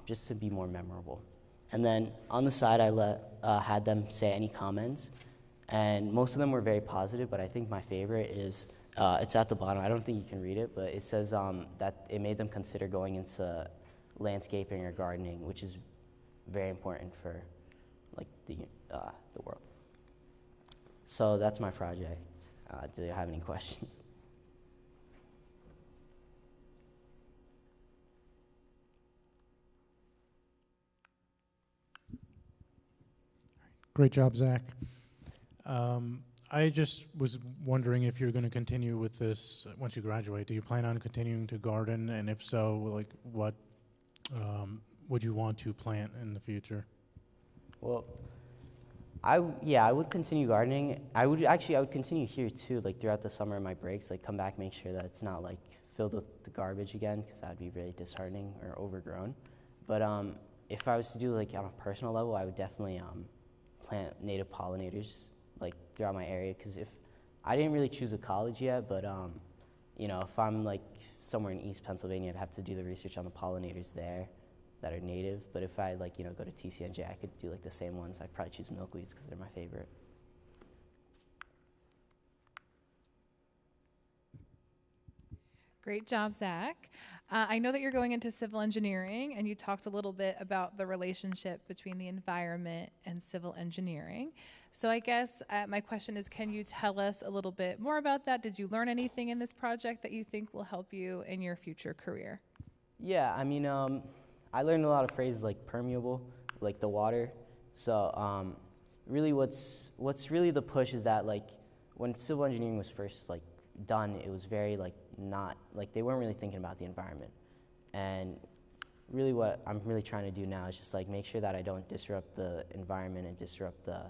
[SPEAKER 17] just to be more memorable. And then on the side, I had them say any comments, and most of them were very positive, but I think my favorite is, it's at the bottom. I don't think you can read it, but it says that it made them consider going into landscaping or gardening, which is very important for like the world. So that's my project. Do you have any questions?
[SPEAKER 18] Great job, Zach. I just was wondering if you're going to continue with this once you graduate. Do you plan on continuing to garden? And if so, like what would you want to plant in the future?
[SPEAKER 17] Well, I would continue gardening. I would continue here too, like throughout the summer and my breaks, like come back, make sure that it's not like filled with the garbage again, because that would be really disheartening or overgrown. But if I was to do like on a personal level, I would definitely plant native pollinators like throughout my area, because if I didn't really choose a college yet, but if I'm like somewhere in East Pennsylvania, I'd have to do the research on the pollinators there that are native. But if I go to TCNJ, I could do like the same ones. I'd probably choose milkweeds because they're my favorite.
[SPEAKER 15] Great job, Zach. I know that you're going into civil engineering, and you talked a little bit about the relationship between the environment and civil engineering. So I guess my question is, can you tell us a little bit more about that? Did you learn anything in this project that you think will help you in your future career?
[SPEAKER 17] Yeah, I mean, I learned a lot of phrases like permeable, like the water. So really what's really the push is that like when civil engineering was first like done, it was very like not, like they weren't really thinking about the environment. And really what I'm really trying to do now is just like make sure that I don't disrupt the environment and disrupt the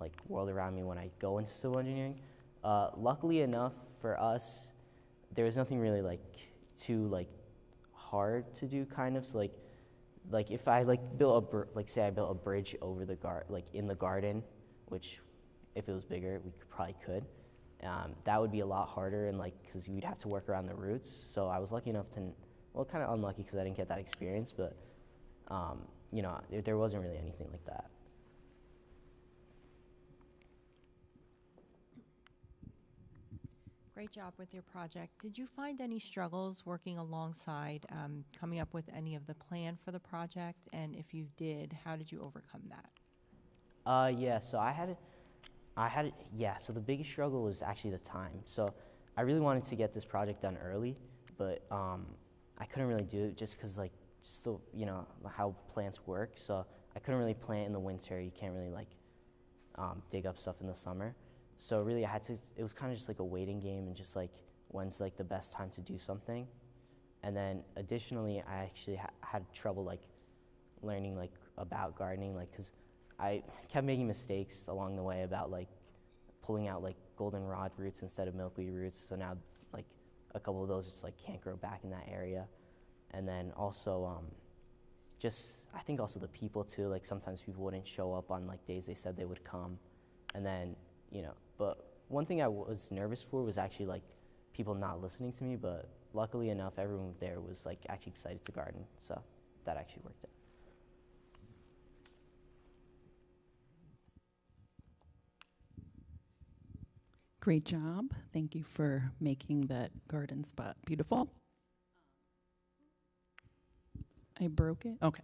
[SPEAKER 17] like world around me when I go into civil engineering. Luckily enough for us, there was nothing really like too like hard to do kind of. So like if I like built say I built a bridge over the in the garden, which if it was bigger, we probably could. That would be a lot harder, and like because we'd have to work around the roots. So I was lucky enough to, well, kind of unlucky because I didn't get that experience, but there wasn't really anything like that.
[SPEAKER 19] Great job with your project. Did you find any struggles working alongside coming up with any of the plan for the project? And if you did, how did you overcome that?
[SPEAKER 17] Yeah, so so the biggest struggle was actually the time. So I really wanted to get this project done early, but I couldn't really do it just because just the, how plants work. So I couldn't really plant in the winter. You can't really dig up stuff in the summer. So really it was kind of just like a waiting game, and just like when's like the best time to do something. And then additionally, I actually had trouble learning about gardening, because I kept making mistakes along the way about pulling out goldenrod roots instead of milkweed roots. So now a couple of those just can't grow back in that area. And then also I think also the people too, sometimes people wouldn't show up on days they said they would come. And then, but one thing I was nervous for was actually people not listening to me, but luckily enough, everyone there was actually excited to garden. So that actually worked out.
[SPEAKER 16] Great job. Thank you for making that garden spot beautiful. I broke it? Okay.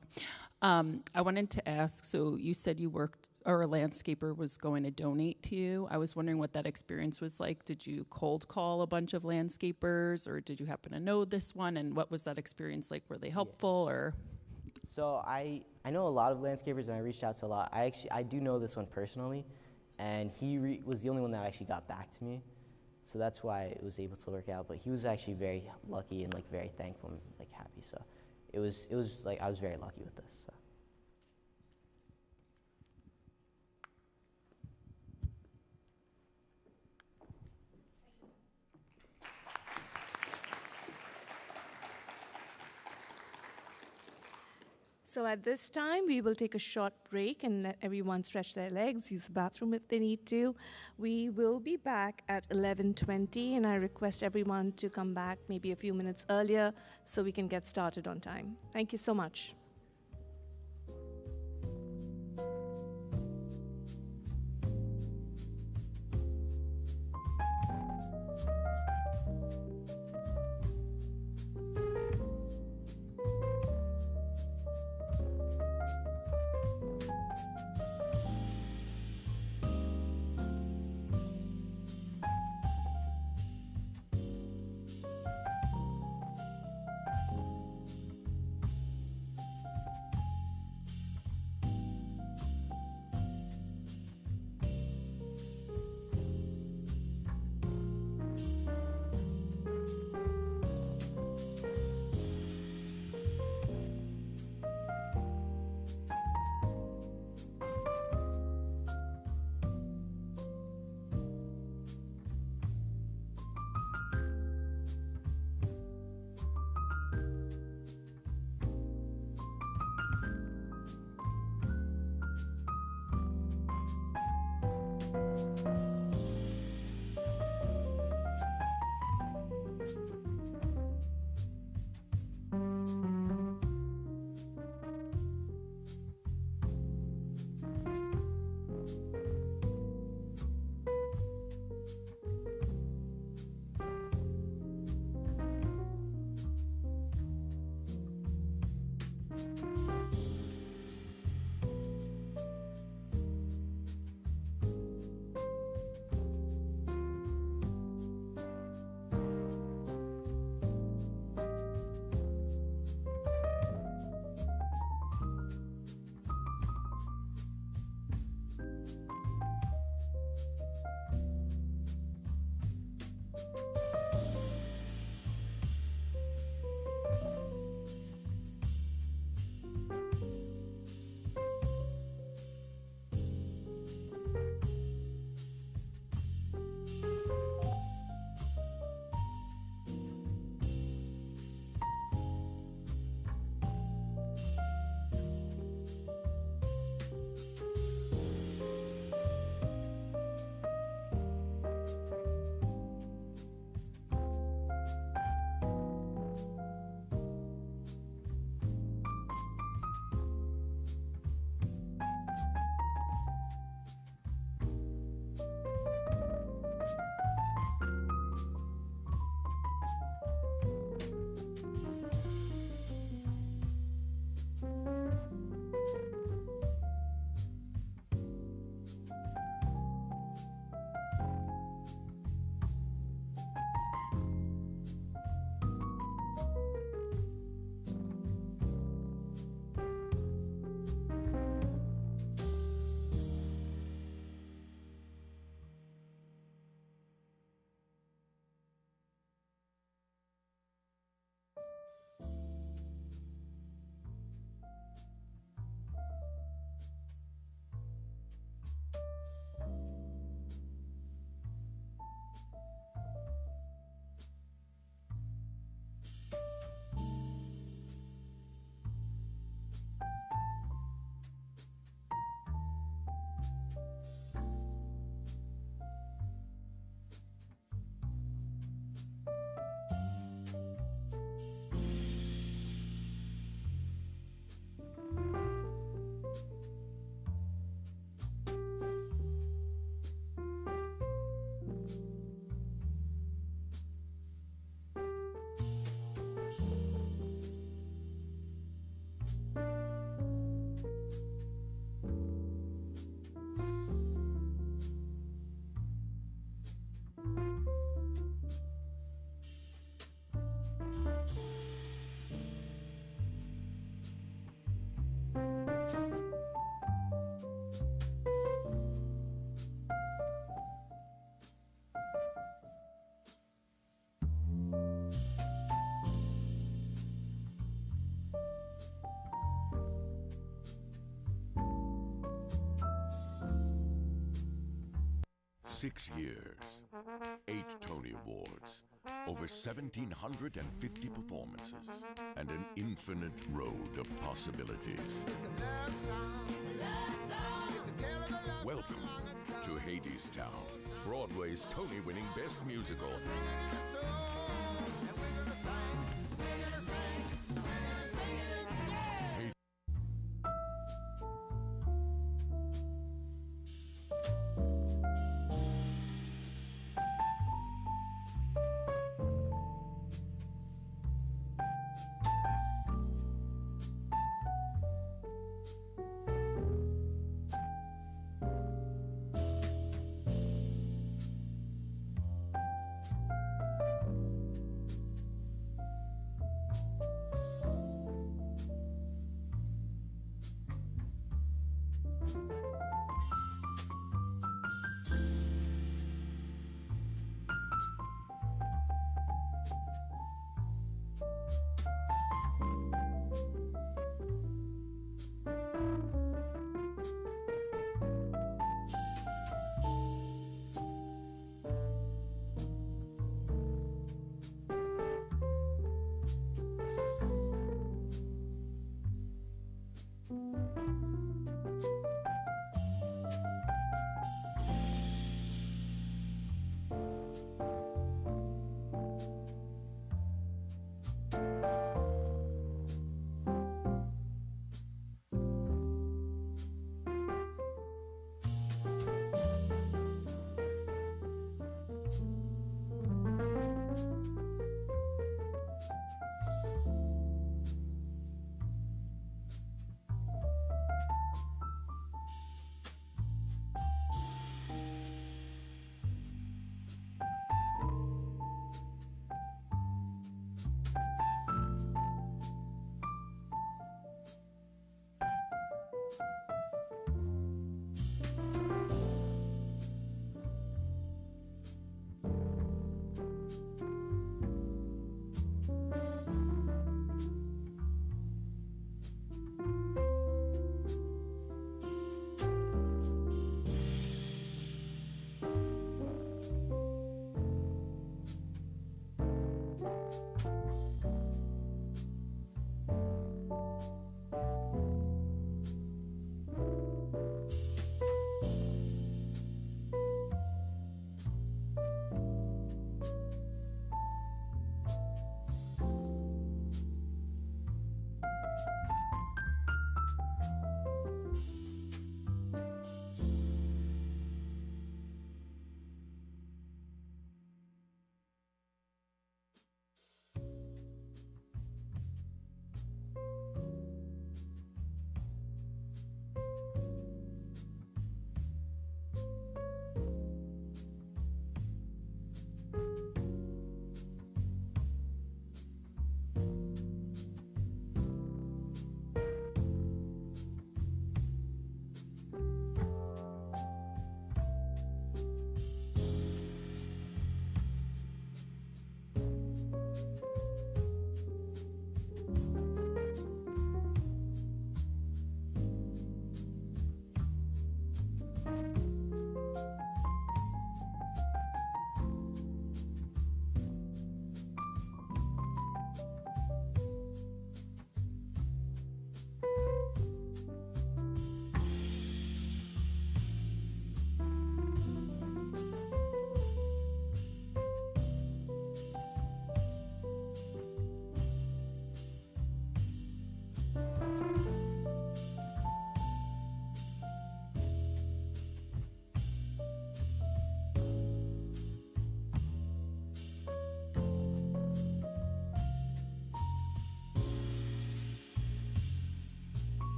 [SPEAKER 16] I wanted to ask, so you said you worked or a landscaper was going to donate to you. I was wondering what that experience was like. Did you cold call a bunch of landscapers, or did you happen to know this one? And what was that experience like? Were they helpful, or?
[SPEAKER 17] So I know a lot of landscapers, and I reached out to a lot. I do know this one personally, and he was the only one that actually got back to me. So that's why it was able to work out. But he was actually very lucky and like very thankful and like happy. So it was like I was very lucky with this. So.
[SPEAKER 1] So at this time, we will take a short break and let everyone stretch their legs, use the bathroom if they need to. We will be back at 11:20, and I request everyone to come back maybe a few minutes earlier so we can get started on time. Thank you so much.
[SPEAKER 20] 6 years, 8 Tony Awards, over 1,750 performances, and an infinite road of possibilities. Welcome to Hadestown, Broadway's Tony-winning Best Musical.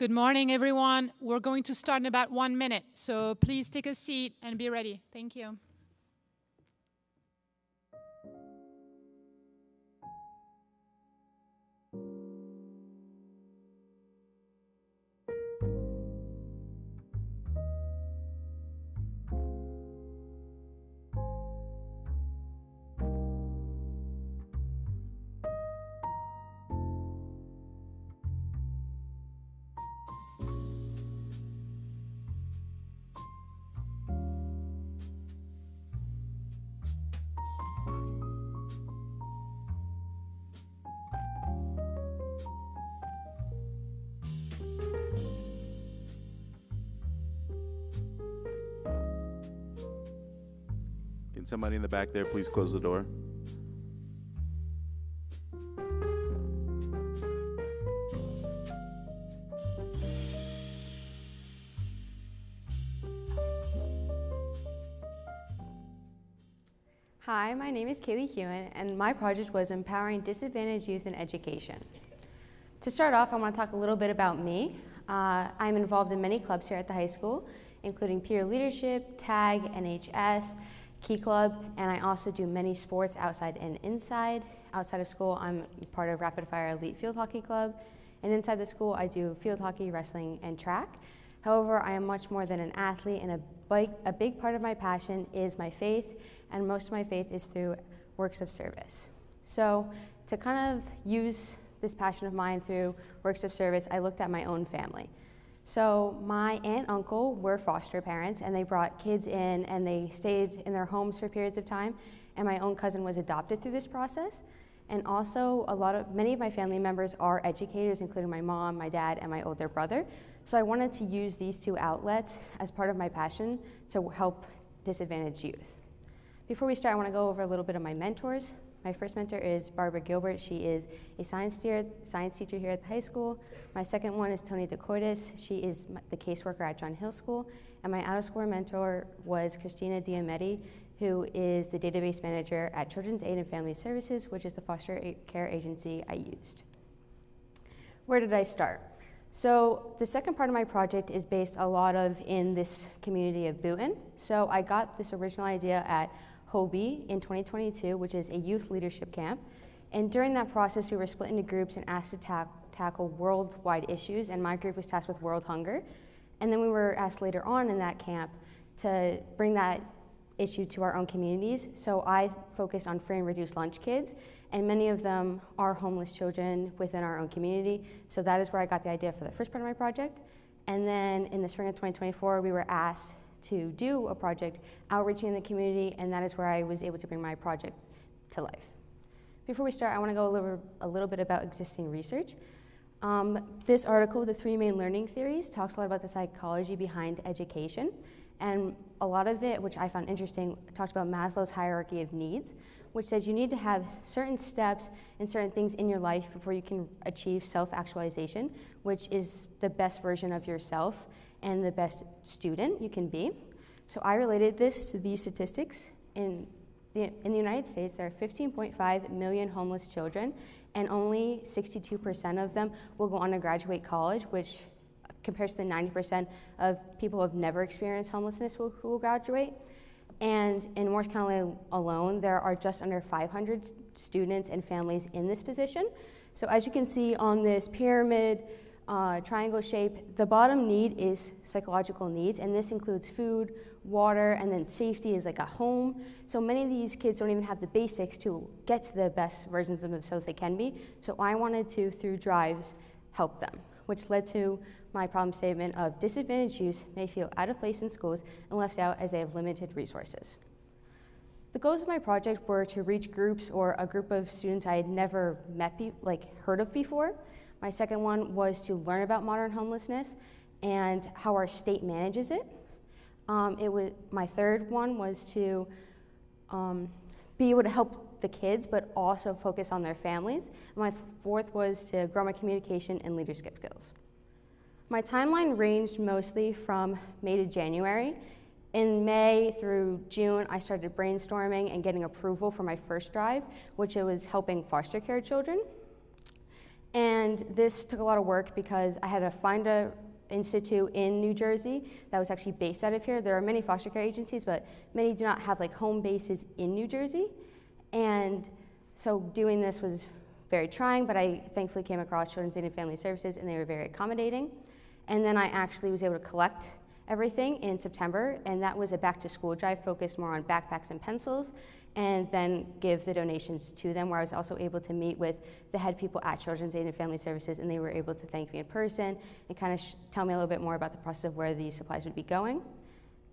[SPEAKER 2] Good morning, everyone. We're going to start in about 1 minute, so please take a seat and be ready. Thank you.
[SPEAKER 21] Can somebody in the back there please close the door?
[SPEAKER 22] Hi, my name is Kaylee Hewen, and my project was empowering disadvantaged youth in education. To start off, I want to talk a little bit about me. I'm involved in many clubs here at the high school, including peer leadership, TAG, NHS, Key Club, and I also do many sports outside and inside. Outside of school, I'm part of Rapid Fire Elite Field Hockey Club, and inside the school, I do field hockey, wrestling, and track. However, I am much more than an athlete, and a big part of my passion is my faith, and most of my faith is through works of service. So to kind of use this passion of mine through works of service, I looked at my own family. So my aunt and uncle were foster parents, and they brought kids in and they stayed in their homes for periods of time, and my own cousin was adopted through this process. And also many of my family members are educators, including my mom, my dad, and my older brother. So I wanted to use these two outlets as part of my passion to help disadvantaged youth. Before we start, I want to go over a little bit of my mentors. My first mentor is Barbara Gilbert. She is a science teacher here at the high school. My second one is Tony DeCortis. She is the caseworker at John Hill School. And my out-of-school mentor was Christina Diametti, who is the database manager at Children's Aid and Family Services, which is the foster care agency I used. Where did I start? So the second part of my project is based a lot in this community of Boonton. So I got this original idea at Hobie in 2022, which is a youth leadership camp. And during that process, we were split into groups and asked to tackle worldwide issues, and my group was tasked with world hunger. And then we were asked later on in that camp to bring that issue to our own communities. So I focused on free and reduced lunch kids, and many of them are homeless children within our own community. So that is where I got the idea for the first part of my project. And then in the spring of 2024, we were asked to do a project outreaching in the community, and that is where I was able to bring my project to life. Before we start, I want to go a little bit about existing research. This article, The Three Main Learning Theories, talks a lot about the psychology behind education, and a lot of it, which I found interesting, talks about Maslow's hierarchy of needs, which says you need to have certain steps and certain things in your life before you can achieve self-actualization, which is the best version of yourself and the best student you can be. So I related this to these statistics. In the United States, there are 15.5 million homeless children, and only 62% of them will go on to graduate college, which compares to the 90% of people who have never experienced homelessness who will graduate. And in Morris County alone, there are just under 500 students and families in this position. So as you can see on this pyramid, triangle shape, the bottom need is psychological needs, and this includes food, water, and then safety is like a home. So many of these kids don't even have the basics to get to the best versions of themselves they can be. So I wanted to, through drives, help them, which led to my problem statement of disadvantaged youth may feel out of place in schools and left out as they have limited resources. The goals of my project were to reach groups or a group of students I had never heard of before. My second one was to learn about modern homelessness and how our state manages it. My third one was to be able to help the kids, but also focus on their families. My fourth was to grow my communication and leadership skills. My timeline ranged mostly from May to January. In May through June, I started brainstorming and getting approval for my first drive, which was helping foster care children. And this took a lot of work because I had to find a institute in New Jersey that was actually based out of here. There are many foster care agencies, but many do not have like home bases in New Jersey. And so doing this was very trying, but I thankfully came across Children's Aid and Family Services, and they were very accommodating. And then I actually was able to collect everything in September, and that was a back to school drive focused more on backpacks and pencils, and then give the donations to them, where I was also able to meet with the head people at Children's Aid and Family Services, and they were able to thank me in person and kind of tell me a little bit more about the process of where these supplies would be going.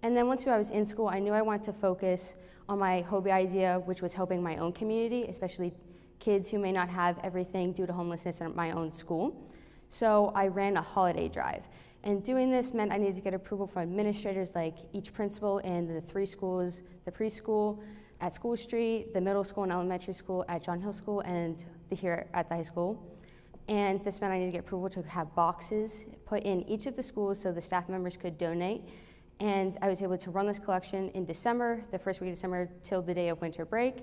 [SPEAKER 22] And then once I was in school, I knew I wanted to focus on my hobby idea, which was helping my own community, especially kids who may not have everything due to homelessness in my own school. So I ran a holiday drive. And doing this meant I needed to get approval from administrators, like each principal in the 3 schools, the preschool at School Street, the middle school and elementary school at John Hill School, and here at the high school. And this meant I needed to get approval to have boxes put in each of the schools so the staff members could donate. And I was able to run this collection in December, the first week of December till the day of winter break.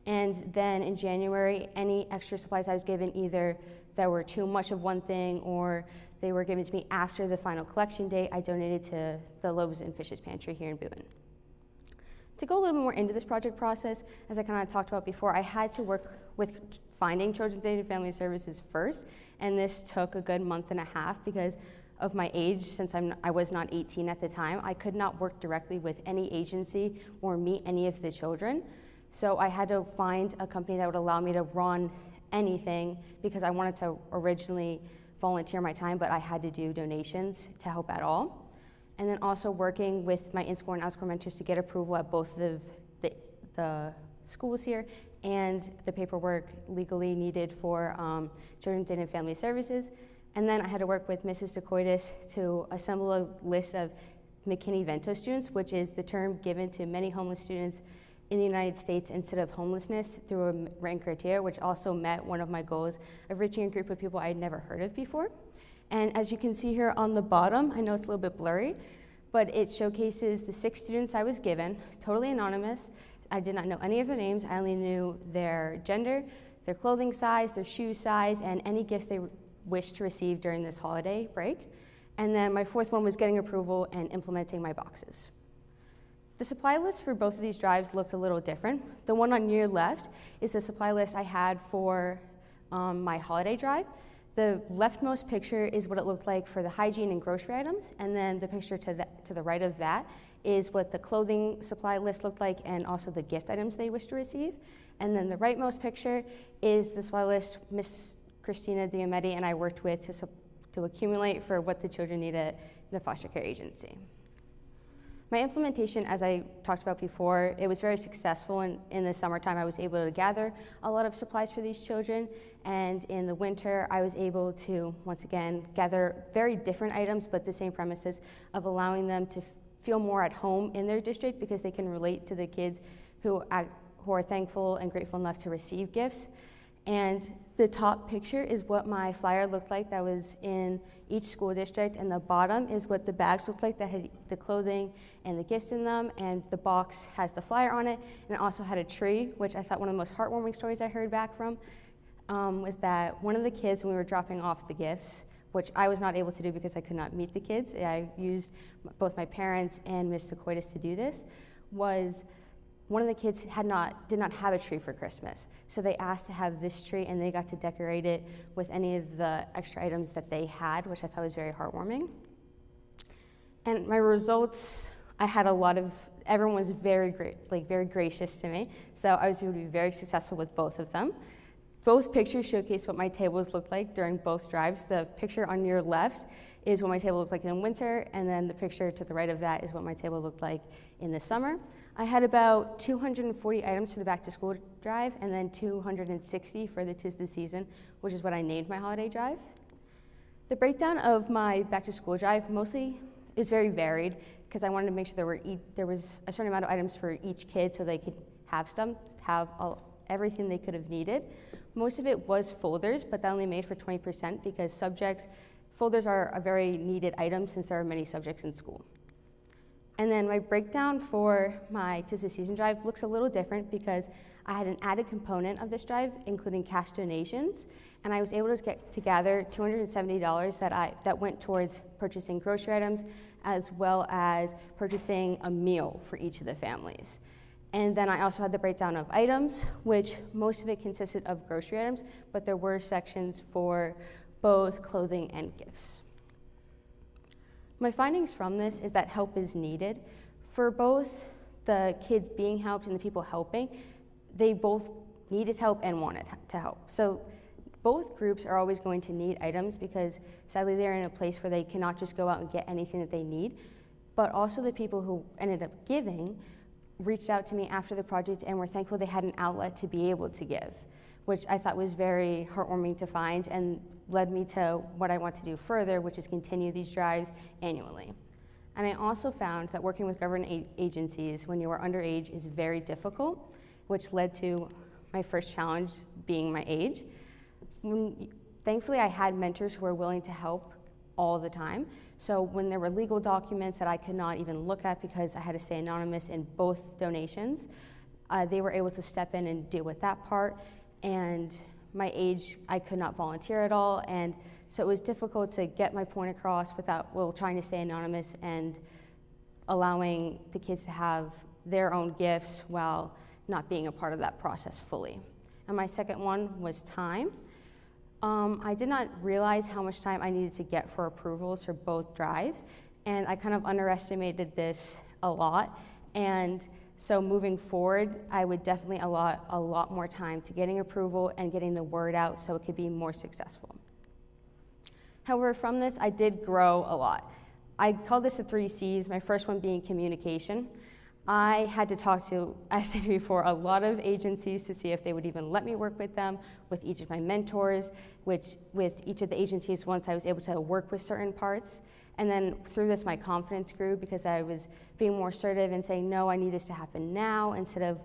[SPEAKER 22] And then in January, any extra supplies I was given, either that were too much of one thing or they were given to me after the final collection date, I donated to the Loaves and Fishes Pantry here in Boone. To go a little bit more into this project process, as I kind of talked about before, I had to work with finding Children's Aid and Family Services first, and this took a good month and a half because of my age. Since I was not 18 at the time, I could not work directly with any agency or meet any of the children. So I had to find a company that would allow me to run anything because I wanted to originally volunteer my time, but I had to do donations to help at all. And then also working with my in-school and out-school mentors to get approval at both of the schools here and the paperwork legally needed for Children's Aid and Family Services. And then I had to work with Mrs. DeCoitis to assemble a list of McKinney-Vento students, which is the term given to many homeless students in the United States instead of homelessness, through a written criteria, which also met one of my goals of reaching a group of people I had never heard of before. And as you can see here on the bottom, I know it's a little bit blurry, but it showcases the 6 students I was given, totally anonymous. I did not know any of their names. I only knew their gender, their clothing size, their shoe size, and any gifts they wished to receive during this holiday break. And then my 4th one was getting approval and implementing my boxes. The supply list for both of these drives looked a little different. The one on your left is the supply list I had for my holiday drive. The leftmost picture is what it looked like for the hygiene and grocery items, and then the picture to the right of that is what the clothing supply list looked like and also the gift items they wish to receive. And then the rightmost picture is the supply list Miss Christina Diometti and I worked with to accumulate for what the children needed in the foster care agency. My implementation, as I talked about before, it was very successful. In the summertime, I was able to gather a lot of supplies for these children. And in the winter, I was able to, once again, gather very different items, but the same premises of allowing them to feel more at home in their district because they can relate to the kids who are thankful and grateful enough to receive gifts. And the top picture is what my flyer looked like that was in each school district, and the bottom is what the bags looked like that had the clothing and the gifts in them, and the box has the flyer on it, and it also had a tree, which I thought one of the most heartwarming stories I heard back from was that one of the kids, when we were dropping off the gifts, which I was not able to do because I could not meet the kids, I used both my parents and Ms. DeCoitis to do this, was one of the kids did not have a tree for Christmas. So they asked to have this tree, and they got to decorate it with any of the extra items that they had, which I thought was very heartwarming. And my results, I had a lot of, everyone was very great, like very gracious to me. So I was able to be very successful with both of them. Both pictures showcase what my tables looked like during both drives. The picture on your left is what my table looked like in winter, and then the picture to the right of that is what my table looked like in the summer. I had about 240 items for the back to school drive, and then 260 for the 'Tis the Season, which is what I named my holiday drive. The breakdown of my back to school drive mostly is very varied because I wanted to make sure there was a certain amount of items for each kid so they could have everything they could have needed. Most of it was folders, but that only made for 20% because folders are a very needed item since there are many subjects in school. And then my breakdown for my Tis the Season drive looks a little different because I had an added component of this drive, including cash donations, and I was able to get to gather $270 that went towards purchasing grocery items, as well as purchasing a meal for each of the families. And then I also had the breakdown of items, which most of it consisted of grocery items, but there were sections for both clothing and gifts. My findings from this is that help is needed. For both the kids being helped and the people helping, they both needed help and wanted to help. So both groups are always going to need items because sadly they're in a place where they cannot just go out and get anything that they need. But also the people who ended up giving reached out to me after the project and were thankful they had an outlet to be able to give, which I thought was very heartwarming to find and led me to what I want to do further, which is continue these drives annually. And I also found that working with government agencies when you are underage is very difficult, which led to my first challenge being my age. Thankfully, I had mentors who were willing to help all the time. So when there were legal documents that I could not even look at because I had to stay anonymous in both donations, they were able to step in and deal with that part. And my age, I could not volunteer at all. And so it was difficult to get my point across without, trying to stay anonymous and allowing the kids to have their own gifts while not being a part of that process fully. And my second one was time. I did not realize how much time I needed to get for approvals for both drives, and I kind of underestimated this a lot. And so moving forward, I would definitely allot a lot more time to getting approval and getting the word out so it could be more successful. However, from this, I did grow a lot. I call this the 3 C's, my first one being communication. I had to talk to, as I said before, a lot of agencies to see if they would even let me work with them, with each of my mentors, which with each of the agencies, once I was able to work with certain parts. And then through this, my confidence grew because I was being more assertive and saying, no, I need this to happen now, instead of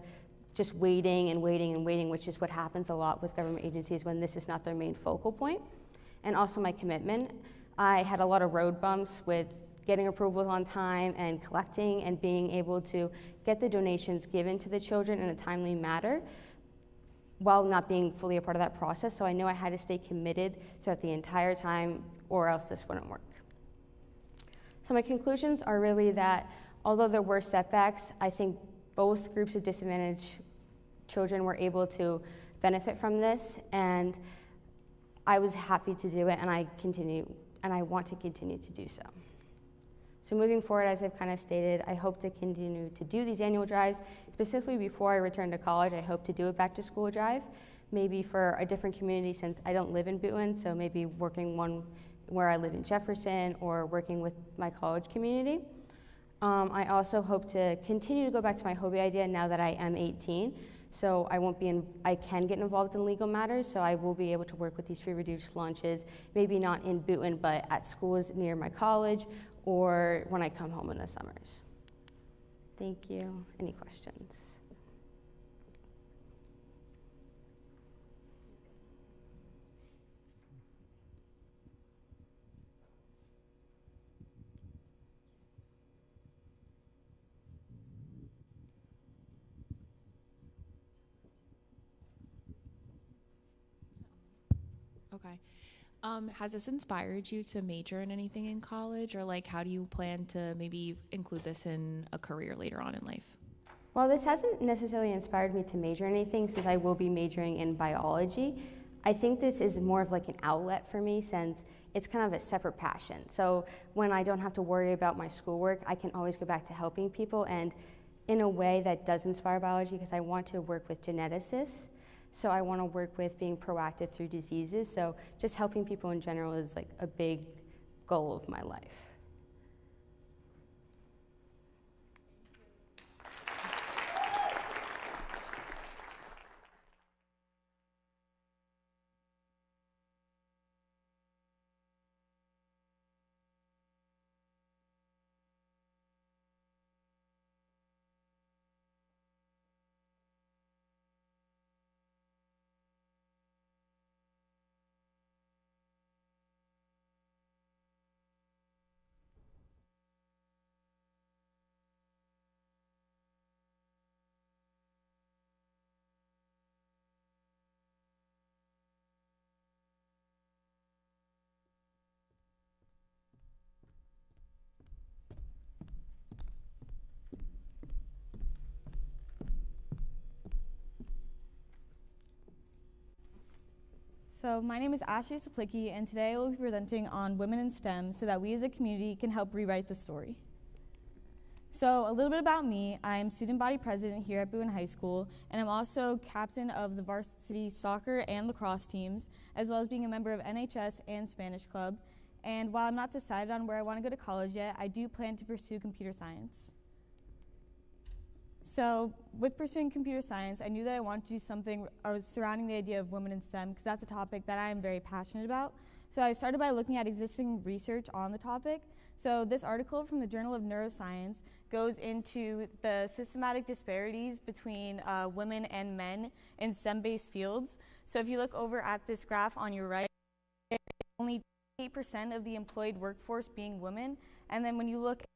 [SPEAKER 22] just waiting and waiting and waiting, which is what happens a lot with government agencies when this is not their main focal point. And also my commitment. I had a lot of road bumps with getting approvals on time and collecting and being able to get the donations given to the children in a timely manner while not being fully a part of that process. So I knew I had to stay committed throughout the entire time or else this wouldn't work. So my conclusions are really that although there were setbacks, I think both groups of disadvantaged children were able to benefit from this, and I was happy to do it, and I want to continue to do so. So moving forward, as I've kind of stated, I hope to continue to do these annual drives. Specifically before I return to college, I hope to do a back to school drive, maybe for a different community since I don't live in Boonton, so maybe working one where I live in Jefferson or working with my college community. I also hope to continue to go back to my hobby idea now that I am 18. So I can get involved in legal matters, so I will be able to work with these free reduced lunches, maybe not in Boonton, but at schools near my college or when I come home in the summers. Thank you. Any questions?
[SPEAKER 3] Okay. Has this inspired you to major in anything in college, or like how do you plan to maybe include this in a career later on in life?
[SPEAKER 22] Well, this hasn't necessarily inspired me to major in anything since I will be majoring in biology. I think this is more of like an outlet for me since it's kind of a separate passion. So when I don't have to worry about my schoolwork, I can always go back to helping people, and in a way that does inspire biology because I want to work with geneticists. So I want to work with being proactive through diseases. So just helping people in general is like a big goal of my life.
[SPEAKER 5] So my name is Ashley Saplicki, and today I will be presenting on women in STEM so that we as a community can help rewrite the story. So a little bit about me. I'm student body president here at Boone High School, and I'm also captain of the varsity soccer and lacrosse teams, as well as being a member of NHS and Spanish Club. And while I'm not decided on where I want to go to college yet, I do plan to pursue computer science. So with pursuing computer science, I knew that I wanted to do something surrounding the idea of women in STEM, because that's a topic that I am very passionate about. So I started by looking at existing research on the topic. So this article from the Journal of Neuroscience goes into the systematic disparities between women and men in STEM-based fields. So if you look over at this graph on your right, only 8% of the employed workforce being women. And then when you look at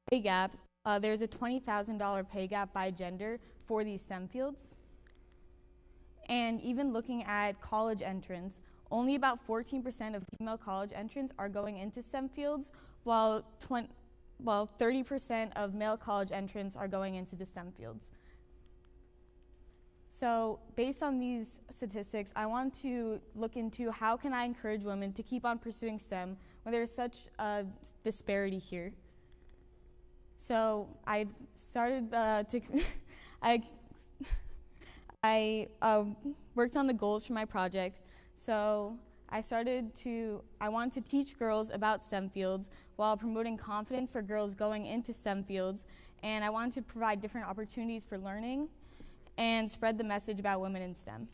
[SPEAKER 5] the pay gap, there's a $20,000 pay gap by gender for these STEM fields. And even looking at college entrants, only about 14% of female college entrants are going into STEM fields, while 30% of male college entrants are going into the STEM fields. So based on these statistics, I want to look into how can I encourage women to keep on pursuing STEM when there's such a disparity here. So I started I worked on the goals for my project. So I wanted to teach girls about STEM fields while promoting confidence for girls going into STEM fields, and I wanted to provide different opportunities for learning and spread the message about women in STEM.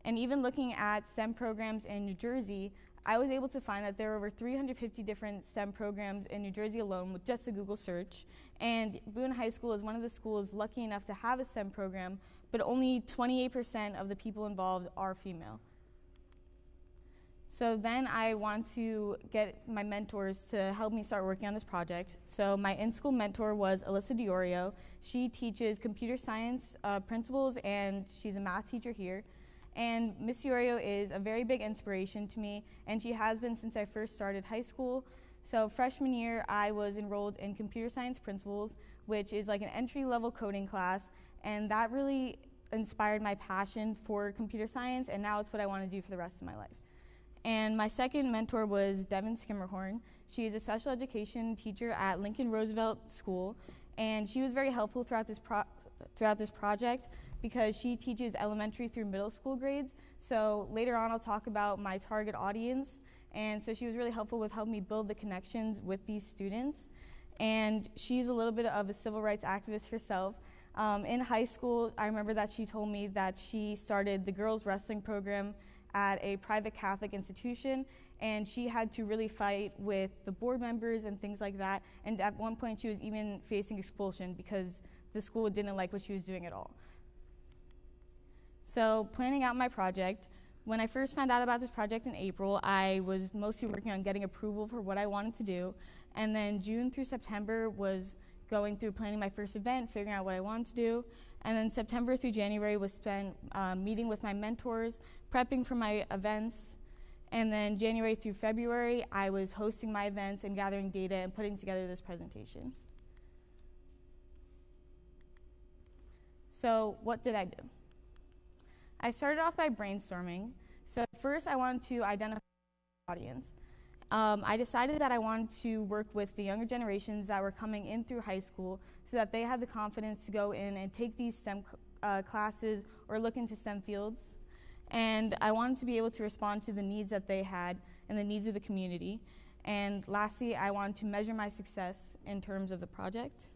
[SPEAKER 5] And even looking at STEM programs in New Jersey, I was able to find that there were over 350 different STEM programs in New Jersey alone with just a Google search. And Boone High School is one of the schools lucky enough to have a STEM program, but only 28% of the people involved are female. So then I want to get my mentors to help me start working on this project. So my in-school mentor was Alyssa Diorio. She teaches computer science principles, and she's a math teacher here. And Miss Diorio is a very big inspiration to me, and she has been since I first started high school. So freshman year, I was enrolled in computer science principles, which is like an entry-level coding class, and that really inspired my passion for computer science, and now it's what I want to do for the rest of my life. And my second mentor was Devin Skimmerhorn. She is a special education teacher at Lincoln Roosevelt School, and she was very helpful throughout this project because she teaches elementary through middle school grades. So later on I'll talk about my target audience, and so she was really helpful with helping me build the connections with these students. And she's a little bit of a civil rights activist herself. In high school, I remember that she told me that she started the girls wrestling program at a private Catholic institution, and she had to really fight with the board members and things like that. And at one point she was even facing expulsion because the school didn't like what she was doing at all. So planning out my project, when I first found out about this project in April, I was mostly working on getting approval for what I wanted to do. And then June through September was going through planning my first event, figuring out what I wanted to do. And then September through January was spent meeting with my mentors, prepping for my events. And then January through February, I was hosting my events and gathering data and putting together this presentation. So what did I do? I started off by brainstorming. So first I wanted to identify the audience. I decided that I wanted to work with the younger generations that were coming in through high school so that they had the confidence to go in and take these STEM classes or look into STEM fields. And I wanted to be able to respond to the needs that they had and the needs of the community. And lastly, I wanted to measure my success in terms of the project.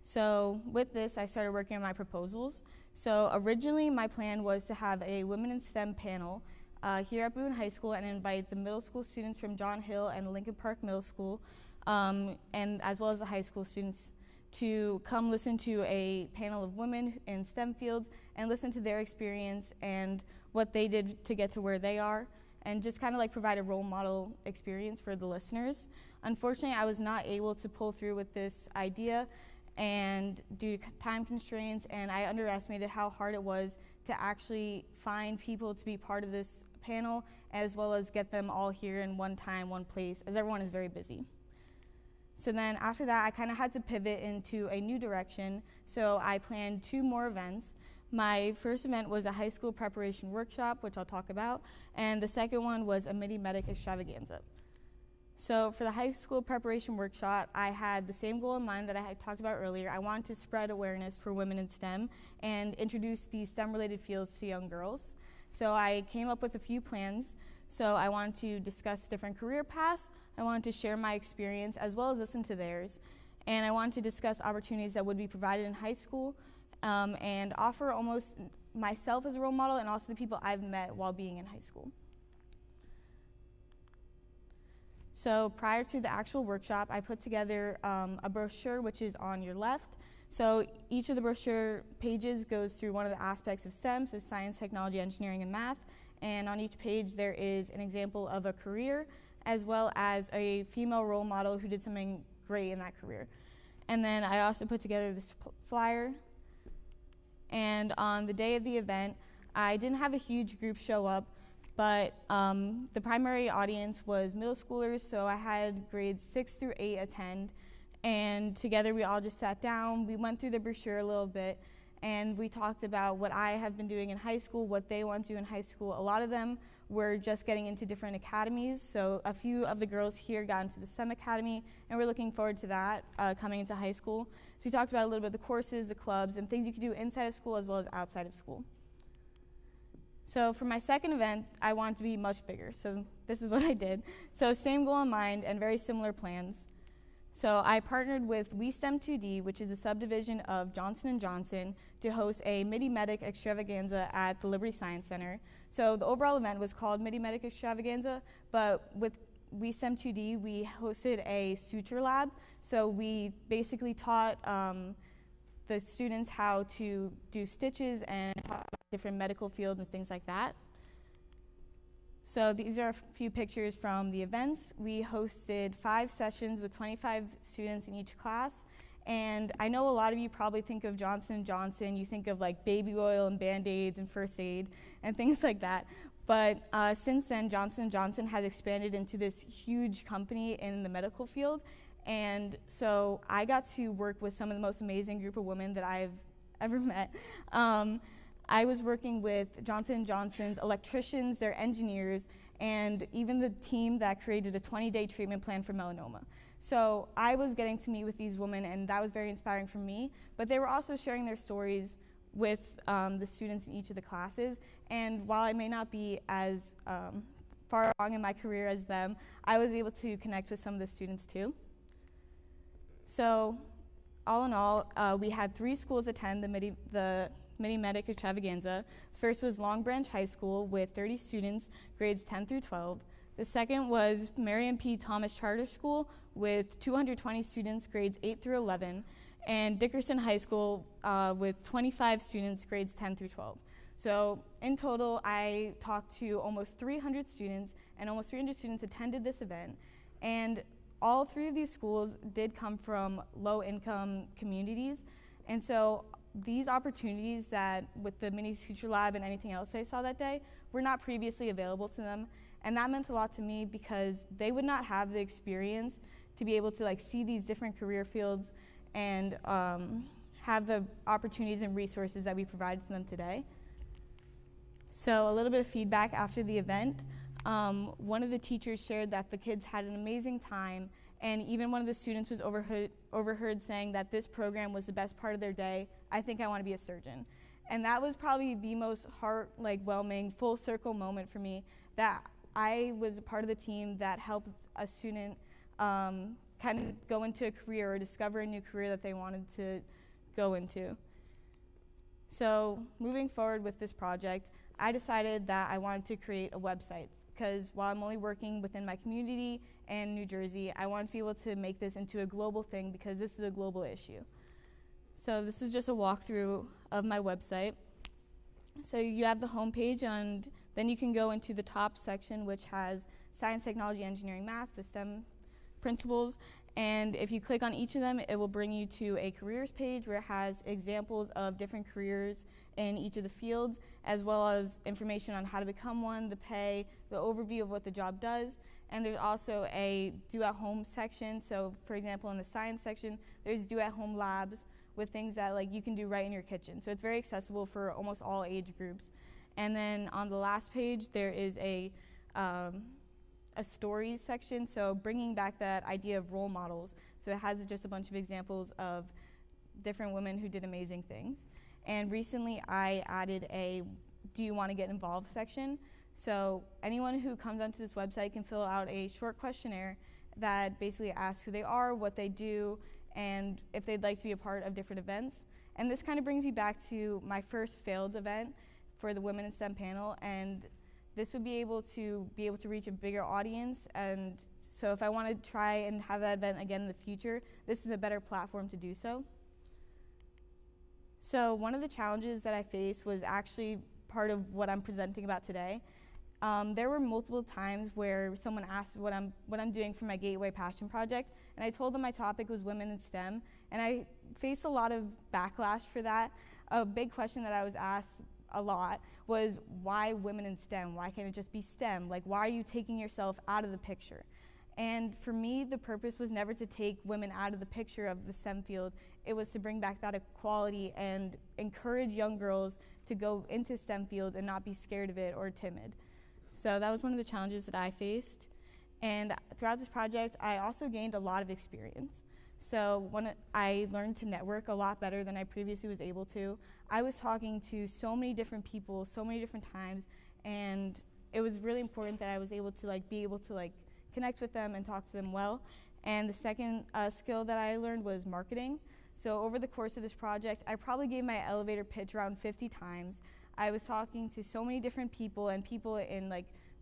[SPEAKER 5] So with this, I started working on my proposals. So originally, my plan was to have a Women in STEM panel here at Boone High School and invite the middle school students from John Hill and Lincoln Park Middle School, and as well as the high school students, to come listen to a panel of women in STEM fields and listen to their experience and what they did to get to where they are, and just kind of like provide a role model experience for the listeners. Unfortunately, I was not able to pull through with this idea, and due to time constraints, and I underestimated how hard it was to actually find people to be part of this panel, as well as get them all here in one time, one place, as everyone is very busy. So then after that, I kind of had to pivot into a new direction, so I planned 2 more events. My first event was a high school preparation workshop, which I'll talk about, and the second one was a midi medic extravaganza. So for the high school preparation workshop, I had the same goal in mind that I had talked about earlier. I wanted to spread awareness for women in STEM and introduce these STEM-related fields to young girls. So I came up with a few plans. So I wanted to discuss different career paths. I wanted to share my experience as well as listen to theirs. And I wanted to discuss opportunities that would be provided in high school and offer almost myself as a role model and also the people I've met while being in high school. So prior to the actual workshop, I put together a brochure, which is on your left. So each of the brochure pages goes through one of the aspects of STEM, so science, technology, engineering, and math. And on each page, there is an example of a career, as well as a female role model who did something great in that career. And then I also put together this flyer. And on the day of the event, I didn't have a huge group show up, but the primary audience was middle schoolers, so I had grades 6 through 8 attend. And together we all just sat down, we went through the brochure a little bit, and we talked about what I have been doing in high school, what they want to do in high school. A lot of them were just getting into different academies, so a few of the girls here got into the STEM Academy, and we're looking forward to that coming into high school. So we talked about a little bit of the courses, the clubs, and things you could do inside of school as well as outside of school. So for my second event, I wanted to be much bigger, so this is what I did. So same goal in mind and very similar plans. So I partnered with WeSTEM 2D, which is a subdivision of Johnson & Johnson, to host a Midi Medic extravaganza at the Liberty Science Center. So the overall event was called Midi Medic extravaganza, but with WeSTEM 2D, we hosted a suture lab. So we basically taught the students how to do stitches and different medical fields and things like that. So these are a few pictures from the events. We hosted 5 sessions with 25 students in each class. And I know a lot of you probably think of Johnson & Johnson, you think of like baby oil and Band-Aids and first aid and things like that. But since then, Johnson & Johnson has expanded into this huge company in the medical field. And so I got to work with some of the most amazing group of women that I've ever met. I was working with Johnson & Johnson's electricians, their engineers, and even the team that created a 20-day treatment plan for melanoma. So I was getting to meet with these women, and that was very inspiring for me. But they were also sharing their stories with the students in each of the classes. And while I may not be as far along in my career as them, I was able to connect with some of the students too. So all in all, we had 3 schools attend the Midi Medic extravaganza. The first was Long Branch High School with 30 students, grades 10 through 12. The second was Marion P. Thomas Charter School with 220 students, grades 8 through 11. And Dickerson High School with 25 students, grades 10 through 12. So in total, I talked to almost 300 students, and almost 300 students attended this event. And all 3 of these schools did come from low-income communities. And so these opportunities that with the mini suture lab and anything else I saw that day were not previously available to them. And that meant a lot to me because they would not have the experience to be able to like see these different career fields and have the opportunities and resources that we provide to them today. So a little bit of feedback after the event. One of the teachers shared that the kids had an amazing time, and even one of the students was overheard saying that this program was the best part of their day. I think I want to be a surgeon. And that was probably the most heart-whelming, full circle moment for me, that I was a part of the team that helped a student kind of go into a career or discover a new career that they wanted to go into. So moving forward with this project, I decided that I wanted to create a website because while I'm only working within my community and New Jersey, I wanted to be able to make this into a global thing because this is a global issue. So this is just a walkthrough of my website. So you have the homepage, and then you can go into the top section, which has science, technology, engineering, math, the STEM principles. And if you click on each of them, it will bring you to a careers page where it has examples of different careers in each of the fields, as well as information on how to become one, the pay, the overview of what the job does. And there's also a do-at-home section. So for example, in the science section, there's do-at-home labs with things that like you can do right in your kitchen. So it's very accessible for almost all age groups. And then on the last page, there is a stories section, so bringing back that idea of role models. So it has just a bunch of examples of different women who did amazing things. And recently I added a do you want to get involved section. So anyone who comes onto this website can fill out a short questionnaire that basically asks who they are, what they do, and if they'd like to be a part of different events. And this kind of brings me back to my first failed event for the Women in STEM panel, and this would be able to reach a bigger audience. And so if I want to try and have that event again in the future, this is a better platform to do so. So one of the challenges that I faced was actually part of what I'm presenting about today. There were multiple times where someone asked what I'm doing for my Gateway Passion Project, and I told them my topic was women in STEM, and I faced a lot of backlash for that. A big question that I was asked a lot was, why women in STEM? Why can't it just be STEM? Like, why are you taking yourself out of the picture? And for me, the purpose was never to take women out of the picture of the STEM field. It was to bring back that equality and encourage young girls to go into STEM fields and not be scared of it or timid. So that was one of the challenges that I faced. And throughout this project, I also gained a lot of experience. So I learned to network a lot better than I previously was able to. I was talking to so many different people, so many different times, and it was really important that I was able to be able to connect with them and talk to them well. And the second skill that I learned was marketing. So over the course of this project, I probably gave my elevator pitch around 50 times. I was talking to so many different people, and people in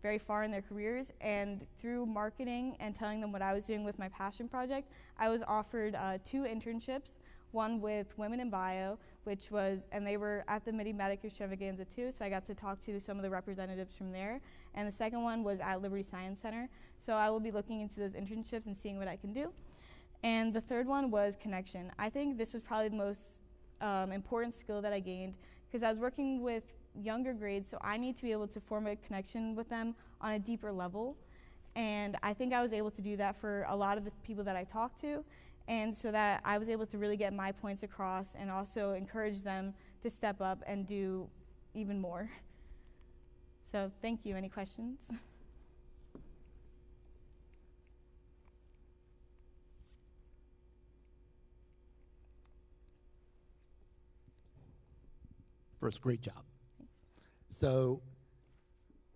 [SPEAKER 5] very far in their careers, and through marketing and telling them what I was doing with my passion project, I was offered 2 internships, one with Women in Bio, and they were at the Midi Medic Extravaganza too, so I got to talk to some of the representatives from there. And the second one was at Liberty Science Center, so I will be looking into those internships and seeing what I can do. And the third one was connection. I think this was probably the most important skill that I gained, because I was working with younger grades, so I need to be able to form a connection with them on a deeper level. And I think I was able to do that for a lot of the people that I talked to, and so that I was able to really get my points across and also encourage them to step up and do even more. So thank you. Any questions?
[SPEAKER 4] First, great job. Thanks. So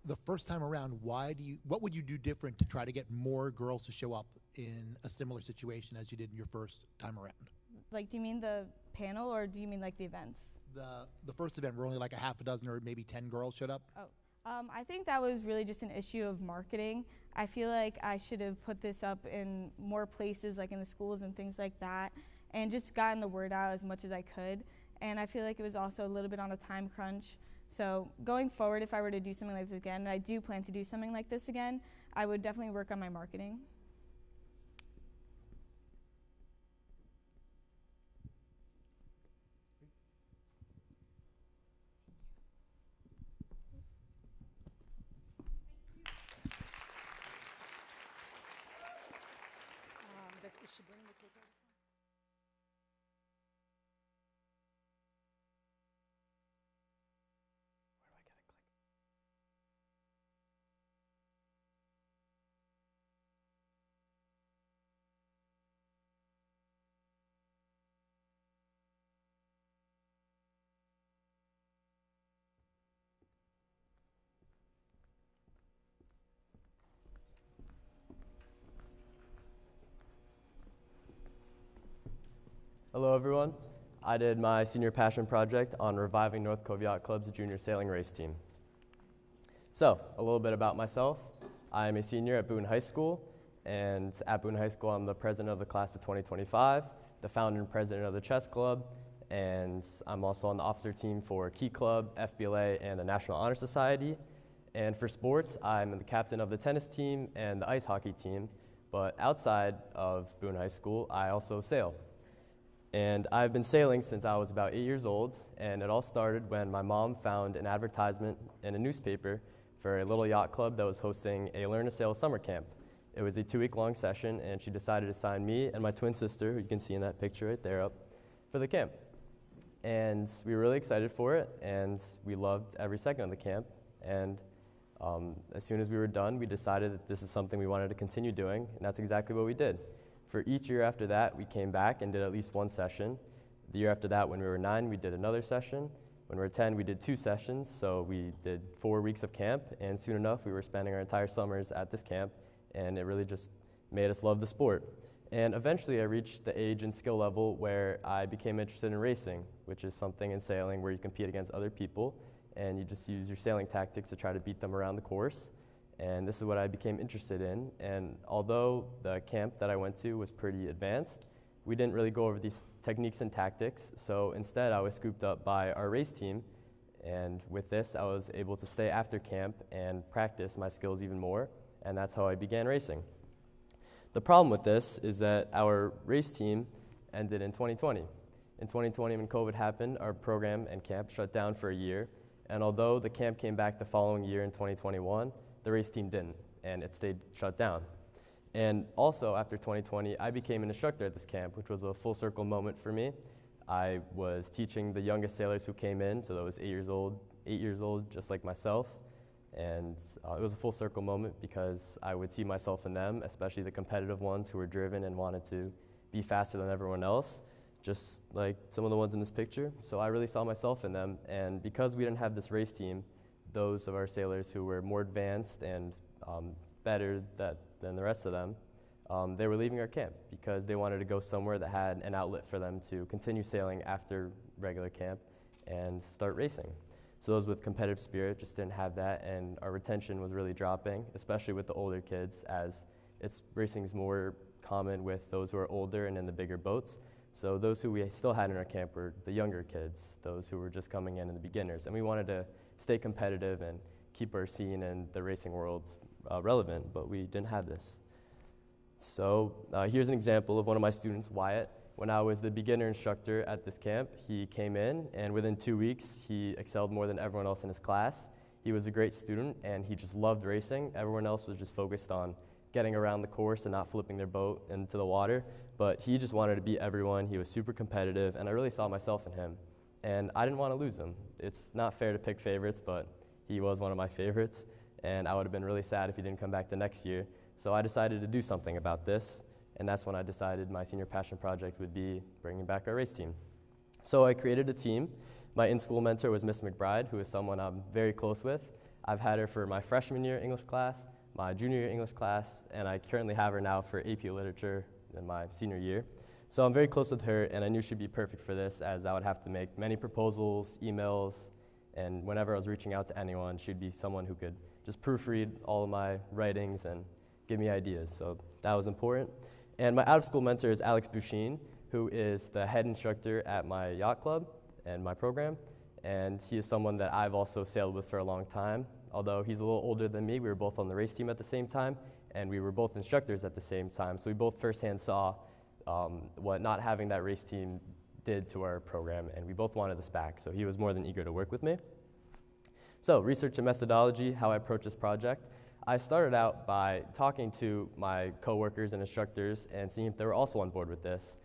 [SPEAKER 4] the first time around, what would you do different to try to get more girls to show up in a similar situation as you did in your first time around?
[SPEAKER 5] Do you mean the panel, or do you mean the events?
[SPEAKER 4] The first event where only a half a dozen or maybe 10 girls showed up?
[SPEAKER 5] Oh, I think that was really just an issue of marketing. I feel like I should have put this up in more places, in the schools and things like that, and just gotten the word out as much as I could. And I feel like it was also a little bit on a time crunch. So going forward, if I were to do something like this again, and I do plan to do something like this again, I would definitely work on my marketing.
[SPEAKER 6] Hello everyone. I did my senior passion project on reviving North Cove Yacht Club's junior sailing race team. So, a little bit about myself. I'm a senior at Boone High School, and at Boone High School I'm the president of the class of 2025, the founder and president of the chess club, and I'm also on the officer team for Key Club, FBLA, and the National Honor Society. And for sports, I'm the captain of the tennis team and the ice hockey team, but outside of Boone High School, I also sail. And I've been sailing since I was about 8 years old, and it all started when my mom found an advertisement in a newspaper for a little yacht club that was hosting a Learn to Sail summer camp. It was a 2-week-long session, and she decided to sign me and my twin sister, who you can see in that picture right there up, for the camp. And we were really excited for it, and we loved every second of the camp. And as soon as we were done, we decided that this is something we wanted to continue doing, and that's exactly what we did. For each year after that, we came back and did at least one session. The year after that, when we were 9, we did another session. When we were 10, we did 2 sessions, so we did 4 weeks of camp, and soon enough, we were spending our entire summers at this camp, and it really just made us love the sport. And eventually, I reached the age and skill level where I became interested in racing, which is something in sailing where you compete against other people, and you just use your sailing tactics to try to beat them around the course. And this is what I became interested in. And although the camp that I went to was pretty advanced, we didn't really go over these techniques and tactics. So instead, I was scooped up by our race team. And with this, I was able to stay after camp and practice my skills even more. And that's how I began racing. The problem with this is that our race team ended in 2020. In 2020, when COVID happened, our program and camp shut down for a year. And although the camp came back the following year in 2021, the race team didn't, and it stayed shut down. And also, after 2020, I became an instructor at this camp, which was a full circle moment for me. I was teaching the youngest sailors who came in, so that was 8 years old, just like myself. And it was a full circle moment because I would see myself in them, especially the competitive ones who were driven and wanted to be faster than everyone else, just like some of the ones in this picture. So I really saw myself in them, and because we didn't have this race team, those of our sailors who were more advanced and better than the rest of them, they were leaving our camp because they wanted to go somewhere that had an outlet for them to continue sailing after regular camp and start racing. So those with competitive spirit just didn't have that, and our retention was really dropping, especially with the older kids, as racing is more common with those who are older and in the bigger boats. So those who we still had in our camp were the younger kids, those who were just coming in and the beginners. And we wanted to stay competitive and keep our scene and the racing world relevant, but we didn't have this. So here's an example of one of my students, Wyatt. When I was the beginner instructor at this camp, he came in, and within 2 weeks, he excelled more than everyone else in his class. He was a great student, and he just loved racing. Everyone else was just focused on getting around the course and not flipping their boat into the water, but he just wanted to beat everyone. He was super competitive, and I really saw myself in him. And I didn't want to lose him. It's not fair to pick favorites, but he was one of my favorites, and I would have been really sad if he didn't come back the next year. So I decided to do something about this, and that's when I decided my senior passion project would be bringing back our race team. So I created a team. My in-school mentor was Miss McBride, who is someone I'm very close with. I've had her for my freshman year English class, my junior year English class, and I currently have her now for AP Literature in my senior year. So I'm very close with her, and I knew she'd be perfect for this, as I would have to make many proposals, emails, and whenever I was reaching out to anyone, she'd be someone who could just proofread all of my writings and give me ideas. So that was important. And my out-of-school mentor is Alex Bouchine, who is the head instructor at my yacht club and my program. And he is someone that I've also sailed with for a long time. Although he's a little older than me, we were both on the race team at the same time, and we were both instructors at the same time. So we both firsthand saw what not having that race team did to our program, and we both wanted this back. So he was more than eager to work with me. So research and methodology, how I approach this project. I started out by talking to my coworkers and instructors and seeing if they were also on board with this.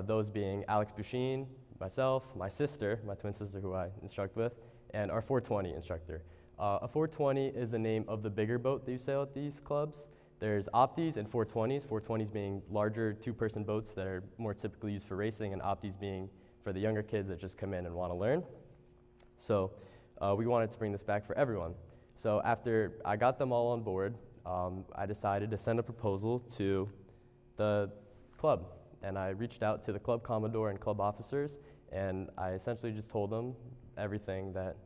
[SPEAKER 6] Those being Alex Bouchine, myself, my sister, my twin sister who I instruct with, and our 420 instructor. A 420 is the name of the bigger boat that you sail at these clubs. There's Optis and 420s, 420s being larger two-person boats that are more typically used for racing, and Optis being for the younger kids that just come in and want to learn. So we wanted to bring this back for everyone. So after I got them all on board, I decided to send a proposal to the club. And I reached out to the club commodore and club officers, and I essentially just told them everything that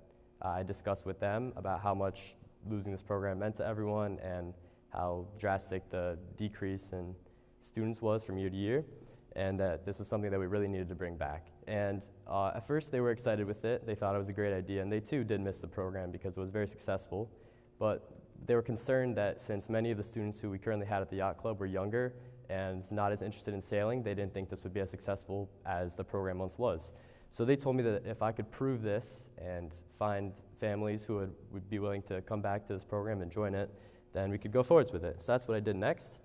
[SPEAKER 6] I discussed with them about how much losing this program meant to everyone and how drastic the decrease in students was from year to year, and that this was something that we really needed to bring back. And at first they were excited with it. They thought it was a great idea, and they too did miss the program because it was very successful. But they were concerned that since many of the students who we currently had at the yacht club were younger and not as interested in sailing, they didn't think this would be as successful as the program once was. So they told me that if I could prove this and find families who would be willing to come back to this program and join it, then we could go forwards with it. So that's what I did next.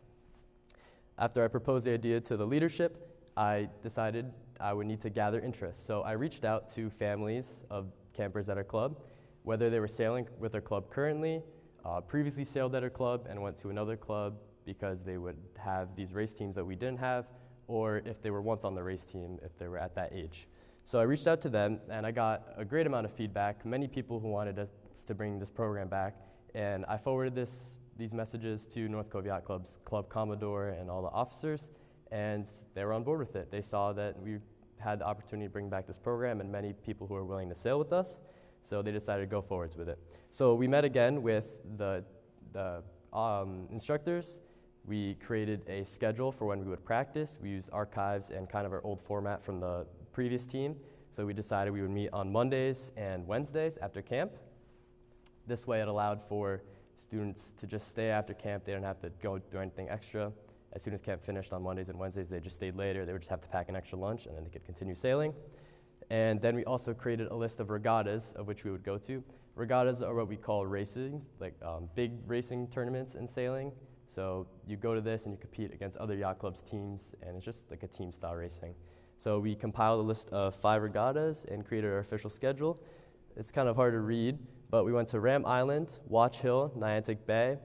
[SPEAKER 6] After I proposed the idea to the leadership, I decided I would need to gather interest. So I reached out to families of campers at our club, whether they were sailing with our club currently, previously sailed at our club and went to another club because they would have these race teams that we didn't have, or if they were once on the race team, if they were at that age. So I reached out to them, and I got a great amount of feedback, many people who wanted us to bring this program back, and I forwarded these messages to North Cove Yacht Club's Club Commodore and all the officers, and they were on board with it. They saw that we had the opportunity to bring back this program and many people who were willing to sail with us, so they decided to go forwards with it. So we met again with the instructors. We created a schedule for when we would practice. We used archives and kind of our old format from the previous team. So we decided we would meet on Mondays and Wednesdays after camp. This way it allowed for students to just stay after camp. They didn't have to go do anything extra. As soon as camp finished on Mondays and Wednesdays, they just stayed later. They would just have to pack an extra lunch, and then they could continue sailing. And then we also created a list of regattas of which we would go to. Regattas are what we call racing, like big racing tournaments in sailing. So you go to this and you compete against other yacht clubs' teams, and it's just like a team-style racing. So we compiled a list of 5 regattas and created our official schedule. It's kind of hard to read, but we went to Ram Island, Watch Hill, Niantic Bay,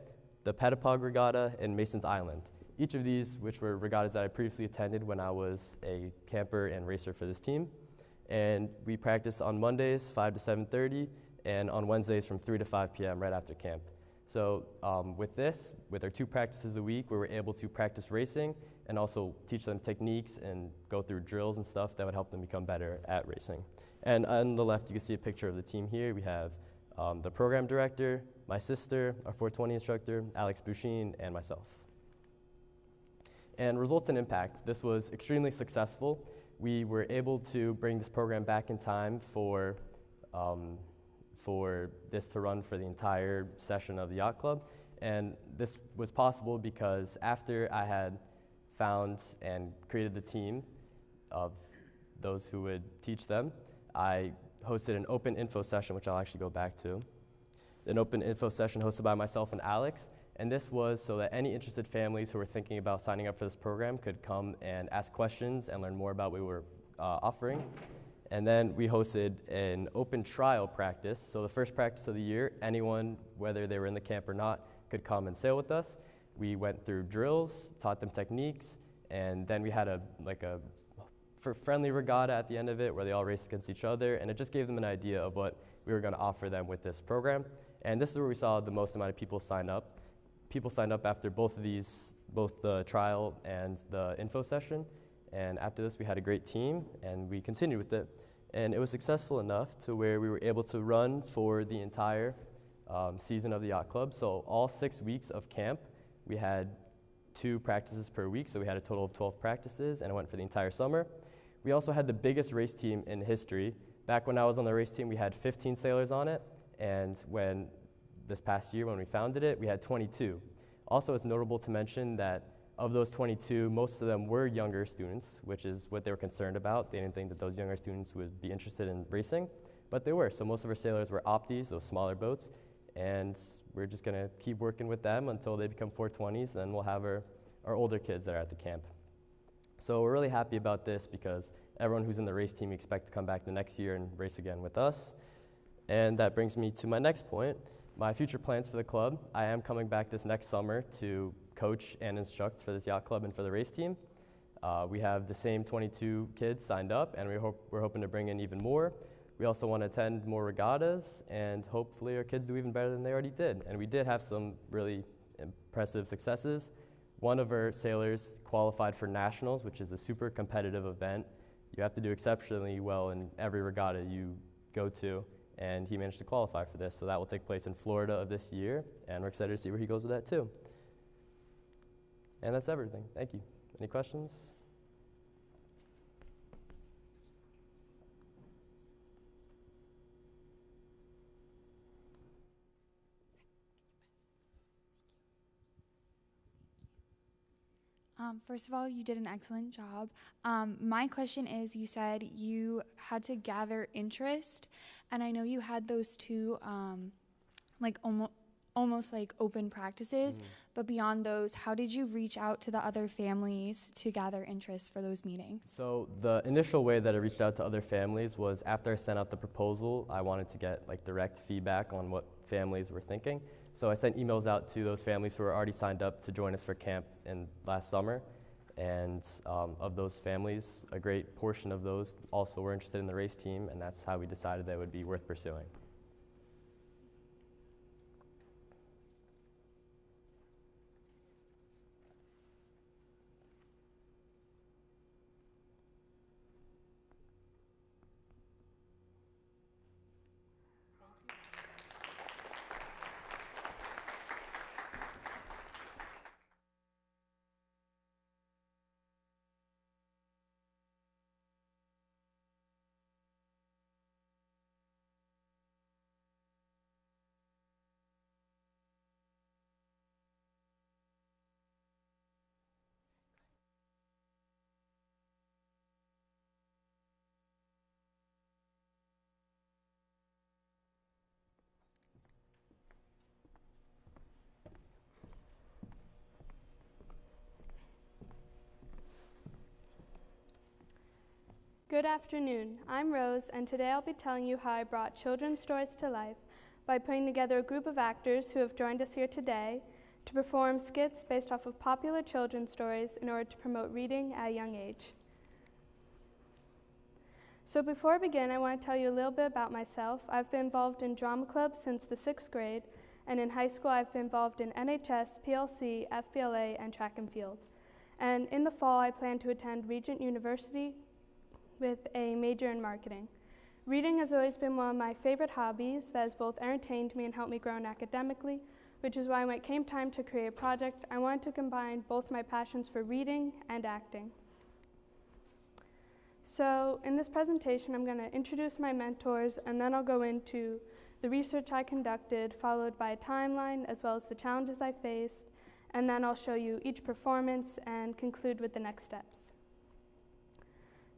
[SPEAKER 6] the Pettapog Regatta, and Mason's Island. Each of these, which were regattas that I previously attended when I was a camper and racer for this team. And we practiced on Mondays, 5 to 7:30, and on Wednesdays from 3 to 5 p.m. right after camp. So with our 2 practices a week, we were able to practice racing and also teach them techniques and go through drills and stuff that would help them become better at racing. And on the left, you can see a picture of the team here. We have the program director, my sister, our 420 instructor, Alex Bouchine, and myself. And results and impact. This was extremely successful. We were able to bring this program back in time for this to run for the entire session of the yacht club. And this was possible because after I had found and created the team of those who would teach them, I hosted an open info session, which I'll actually go back to. An open info session hosted by myself and Alex. And this was so that any interested families who were thinking about signing up for this program could come and ask questions and learn more about what we were offering. And then we hosted an open trial practice. So the first practice of the year, anyone, whether they were in the camp or not, could come and sail with us. We went through drills, taught them techniques, and then we had a friendly regatta at the end of it where they all raced against each other, and it just gave them an idea of what we were going to offer them with this program. And this is where we saw the most amount of people sign up. People signed up after both the trial and the info session. And after this, we had a great team, and we continued with it. And it was successful enough to where we were able to run for the entire season of the yacht club. So all 6 weeks of camp, we had 2 practices per week. So we had a total of 12 practices, and it went for the entire summer. We also had the biggest race team in history. Back when I was on the race team, we had 15 sailors on it. And this past year, when we founded it, we had 22. Also, it's notable to mention that of those 22, most of them were younger students, which is what they were concerned about. They didn't think that those younger students would be interested in racing, but they were. So most of our sailors were Opties, those smaller boats, and we're just gonna keep working with them until they become 420s, then we'll have our older kids that are at the camp. So we're really happy about this because everyone who's in the race team we expect to come back the next year and race again with us. And that brings me to my next point, my future plans for the club. I am coming back this next summer to coach and instruct for this yacht club and for the race team. We have the same 22 kids signed up, and we're hoping to bring in even more. We also want to attend more regattas, and hopefully our kids do even better than they already did. And we did have some really impressive successes. One of our sailors qualified for nationals, which is a super competitive event. You have to do exceptionally well in every regatta you go to, and he managed to qualify for this. So that will take place in Florida of this year, and we're excited to see where he goes with that too. And that's everything. Thank you. Any questions?
[SPEAKER 7] First of all, you did an excellent job. My question is, you said you had to gather interest, and I know you had those 2 like almost like open practices. But beyond those, how did you reach out to the other families to gather interest for those meetings?
[SPEAKER 6] So the initial way that I reached out to other families was after I sent out the proposal, I wanted to get like direct feedback on what families were thinking. So I sent emails out to those families who were already signed up to join us for camp last summer. And of those families, a great portion of those also were interested in the race team, and that's how we decided that it would be worth pursuing.
[SPEAKER 9] Good afternoon. I'm Rose, and today I'll be telling you how I brought children's stories to life by putting together a group of actors who have joined us here today to perform skits based off of popular children's stories in order to promote reading at a young age. So before I begin, I want to tell you a little bit about myself. I've been involved in drama clubs since the 6th grade, and in high school I've been involved in NHS, PLC, FBLA, and track and field. And in the fall, I plan to attend Regent University with a major in marketing. Reading has always been one of my favorite hobbies that has both entertained me and helped me grow academically, which is why when it came time to create a project, I wanted to combine both my passions for reading and acting. So in this presentation, I'm going to introduce my mentors, and then I'll go into the research I conducted, followed by a timeline, as well as the challenges I faced, and then I'll show you each performance and conclude with the next steps.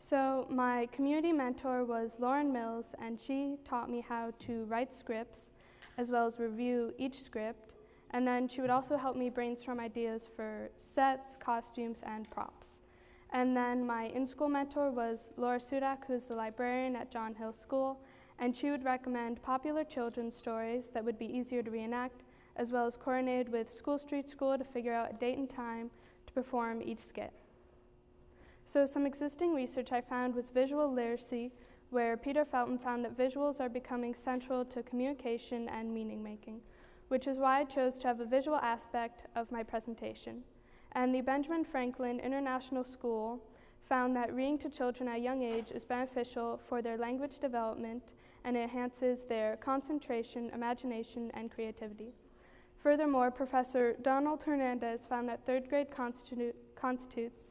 [SPEAKER 9] So my community mentor was Lauren Mills, and she taught me how to write scripts as well as review each script, and then she would also help me brainstorm ideas for sets, costumes, and props. And then my in-school mentor was Laura Sudak, who is the librarian at John Hill School, and she would recommend popular children's stories that would be easier to reenact, as well as coordinated with School Street School to figure out a date and time to perform each skit. So some existing research I found was visual literacy, where Peter Felton found that visuals are becoming central to communication and meaning making, which is why I chose to have a visual aspect of my presentation. And the Benjamin Franklin International School found that reading to children at a young age is beneficial for their language development and enhances their concentration, imagination, and creativity. Furthermore, Professor Donald Hernandez found that 3rd grade constitutes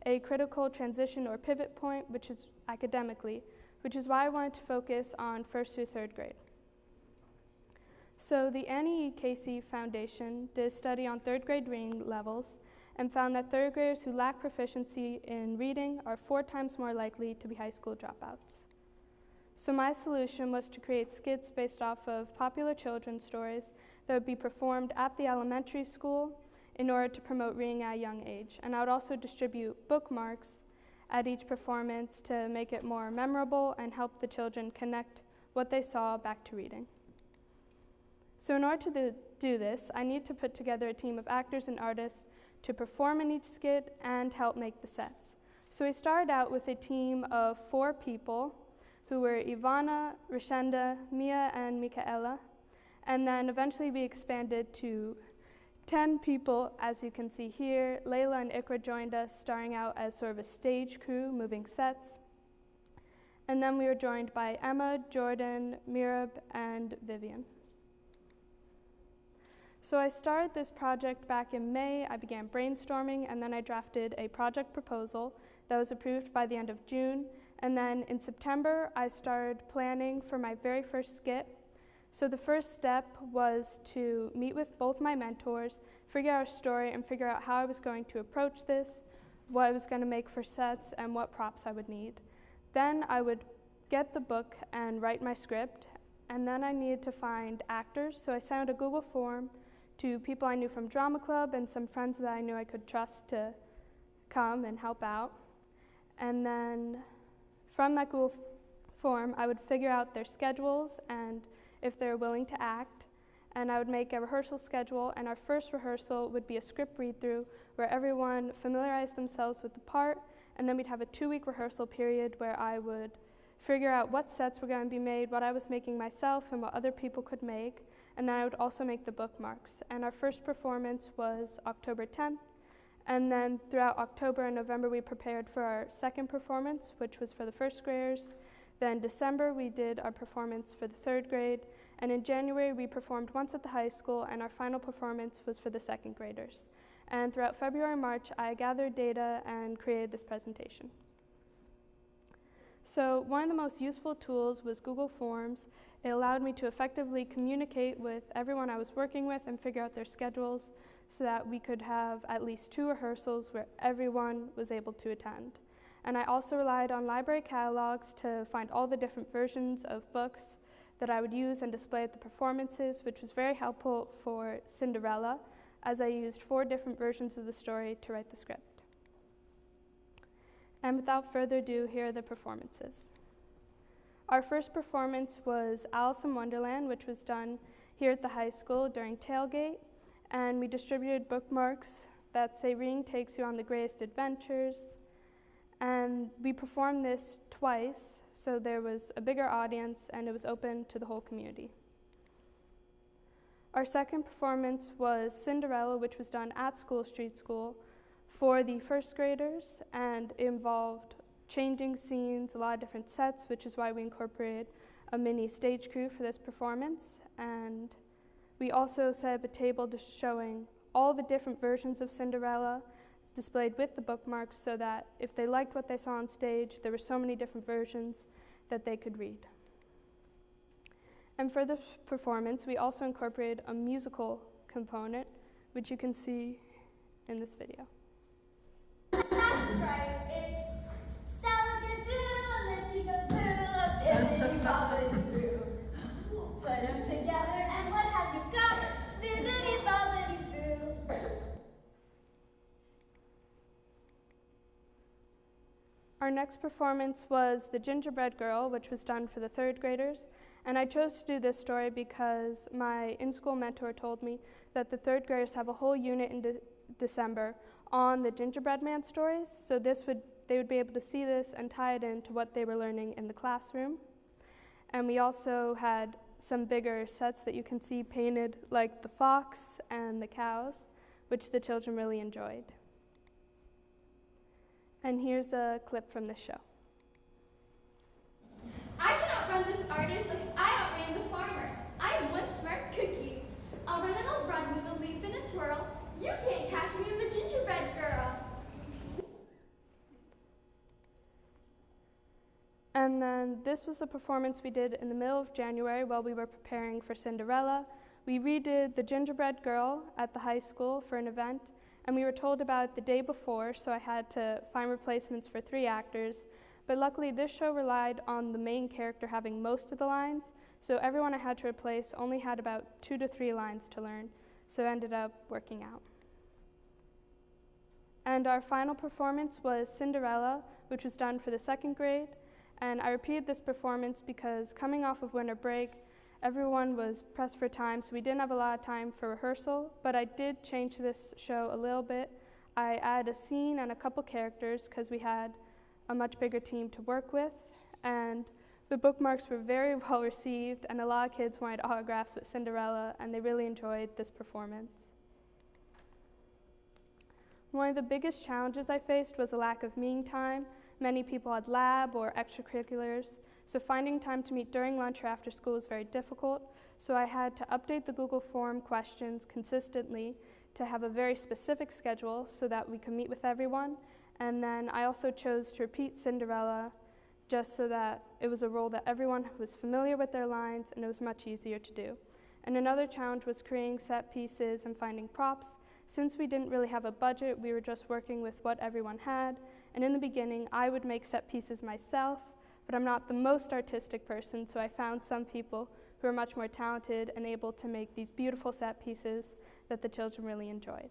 [SPEAKER 9] a critical transition or pivot point, which is academically, which is why I wanted to focus on 1st through 3rd grade. So the Annie E. Casey Foundation did a study on 3rd grade reading levels and found that 3rd graders who lack proficiency in reading are 4 times more likely to be high school dropouts. So my solution was to create skits based off of popular children's stories that would be performed at the elementary school in order to promote reading at a young age. And I would also distribute bookmarks at each performance to make it more memorable and help the children connect what they saw back to reading. So in order to do this, I need to put together a team of actors and artists to perform in each skit and help make the sets. So we started out with a team of 4 people who were Ivana, Rashenda, Mia, and Michaela, and then eventually we expanded to 10 people, as you can see here. Layla and Ikra joined us, starting out as sort of a stage crew, moving sets. And then we were joined by Emma, Jordan, Mirab, and Vivian. So I started this project back in May. I began brainstorming, and then I drafted a project proposal that was approved by the end of June. And then in September, I started planning for my very first skit. So the first step was to meet with both my mentors, figure out a story, and figure out how I was going to approach this, what I was going to make for sets, and what props I would need. Then I would get the book and write my script, and then I needed to find actors, so I sent out a Google form to people I knew from drama club and some friends that I knew I could trust to come and help out. And then from that Google form, I would figure out their schedules and if they're willing to act, and I would make a rehearsal schedule, and our first rehearsal would be a script read-through where everyone familiarized themselves with the part, and then we'd have a 2-week rehearsal period where I would figure out what sets were going to be made, what I was making myself, and what other people could make, and then I would also make the bookmarks. And our first performance was October 10th, and then throughout October and November we prepared for our second performance, which was for the first graders. Then December we did our performance for the third grade, and in January we performed once at the high school, and our final performance was for the second graders. And throughout February and March I gathered data and created this presentation. So one of the most useful tools was Google Forms. It allowed me to effectively communicate with everyone I was working with and figure out their schedules so that we could have at least 2 rehearsals where everyone was able to attend. And I also relied on library catalogs to find all the different versions of books that I would use and display at the performances, which was very helpful for Cinderella, as I used 4 different versions of the story to write the script. And without further ado, here are the performances. Our first performance was Alice in Wonderland, which was done here at the high school during tailgate, and we distributed bookmarks that say reading takes you on the greatest adventures. And we performed this twice, so there was a bigger audience and it was open to the whole community. Our second performance was Cinderella, which was done at School Street School for the first graders, and it involved changing scenes, a lot of different sets, which is why we incorporated a mini stage crew for this performance. And we also set up a table just showing all the different versions of Cinderella displayed with the bookmarks so that if they liked what they saw on stage, there were so many different versions that they could read. And for this performance, we also incorporated a musical component, which you can see in this video.
[SPEAKER 10] That's right, it's Salakadoo, let you go through, bibbidi bobbidi boo. Put them together and what have you got? Bibbidi bobbidi boo.
[SPEAKER 9] Our next performance was The Gingerbread Girl, which was done for the third graders. And I chose to do this story because my in-school mentor told me that the third graders have a whole unit in December on the gingerbread man stories, so they would be able to see this and tie it into what they were learning in the classroom. And we also had some bigger sets that you can see painted like the fox and the cows, which the children really enjoyed. And here's a clip from the show.
[SPEAKER 10] I can outrun this artist like I outran the farmers. I am one smart cookie. I'll run and I'll run with a leap and a twirl. You can't catch me, the gingerbread girl.
[SPEAKER 9] And then this was a performance we did in the middle of January while we were preparing for Cinderella. We redid The Gingerbread Girl at the high school for an event, and we were told about it the day before, so I had to find replacements for 3 actors. But luckily, this show relied on the main character having most of the lines, so everyone I had to replace only had about 2 to 3 lines to learn, so it ended up working out. And our final performance was Cinderella, which was done for the second grade, and I repeated this performance because coming off of winter break, everyone was pressed for time, so we didn't have a lot of time for rehearsal, but I did change this show a little bit. I added a scene and a couple characters because we had a much bigger team to work with, and the bookmarks were very well received, and a lot of kids wanted autographs with Cinderella, and they really enjoyed this performance. One of the biggest challenges I faced was a lack of meeting time. Many people had lab or extracurriculars, so finding time to meet during lunch or after school was very difficult, so I had to update the Google form questions consistently to have a very specific schedule so that we could meet with everyone. And then I also chose to repeat Cinderella just so that it was a role that everyone was familiar with their lines and it was much easier to do. And another challenge was creating set pieces and finding props. Since we didn't really have a budget, we were just working with what everyone had. And in the beginning, I would make set pieces myself, but I'm not the most artistic person, so I found some people who are much more talented and able to make these beautiful set pieces that the children really enjoyed.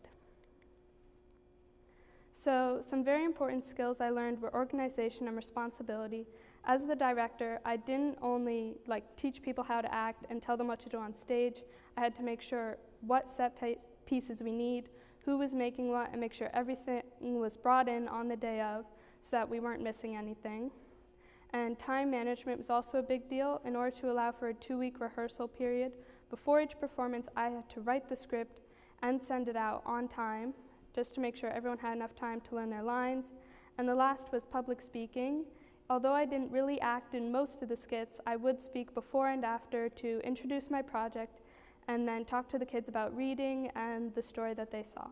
[SPEAKER 9] So some very important skills I learned were organization and responsibility. As the director, I didn't only teach people how to act and tell them what to do on stage. I had to make sure what set pieces we need, who was making what, and make sure everything was brought in on the day of so that we weren't missing anything. And time management was also a big deal. In order to allow for a 2-week rehearsal period, before each performance, I had to write the script and send it out on time, just to make sure everyone had enough time to learn their lines. And the last was public speaking. Although I didn't really act in most of the skits, I would speak before and after to introduce my project and then talk to the kids about reading and the story that they saw.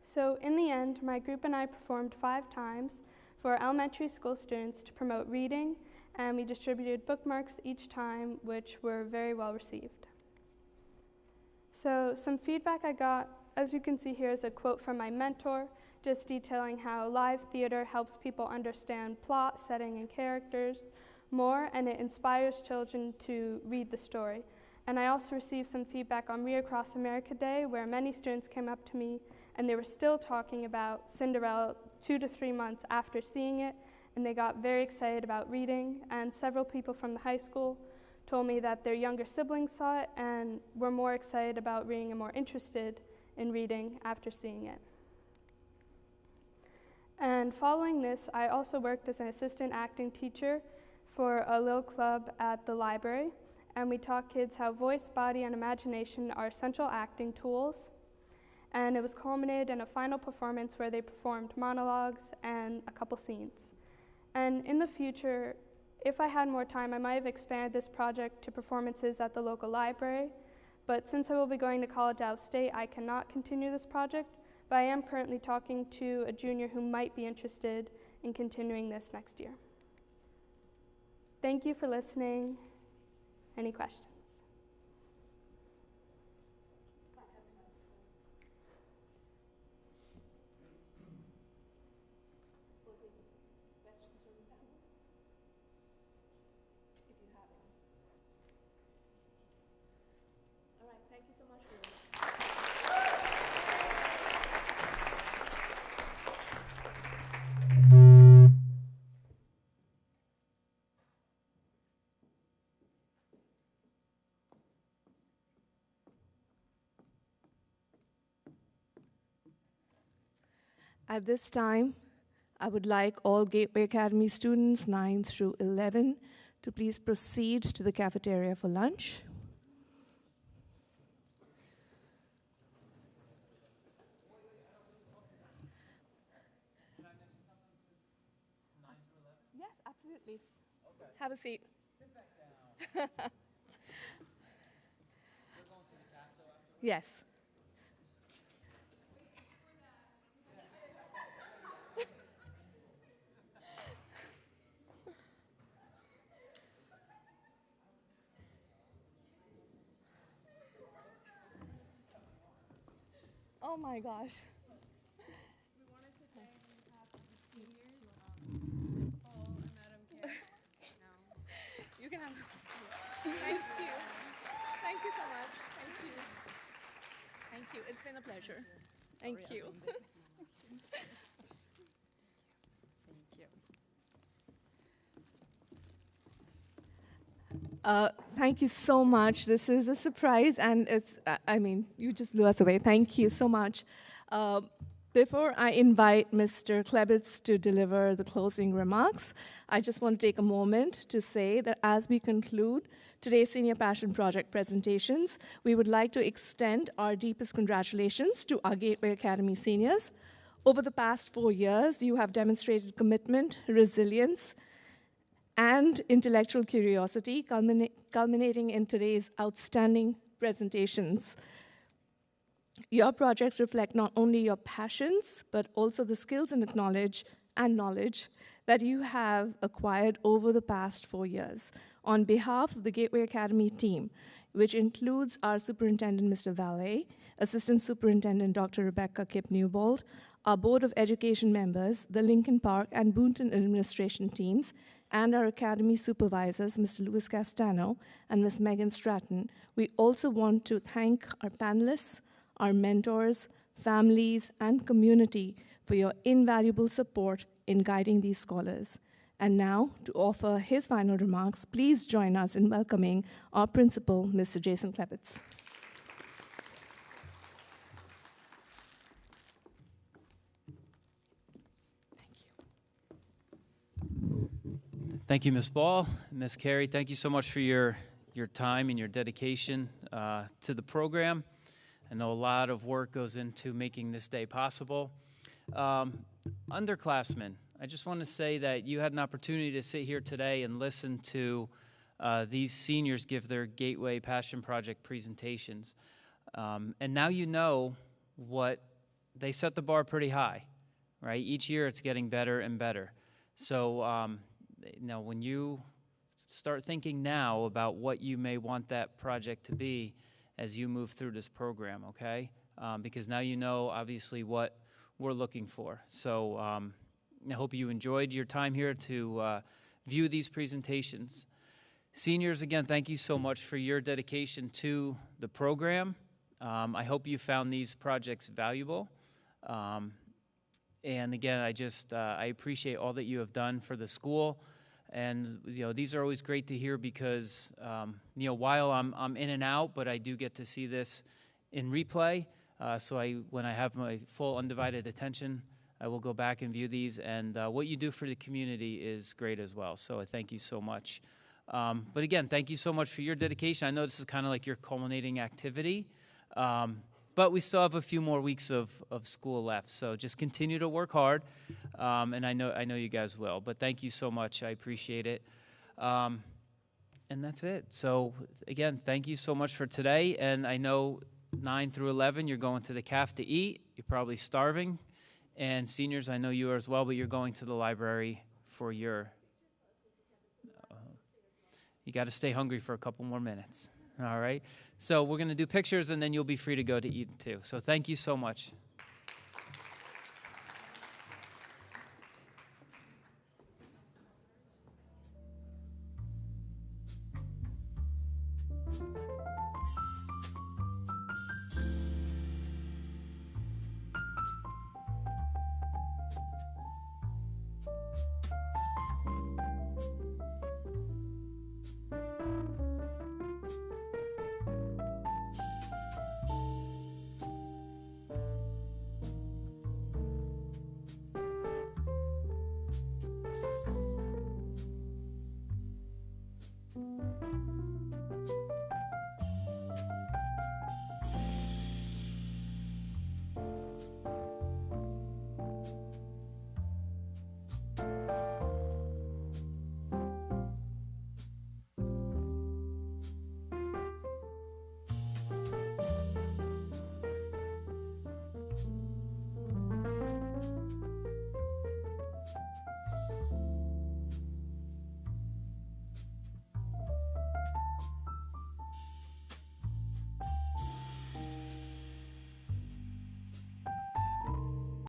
[SPEAKER 9] So in the end, my group and I performed 5 times for elementary school students to promote reading, and we distributed bookmarks each time, which were very well received. So some feedback I got, as you can see here, is a quote from my mentor, just detailing how live theater helps people understand plot, setting, and characters more, and it inspires children to read the story. And I also received some feedback on Read Across America Day, where many students came up to me and they were still talking about Cinderella 2 to 3 months after seeing it, and they got very excited about reading. And several people from the high school told me that their younger siblings saw it and were more excited about reading and more interested in reading after seeing it. And following this, I also worked as an assistant acting teacher for a little club at the library, and we taught kids how voice, body, and imagination are essential acting tools. And it was culminated in a final performance where they performed monologues and a couple scenes. And in the future, if I had more time, I might have expanded this project to performances at the local library, but since I will be going to college out of state, I cannot continue this project, but I am currently talking to a junior who might be interested in continuing this next year. Thank you for listening. Any questions? Thank you so much for this. At this time, I would like all Gateway Academy students 9 through 11 to please proceed to the cafeteria for lunch. Yes, absolutely. Okay. Have a seat. Sit back down. Yes. Oh my gosh.
[SPEAKER 12] We wanted to thank the seniors, Ms. Paul and Madam Karen. No.
[SPEAKER 1] You can have. Thank you. Thank you so much. Thank you. Thank you. It's been a pleasure. Thank you. Thank you so much. This is a surprise, and it's, I mean, you just blew us away. Thank you so much. Before I invite Mr. Klebitz to deliver the closing remarks, I just want to take a moment to say that as we conclude today's Senior Passion Project presentations, we would like to extend our deepest congratulations to our Gateway Academy seniors. Over the past 4 years, you have demonstrated commitment, resilience, and intellectual curiosity, culminating in today's outstanding presentations. Your projects reflect not only your passions, but also the skills and knowledge that you have acquired over the past 4 years. On behalf of the Gateway Academy team, which includes our Superintendent, Mr. Valet, Assistant Superintendent, Dr. Rebecca Kipp-Newbold, our Board of Education members, the Lincoln Park and Boonton administration teams, and our Academy supervisors, Mr. Louis Castano and Ms. Megan Stratton, we also want to thank our panelists, our mentors, families, and community for your invaluable support in guiding these scholars. And now, to offer his final remarks, please join us in welcoming our principal, Mr. Jason Klepitz.
[SPEAKER 11] Thank you, Ms. Ball. Ms. Carey, thank you so much for your time and your dedication to the program. I know a lot of work goes into making this day possible. Underclassmen, I just want to say that you had an opportunity to sit here today and listen to these seniors give their Gateway Passion Project presentations. And now you know what, they set the bar pretty high, right? Each year it's getting better and better. So now when you start thinking now about what you may want that project to be as you move through this program, okay? Because now you know obviously what we're looking for. So I hope you enjoyed your time here to view these presentations. Seniors, again, thank you so much for your dedication to the program. I hope you found these projects valuable. And again, I appreciate all that you have done for the school. And these are always great to hear because while I'm in and out, but I do get to see this in replay. So when I have my full undivided attention, I will go back and view these. And what you do for the community is great as well. So I thank you so much. But again, thank you so much for your dedication. I know this is kind of like your culminating activity. But we still have a few more weeks of school left, so just continue to work hard, and I know you guys will. But thank you so much. I appreciate it. And that's it. So again, thank you so much for today. And I know 9 through 11, you're going to the caf to eat. You're probably starving. And seniors, I know you are as well, but you're going to the library for your... you got to stay hungry for a couple more minutes. All right. So we're going to do pictures, and then you'll be free to go to eat too. So thank you so much.